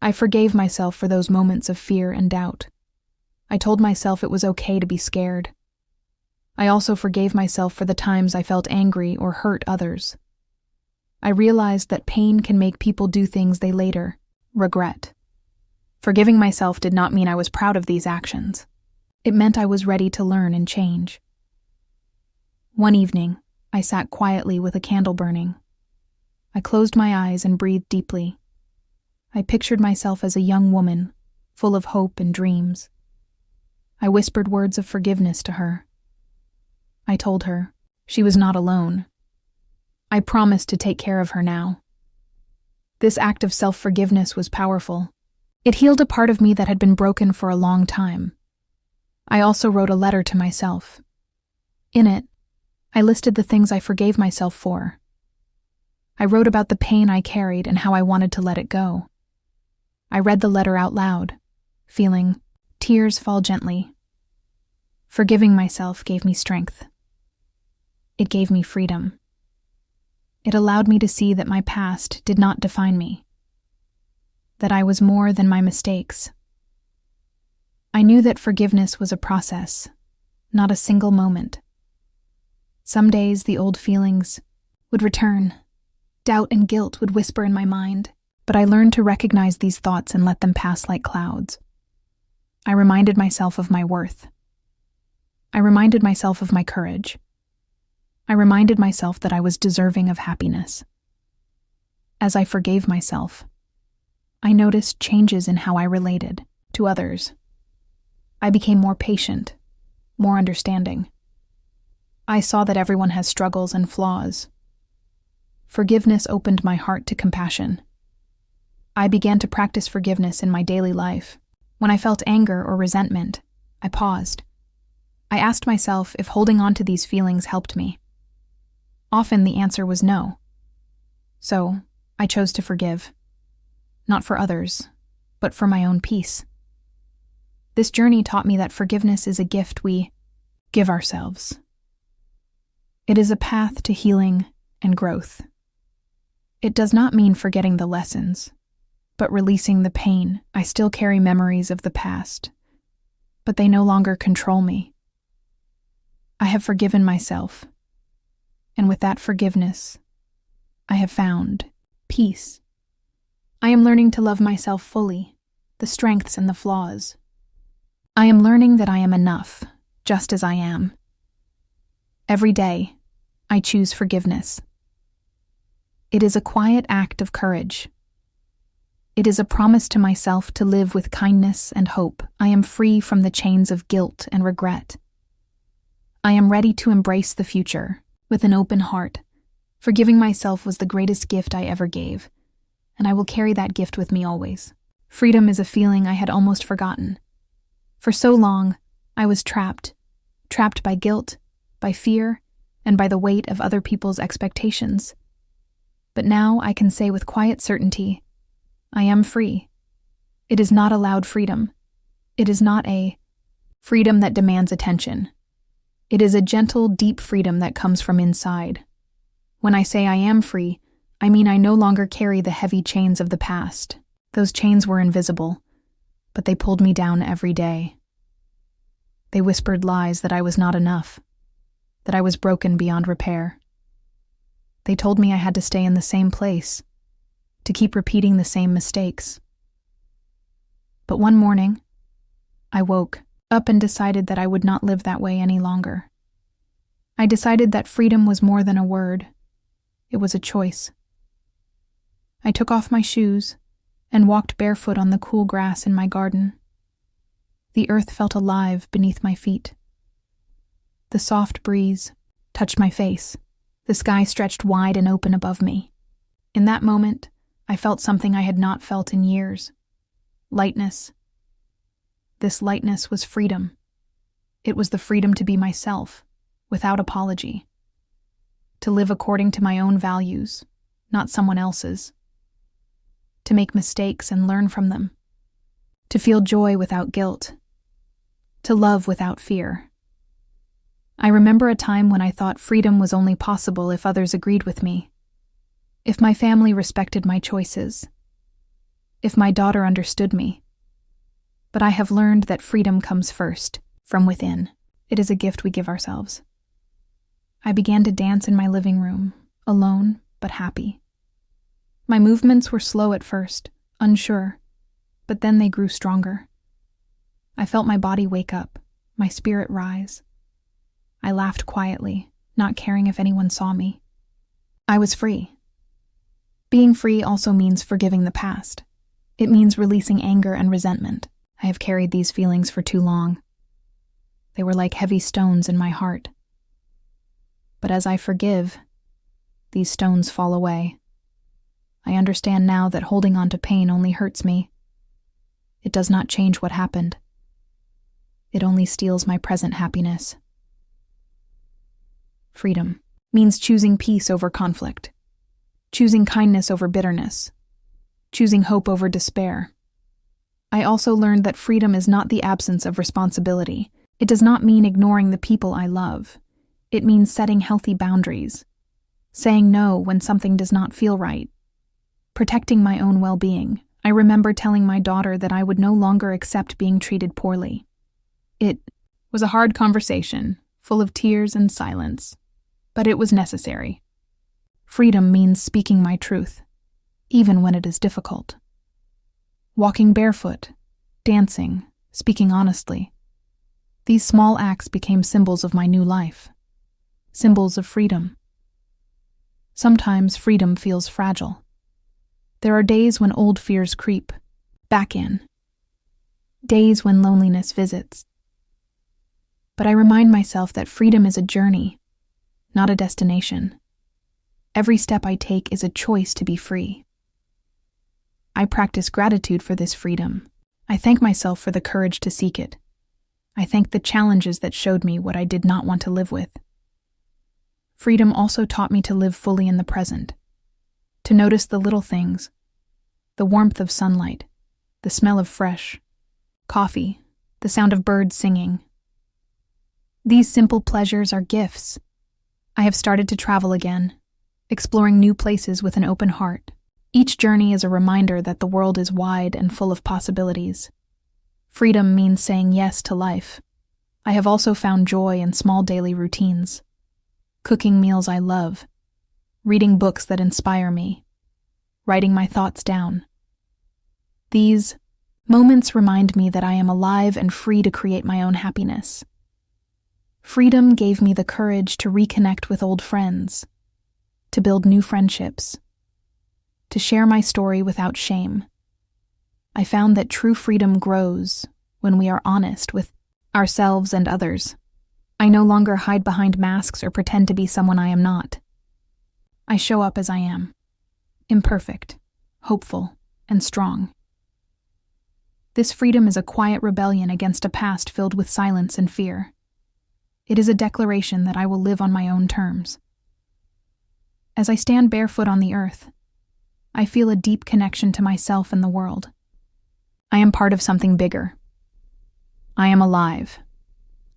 I forgave myself for those moments of fear and doubt. I told myself it was okay to be scared. I also forgave myself for the times I felt angry or hurt others. I realized that pain can make people do things they later regret. Forgiving myself did not mean I was proud of these actions. It meant I was ready to learn and change. One evening, I sat quietly with a candle burning. I closed my eyes and breathed deeply. I pictured myself as a young woman, full of hope and dreams. I whispered words of forgiveness to her. I told her she was not alone. I promised to take care of her now. This act of self-forgiveness was powerful. It healed a part of me that had been broken for a long time. I also wrote a letter to myself. In it, I listed the things I forgave myself for. I wrote about the pain I carried and how I wanted to let it go. I read the letter out loud, feeling tears fall gently. Forgiving myself gave me strength. It gave me freedom. It allowed me to see that my past did not define me, that I was more than my mistakes. I knew that forgiveness was a process, not a single moment. Some days the old feelings would return. Doubt and guilt would whisper in my mind, but I learned to recognize these thoughts and let them pass like clouds. I reminded myself of my worth. I reminded myself of my courage. I reminded myself that I was deserving of happiness. As I forgave myself, I noticed changes in how I related to others. I became more patient, more understanding. I saw that everyone has struggles and flaws. Forgiveness opened my heart to compassion. I began to practice forgiveness in my daily life. When I felt anger or resentment, I paused. I asked myself if holding on to these feelings helped me. Often the answer was no. So, I chose to forgive. Not for others, but for my own peace. This journey taught me that forgiveness is a gift we give ourselves. It is a path to healing and growth. It does not mean forgetting the lessons, but releasing the pain. I still carry memories of the past, but they no longer control me. I have forgiven myself, and with that forgiveness, I have found peace. I am learning to love myself fully, the strengths and the flaws. I am learning that I am enough, just as I am. Every day, I choose forgiveness. It is a quiet act of courage. It is a promise to myself to live with kindness and hope. I am free from the chains of guilt and regret. I am ready to embrace the future with an open heart. Forgiving myself was the greatest gift I ever gave, and I will carry that gift with me always. Freedom is a feeling I had almost forgotten. For so long, I was trapped by guilt, by fear, and by the weight of other people's expectations. But now I can say with quiet certainty, I am free. It is not a loud freedom. It is not a freedom that demands attention. It is a gentle, deep freedom that comes from inside. When I say I am free, I mean I no longer carry the heavy chains of the past. Those chains were invisible, but they pulled me down every day. They whispered lies that I was not enough, that I was broken beyond repair. They told me I had to stay in the same place, to keep repeating the same mistakes. But one morning, I woke up and decided that I would not live that way any longer. I decided that freedom was more than a word. It was a choice. I took off my shoes and walked barefoot on the cool grass in my garden. The earth felt alive beneath my feet. The soft breeze touched my face. The sky stretched wide and open above me. In that moment, I felt something I had not felt in years. Lightness. This lightness was freedom. It was the freedom to be myself, without apology. To live according to my own values, not someone else's. To make mistakes and learn from them. To feel joy without guilt. To love without fear. I remember a time when I thought freedom was only possible if others agreed with me. If my family respected my choices. If my daughter understood me. But I have learned that freedom comes first, from within. It is a gift we give ourselves. I began to dance in my living room, alone but happy. My movements were slow at first, unsure, but then they grew stronger. I felt my body wake up, my spirit rise. I laughed quietly, not caring if anyone saw me. I was free. Being free also means forgiving the past. It means releasing anger and resentment. I have carried these feelings for too long. They were like heavy stones in my heart. But as I forgive, these stones fall away. I understand now that holding on to pain only hurts me. It does not change what happened. It only steals my present happiness. Freedom means choosing peace over conflict, choosing kindness over bitterness, choosing hope over despair. I also learned that freedom is not the absence of responsibility. It does not mean ignoring the people I love. It means setting healthy boundaries. saying no when something does not feel right, protecting my own well-being. I remember telling my daughter that I would no longer accept being treated poorly. It was a hard conversation, full of tears and silence, but it was necessary. Freedom means speaking my truth, even when it is difficult. Walking barefoot, dancing, speaking honestly. These small acts became symbols of my new life, symbols of freedom. Sometimes freedom feels fragile. There are days when old fears creep back in, days when loneliness visits. But I remind myself that freedom is a journey, not a destination. Every step I take is a choice to be free. I practice gratitude for this freedom. I thank myself for the courage to seek it. I thank the challenges that showed me what I did not want to live with. Freedom also taught me to live fully in the present, to notice the little things, the warmth of sunlight, the smell of fresh coffee, the sound of birds singing. These simple pleasures are gifts. I have started to travel again, exploring new places with an open heart. Each journey is a reminder that the world is wide and full of possibilities. Freedom means saying yes to life. I have also found joy in small daily routines. Cooking meals I love, reading books that inspire me, writing my thoughts down. These moments remind me that I am alive and free to create my own happiness. Freedom gave me the courage to reconnect with old friends, to build new friendships, to share my story without shame. I found that true freedom grows when we are honest with ourselves and others. I no longer hide behind masks or pretend to be someone I am not. I show up as I am, imperfect, hopeful, and strong. This freedom is a quiet rebellion against a past filled with silence and fear. It is a declaration that I will live on my own terms. As I stand barefoot on the earth, I feel a deep connection to myself and the world. I am part of something bigger. I am alive.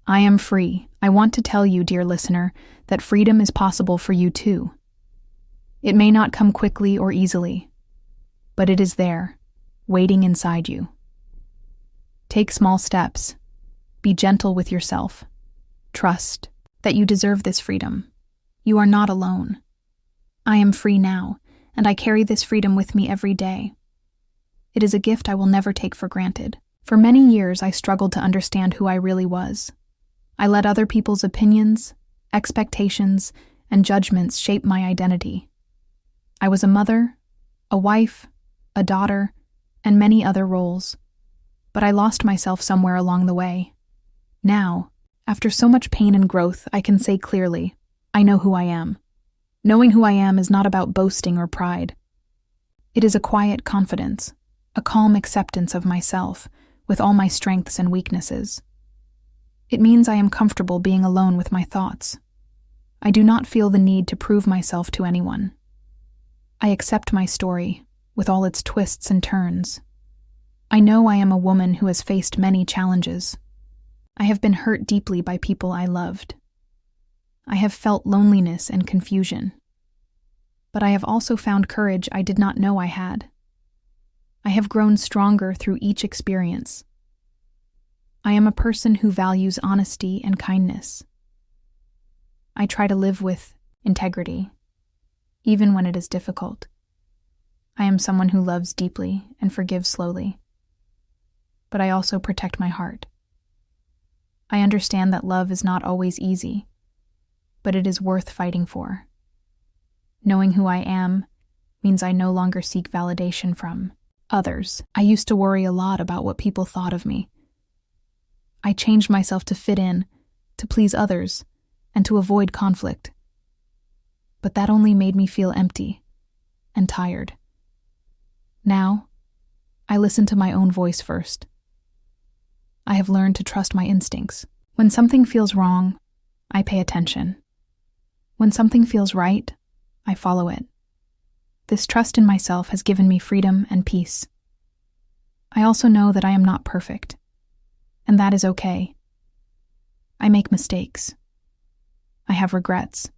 I am free. I want to tell you, dear listener, that freedom is possible for you too. It may not come quickly or easily, but it is there, waiting inside you. Take small steps. Be gentle with yourself. Trust that you deserve this freedom. You are not alone. I am free now, and I carry this freedom with me every day. It is a gift I will never take for granted. For many years, I struggled to understand who I really was. I let other people's opinions, expectations, and judgments shape my identity. I was a mother, a wife, a daughter, and many other roles. But I lost myself somewhere along the way. Now, after so much pain and growth, I can say clearly, I know who I am. Knowing who I am is not about boasting or pride. It is a quiet confidence, a calm acceptance of myself, with all my strengths and weaknesses. It means I am comfortable being alone with my thoughts. I do not feel the need to prove myself to anyone. I accept my story, with all its twists and turns. I know I am a woman who has faced many challenges. I have been hurt deeply by people I loved. I have felt loneliness and confusion. But I have also found courage I did not know I had. I have grown stronger through each experience. I am a person who values honesty and kindness. I try to live with integrity, even when it is difficult. I am someone who loves deeply and forgives slowly. But I also protect my heart. I understand that love is not always easy, but it is worth fighting for. Knowing who I am means I no longer seek validation from others. I used to worry a lot about what people thought of me. I changed myself to fit in, to please others, and to avoid conflict. But that only made me feel empty and tired. Now, I listen to my own voice first. I have learned to trust my instincts. When something feels wrong, I pay attention. When something feels right, I follow it. This trust in myself has given me freedom and peace. I also know that I am not perfect, and that is okay. I make mistakes. I have regrets.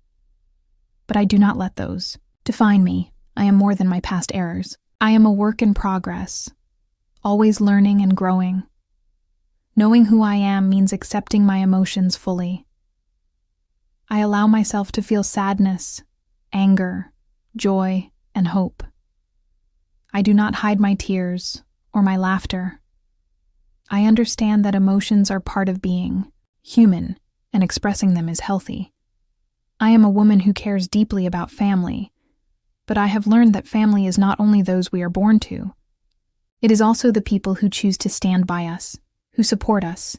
but I do not let those define me. I am more than my past errors. I am a work in progress, always learning and growing. Knowing who I am means accepting my emotions fully. I allow myself to feel sadness, anger, joy, and hope. I do not hide my tears or my laughter. I understand that emotions are part of being human, and expressing them is healthy. I am a woman who cares deeply about family, but I have learned that family is not only those we are born to. It is also the people who choose to stand by us, who support us,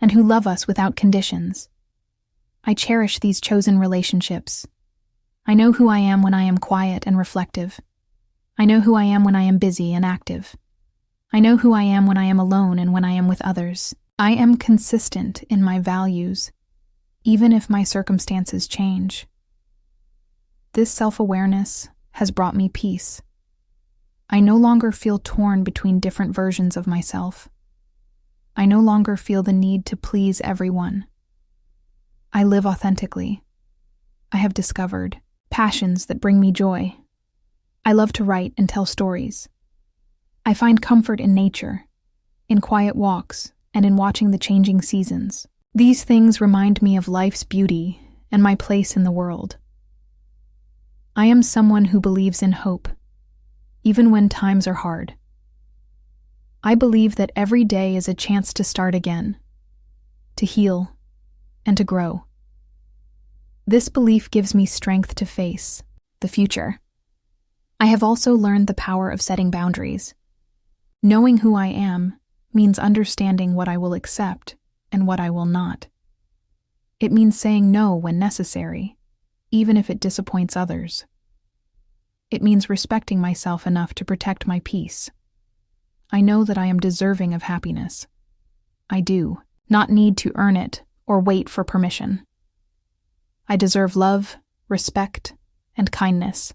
and who love us without conditions. I cherish these chosen relationships. I know who I am when I am quiet and reflective. I know who I am when I am busy and active. I know who I am when I am alone and when I am with others. I am consistent in my values, even if my circumstances change. This self-awareness has brought me peace. I no longer feel torn between different versions of myself. I no longer feel the need to please everyone. I live authentically. I have discovered passions that bring me joy. I love to write and tell stories. I find comfort in nature, in quiet walks, and in watching the changing seasons. These things remind me of life's beauty and my place in the world. I am someone who believes in hope, even when times are hard. I believe that every day is a chance to start again, to heal, and to grow. This belief gives me strength to face the future. I have also learned the power of setting boundaries. Knowing who I am means understanding what I will accept and what I will not. It means saying no when necessary, even if it disappoints others. It means respecting myself enough to protect my peace. I know that I am deserving of happiness. I do not need to earn it or wait for permission. I deserve love, respect, and kindness,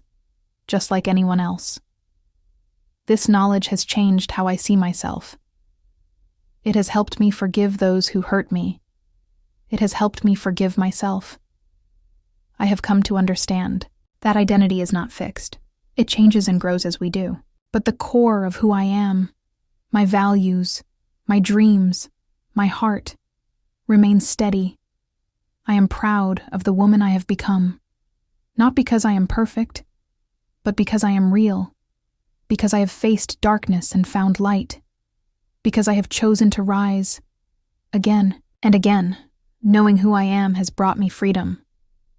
just like anyone else. This knowledge has changed how I see myself. It has helped me forgive those who hurt me. It has helped me forgive myself. I have come to understand that identity is not fixed. It changes and grows as we do. But the core of who I am, my values, my dreams, my heart, remains steady. I am proud of the woman I have become, not because I am perfect, but because I am real, because I have faced darkness and found light, because I have chosen to rise again and again. Knowing who I am has brought me freedom.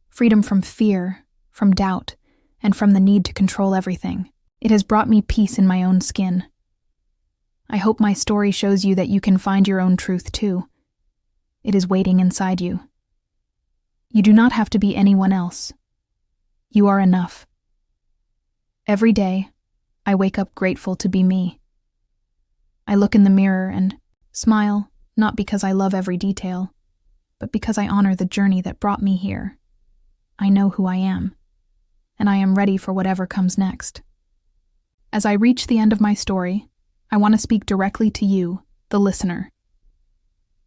Freedom from fear, from doubt, and from the need to control everything. It has brought me peace in my own skin. I hope my story shows you that you can find your own truth too. It is waiting inside you. You do not have to be anyone else. You are enough. Every day, I wake up grateful to be me. I look in the mirror and smile, not because I love every detail, but because I honor the journey that brought me here. I know who I am, and I am ready for whatever comes next. As I reach the end of my story, I want to speak directly to you, the listener.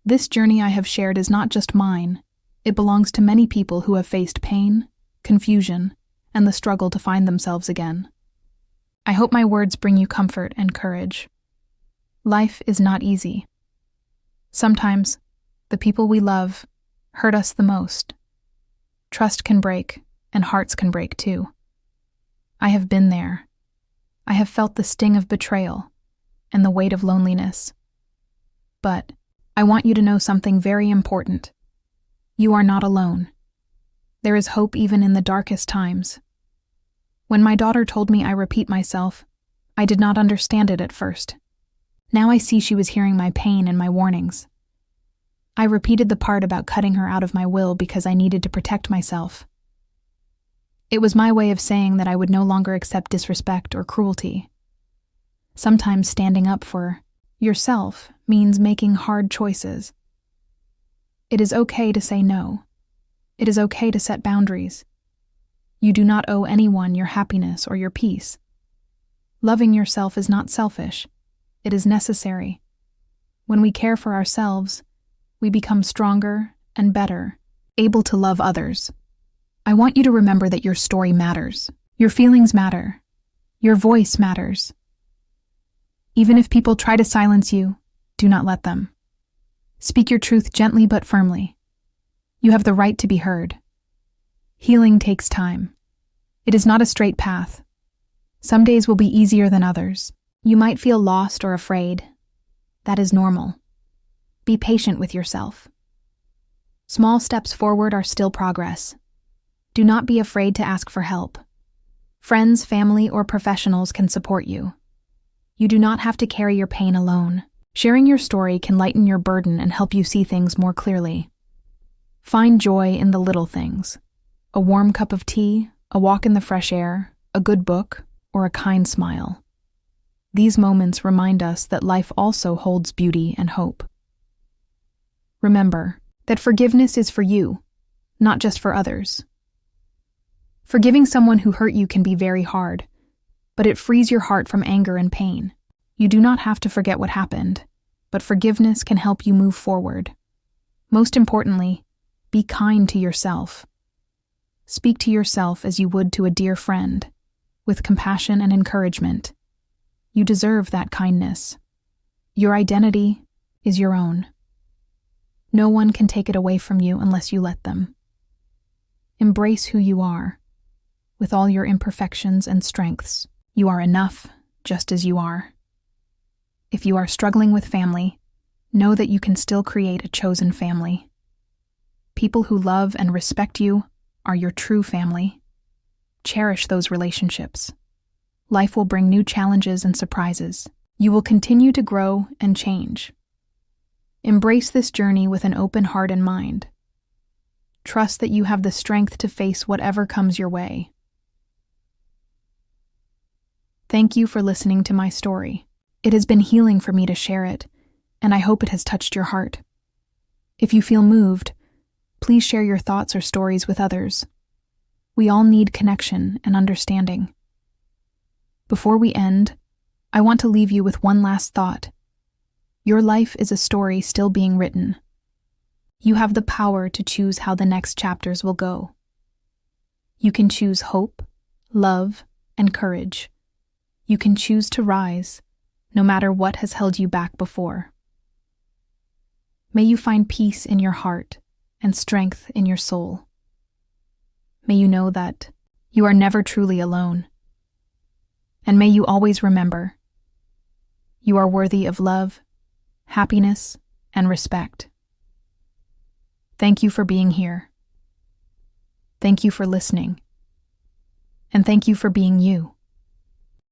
This journey I have shared is not just mine. It belongs to many people who have faced pain, confusion, and the struggle to find themselves again. I hope my words bring you comfort and courage. Life is not easy. Sometimes, the people we love hurt us the most. Trust can break, and hearts can break too. I have been there. I have felt the sting of betrayal and the weight of loneliness. But I want you to know something very important. You are not alone. There is hope even in the darkest times. When my daughter told me I repeat myself, I did not understand it at first. Now I see she was hearing my pain and my warnings. I repeated the part about cutting her out of my will because I needed to protect myself. It was my way of saying that I would no longer accept disrespect or cruelty. Sometimes standing up for yourself means making hard choices. It is okay to say no. It is okay to set boundaries. You do not owe anyone your happiness or your peace. Loving yourself is not selfish. It is necessary. When we care for ourselves, we become stronger and better, able to love others. I want you to remember that your story matters. Your feelings matter. Your voice matters. Even if people try to silence you, do not let them. Speak your truth gently but firmly. You have the right to be heard. Healing takes time. It is not a straight path. Some days will be easier than others. You might feel lost or afraid. That is normal. Be patient with yourself. Small steps forward are still progress. Do not be afraid to ask for help. Friends, family, or professionals can support you. You do not have to carry your pain alone. Sharing your story can lighten your burden and help you see things more clearly. Find joy in the little things. A warm cup of tea, a walk in the fresh air, a good book, or a kind smile. These moments remind us that life also holds beauty and hope. Remember that forgiveness is for you, not just for others. Forgiving someone who hurt you can be very hard, but it frees your heart from anger and pain. You do not have to forget what happened, but forgiveness can help you move forward. Most importantly, be kind to yourself. Speak to yourself as you would to a dear friend, with compassion and encouragement. You deserve that kindness. Your identity is your own. No one can take it away from you unless you let them. Embrace who you are, with all your imperfections and strengths. You are enough, just as you are. If you are struggling with family, know that you can still create a chosen family. People who love and respect you are your true family. Cherish those relationships. Life will bring new challenges and surprises. You will continue to grow and change. Embrace this journey with an open heart and mind. Trust that you have the strength to face whatever comes your way. Thank you for listening to my story. It has been healing for me to share it, and I hope it has touched your heart. If you feel moved, please share your thoughts or stories with others. We all need connection and understanding. Before we end, I want to leave you with one last thought. Your life is a story still being written. You have the power to choose how the next chapters will go. You can choose hope, love, and courage. You can choose to rise, no matter what has held you back before. May you find peace in your heart and strength in your soul. May you know that you are never truly alone. And may you always remember, you are worthy of love, happiness, and respect. Thank you for being here. Thank you for listening. And thank you for being you.